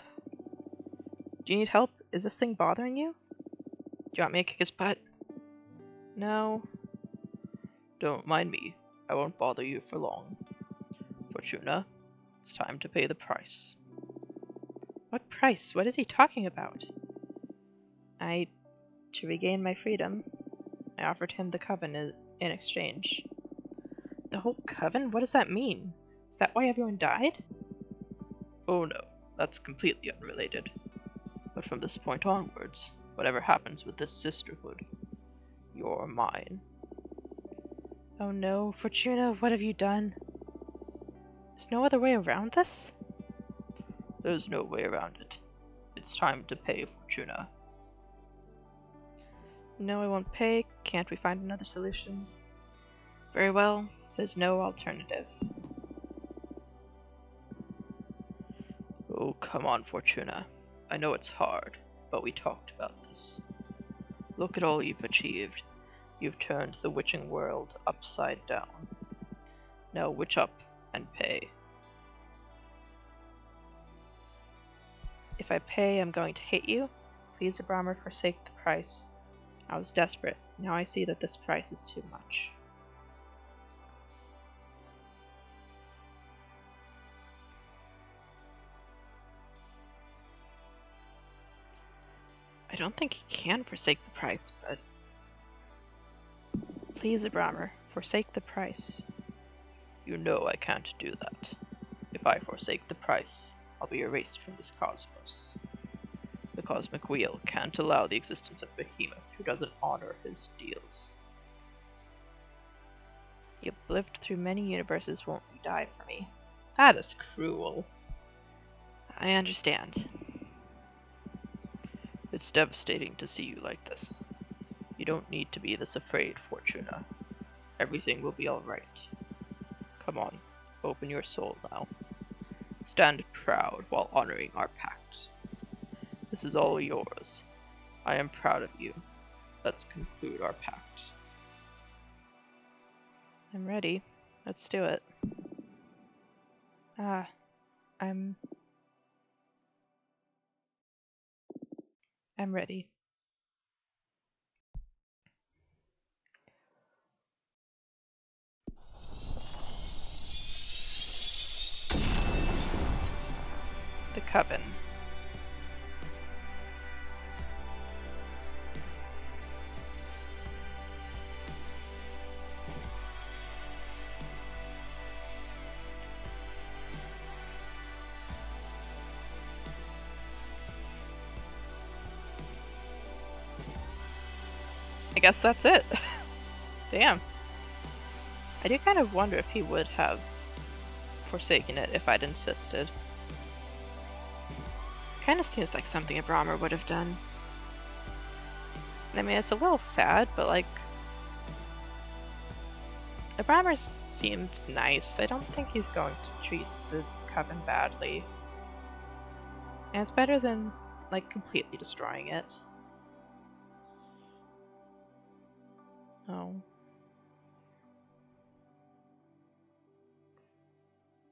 Do you need help? Is this thing bothering you? Do you want me to kick his butt? No. Don't mind me. I won't bother you for long. Fortuna, it's time to pay the price. What price? What is he talking about? To regain my freedom, I offered him the Coven in exchange. The whole Coven? What does that mean? Is that why everyone died? Oh no, that's completely unrelated. But from this point onwards, whatever happens with this sisterhood, you're mine. Oh no, Fortuna, what have you done? There's no other way around this? There's no way around it. It's time to pay, Fortuna. No, I won't pay. Can't we find another solution? Very well, there's no alternative. Oh, come on, Fortuna. I know it's hard, but we talked about this. Look at all you've achieved. You've turned the witching world upside down. Now witch up and pay. If I pay, I'm going to hate you. Please, Abramer, forsake the price. I was desperate. Now I see that this price is too much. I don't think he can forsake the price, but... Please, Abramer, forsake the price. You know I can't do that. If I forsake the price, I'll be erased from this cosmos. The Cosmic Wheel can't allow the existence of Behemoth who doesn't honor his deals. You've lived through many universes, won't you die for me? That is cruel. I understand. It's devastating to see you like this. You don't need to be this afraid, Fortuna. Everything will be alright. Come on, open your soul now. Stand proud while honoring our pact. This is all yours. I am proud of you. Let's conclude our pact. I'm ready. Let's do it. I'm ready. The Coven. I guess that's it. Damn. I do kind of wonder if he would have forsaken it if I'd insisted. Kind of seems like something a Brahmer would have done. I mean, it's a little sad, but like, Abramer seemed nice. I don't think he's going to treat the Coven badly. And it's better than, like, completely destroying it. Oh.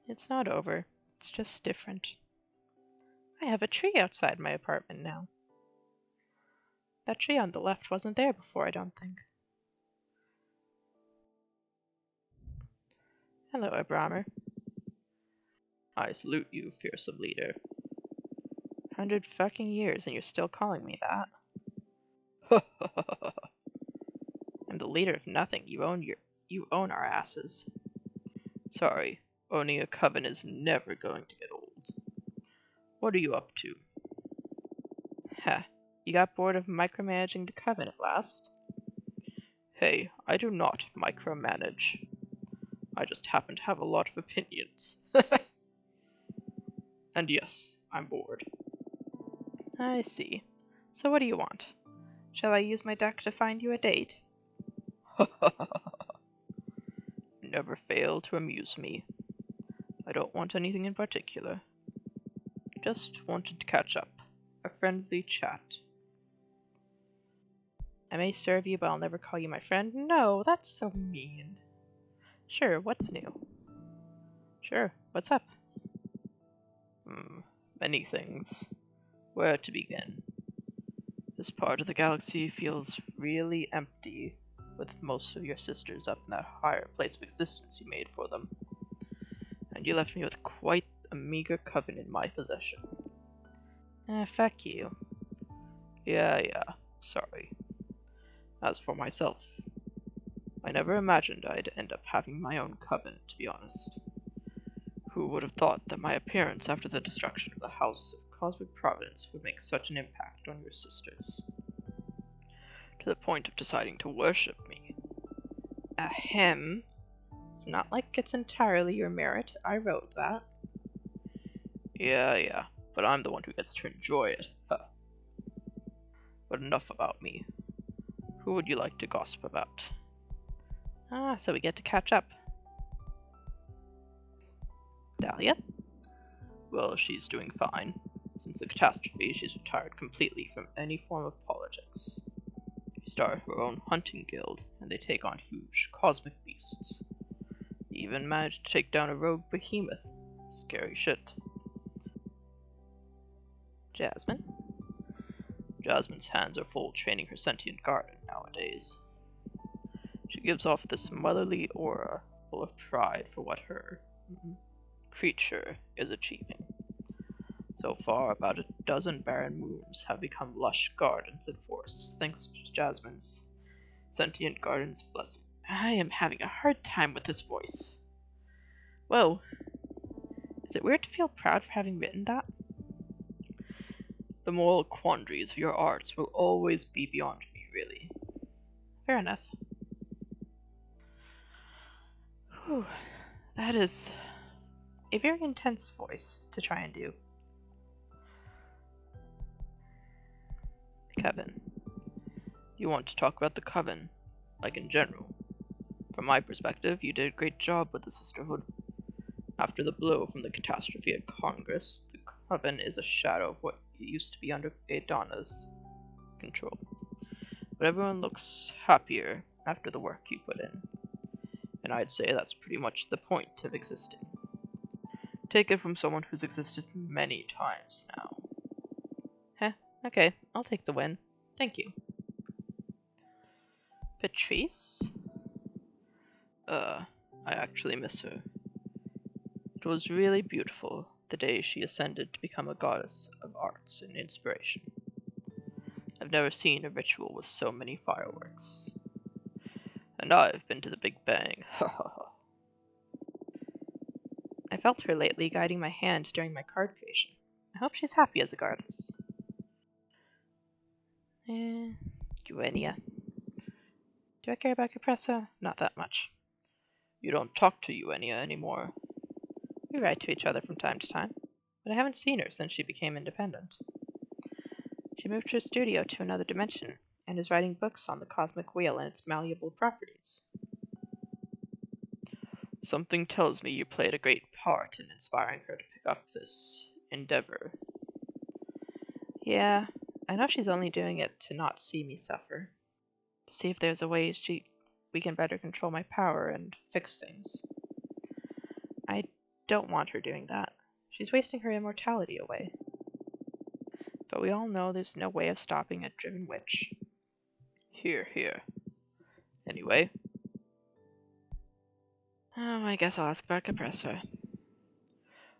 It's not over. It's just different. I have a tree outside my apartment now. That tree on the left wasn't there before, I don't think. Hello, Abramer. I salute you, fearsome leader. 100 fucking years and you're still calling me that. I'm the leader of nothing. You own our asses. Sorry, owning a coven is never going to get old. What are you up to? Heh, you got bored of micromanaging the coven at last? Hey, I do not micromanage. I just happen to have a lot of opinions. And yes, I'm bored. I see. So what do you want? Shall I use my duck to find you a date? Never fail to amuse me. I don't want anything in particular. Just wanted to catch up. A friendly chat. I may serve you, but I'll never call you my friend. No, that's so mean. Sure, what's new? Sure, what's up? Many things. Where to begin? This part of the galaxy feels really empty, with most of your sisters up in that higher place of existence you made for them. And you left me with quite a meager coven in my possession. Fuck you. Yeah, sorry. As for myself, I never imagined I'd end up having my own coven, to be honest. Who would have thought that my appearance after the destruction of the House of Cosmic Providence would make such an impact on your sisters? To the point of deciding to worship me. Ahem. It's not like it's entirely your merit. I wrote that. Yeah, but I'm the one who gets to enjoy it. Huh. But enough about me. Who would you like to gossip about? So we get to catch up. Dahlia? Well, she's doing fine. Since the catastrophe, she's retired completely from any form of politics. She started her own hunting guild, and they take on huge cosmic beasts. They even managed to take down a rogue behemoth. Scary shit. Jasmine? Jasmine's hands are full training her sentient garden nowadays. She gives off this motherly aura, full of pride for what her creature is achieving. So far, about a dozen barren moons have become lush gardens and forests, thanks to Jasmine's sentient garden's blessing. I am having a hard time with this voice. Whoa. Is it weird to feel proud for having written that? The moral quandaries of your arts will always be beyond me, really. Fair enough. Whew. That is a very intense voice to try and do. Coven. You want to talk about the Coven, like in general. From my perspective, you did a great job with the Sisterhood. After the blow from the catastrophe at Congress, the Coven is a shadow of what it used to be under Adana's control. But everyone looks happier after the work you put in. And I'd say that's pretty much the point of existing. Take it from someone who's existed many times now. Heh, okay, I'll take the win. Thank you. Patrice? I actually miss her. It was really beautiful the day she ascended to become a goddess of arts and inspiration. I've never seen a ritual with so many fireworks. And I've been to the Big Bang. Ha ha ha. I felt her lately guiding my hand during my card creation. I hope she's happy as a goddess. Eugenia. Do I care about Capressa? Not that much. You don't talk to Eugenia anymore. We write to each other from time to time, but I haven't seen her since she became independent. She moved her studio to another dimension, and is writing books on the Cosmic Wheel and its malleable properties. Something tells me you played a great part in inspiring her to pick up this endeavor. Yeah, I know she's only doing it to not see me suffer. To see if there's a way we can better control my power and fix things. I don't want her doing that. She's wasting her immortality away. But we all know there's no way of stopping a driven witch. Here, here. Anyway. I guess I'll ask about Capressa.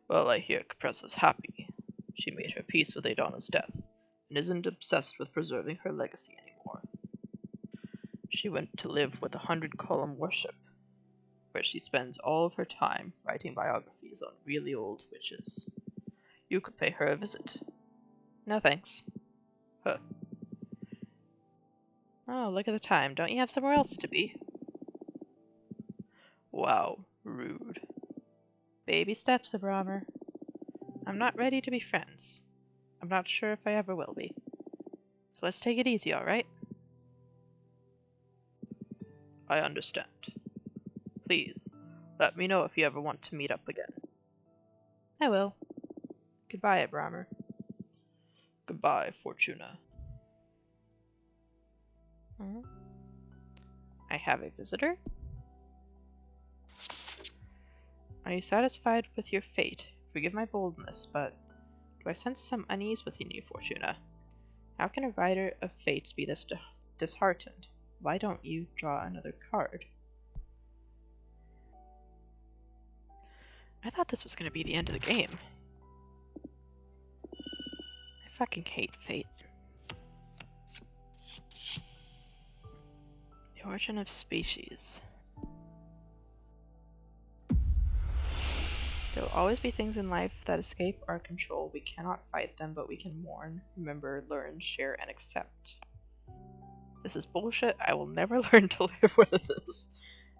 Well, I hear Capressa's happy. She made her peace with Adana's death, and isn't obsessed with preserving her legacy anymore. She went to live with 100-column worship, where she spends all of her time writing biographies on really old witches. You could pay her a visit. No thanks. Huh. Oh, look at the time. Don't you have somewhere else to be? Wow, rude. Baby steps, Abramer. I'm not ready to be friends. I'm not sure if I ever will be. So let's take it easy, alright? I understand. Please, let me know if you ever want to meet up again. I will. Goodbye, Abramer. Goodbye, Fortuna. I have a visitor? Are you satisfied with your fate? Forgive my boldness, but do I sense some unease within you, Fortuna? How can a rider of fates be this disheartened? Why don't you draw another card? I thought this was going to be the end of the game. I fucking hate fate. The origin of species. There will always be things in life that escape our control. We cannot fight them, but we can mourn, remember, learn, share, and accept. This is bullshit. I will never learn to live with this.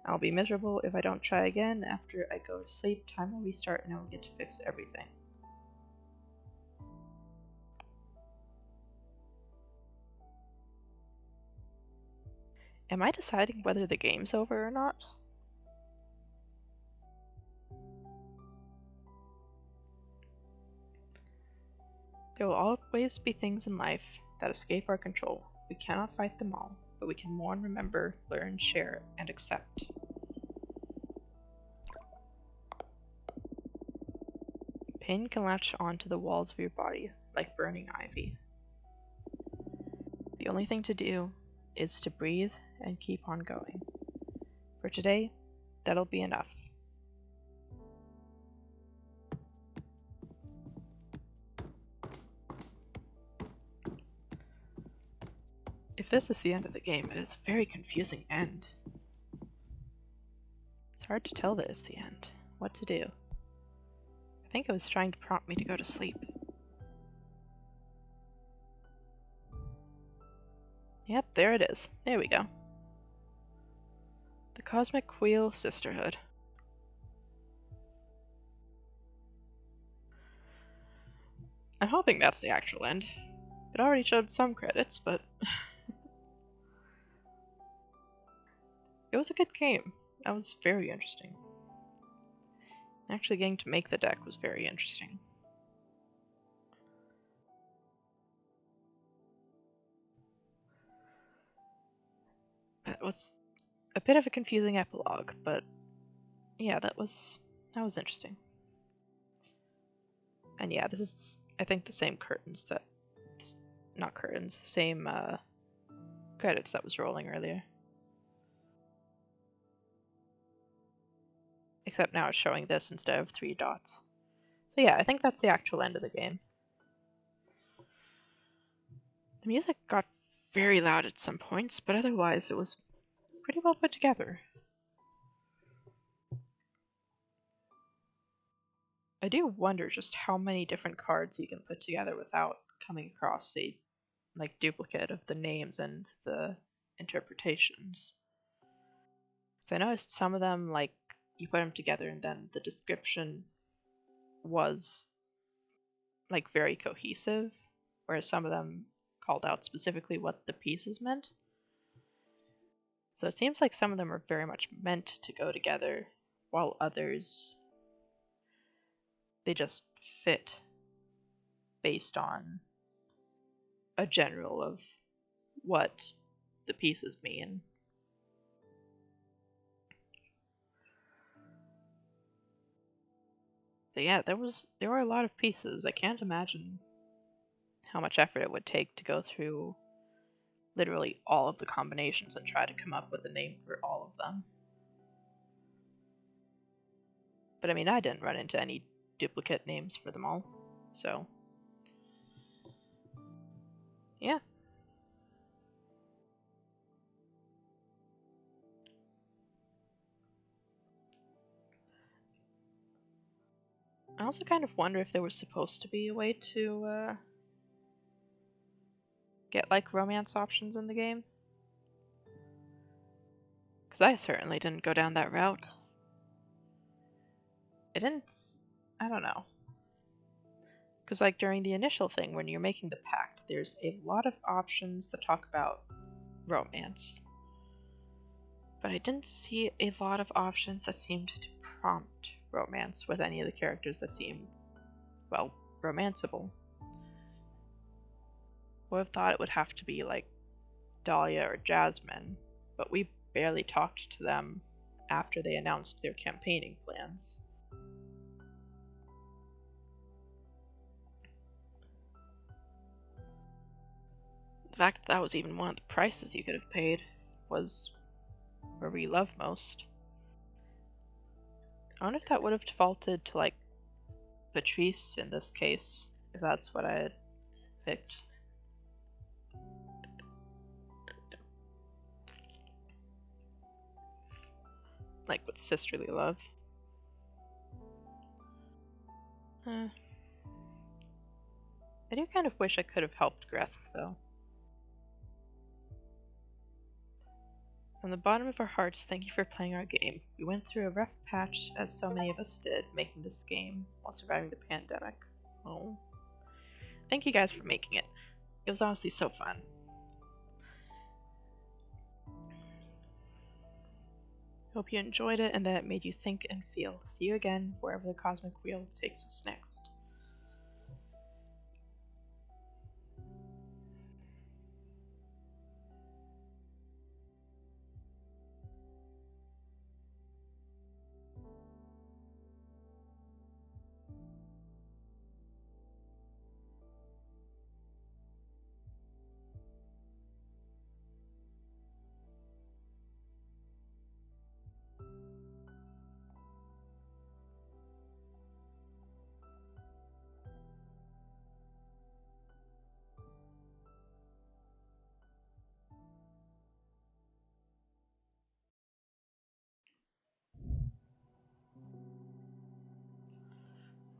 I'll be miserable if I don't try again. After I go to sleep, time will restart and I will get to fix everything. Am I deciding whether the game's over or not? There will always be things in life that escape our control. We cannot fight them all, but we can mourn, remember, learn, share, and accept. Pain can latch onto the walls of your body like burning ivy. The only thing to do is to breathe and keep on going. For today, that'll be enough. If this is the end of the game, it is a very confusing end. It's hard to tell that it's the end. What to do? I think it was trying to prompt me to go to sleep. Yep, there it is. There we go. The Cosmic Wheel Sisterhood. I'm hoping that's the actual end. It already showed some credits, but it was a good game. That was very interesting. Actually getting to make the deck was very interesting. That was a bit of a confusing epilogue, but yeah, that was interesting. And yeah, this is, I think, the same curtains that, not curtains, the same credits that was rolling earlier. Except now it's showing this instead of 3 dots. So yeah, I think that's the actual end of the game. The music got very loud at some points, but otherwise it was pretty well put together. I do wonder just how many different cards you can put together without coming across a duplicate of the names and the interpretations. So I noticed some of them, you put them together and then the description was very cohesive, whereas some of them called out specifically what the pieces meant. So it seems like some of them are very much meant to go together, while others, they just fit based on a general of what the pieces mean. But yeah, there were a lot of pieces. I can't imagine how much effort it would take to go through literally all of the combinations and try to come up with a name for all of them. But I mean, I didn't run into any duplicate names for them all, so yeah. I also kind of wonder if there was supposed to be a way to get like romance options in the game. Because I certainly didn't go down that route. It didn't. I don't know. Because like during the initial thing, when you're making the pact, there's a lot of options that talk about romance. But I didn't see a lot of options that seemed to prompt romance with any of the characters that seemed, well, romanceable. Would have thought it would have to be like Dahlia or Jasmine, but we barely talked to them after they announced their campaigning plans. The fact that that was even one of the prices you could have paid was where we love most. I wonder if that would have defaulted to like Patrice in this case, if that's what I had picked. Like with sisterly love. I do kind of wish I could have helped Greth, though. From the bottom of our hearts, thank you for playing our game. We went through a rough patch, as so many of us did, making this game while surviving the pandemic. Oh. Thank you guys for making it. It was honestly so fun. Hope you enjoyed it and that it made you think and feel. See you again wherever the Cosmic Wheel takes us next.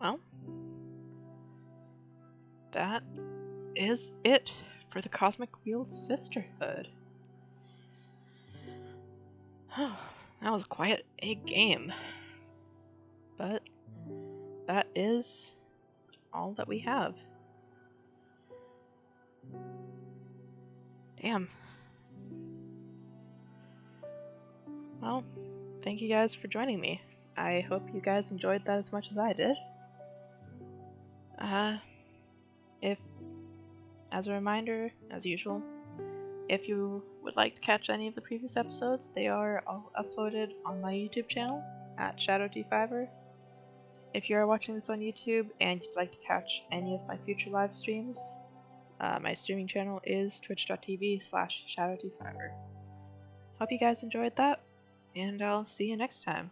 Well, that is it for the Cosmic Wheel Sisterhood. That was quite a game. But that is all that we have. Damn. Well, thank you guys for joining me. I hope you guys enjoyed that as much as I did. If, as a reminder, as usual, if you would like to catch any of the previous episodes, they are all uploaded on my YouTube channel at ShadowT5er. If you are watching this on YouTube and you'd like to catch any of my future live streams, my streaming channel is twitch.tv/ShadowT5er. Hope you guys enjoyed that, and I'll see you next time.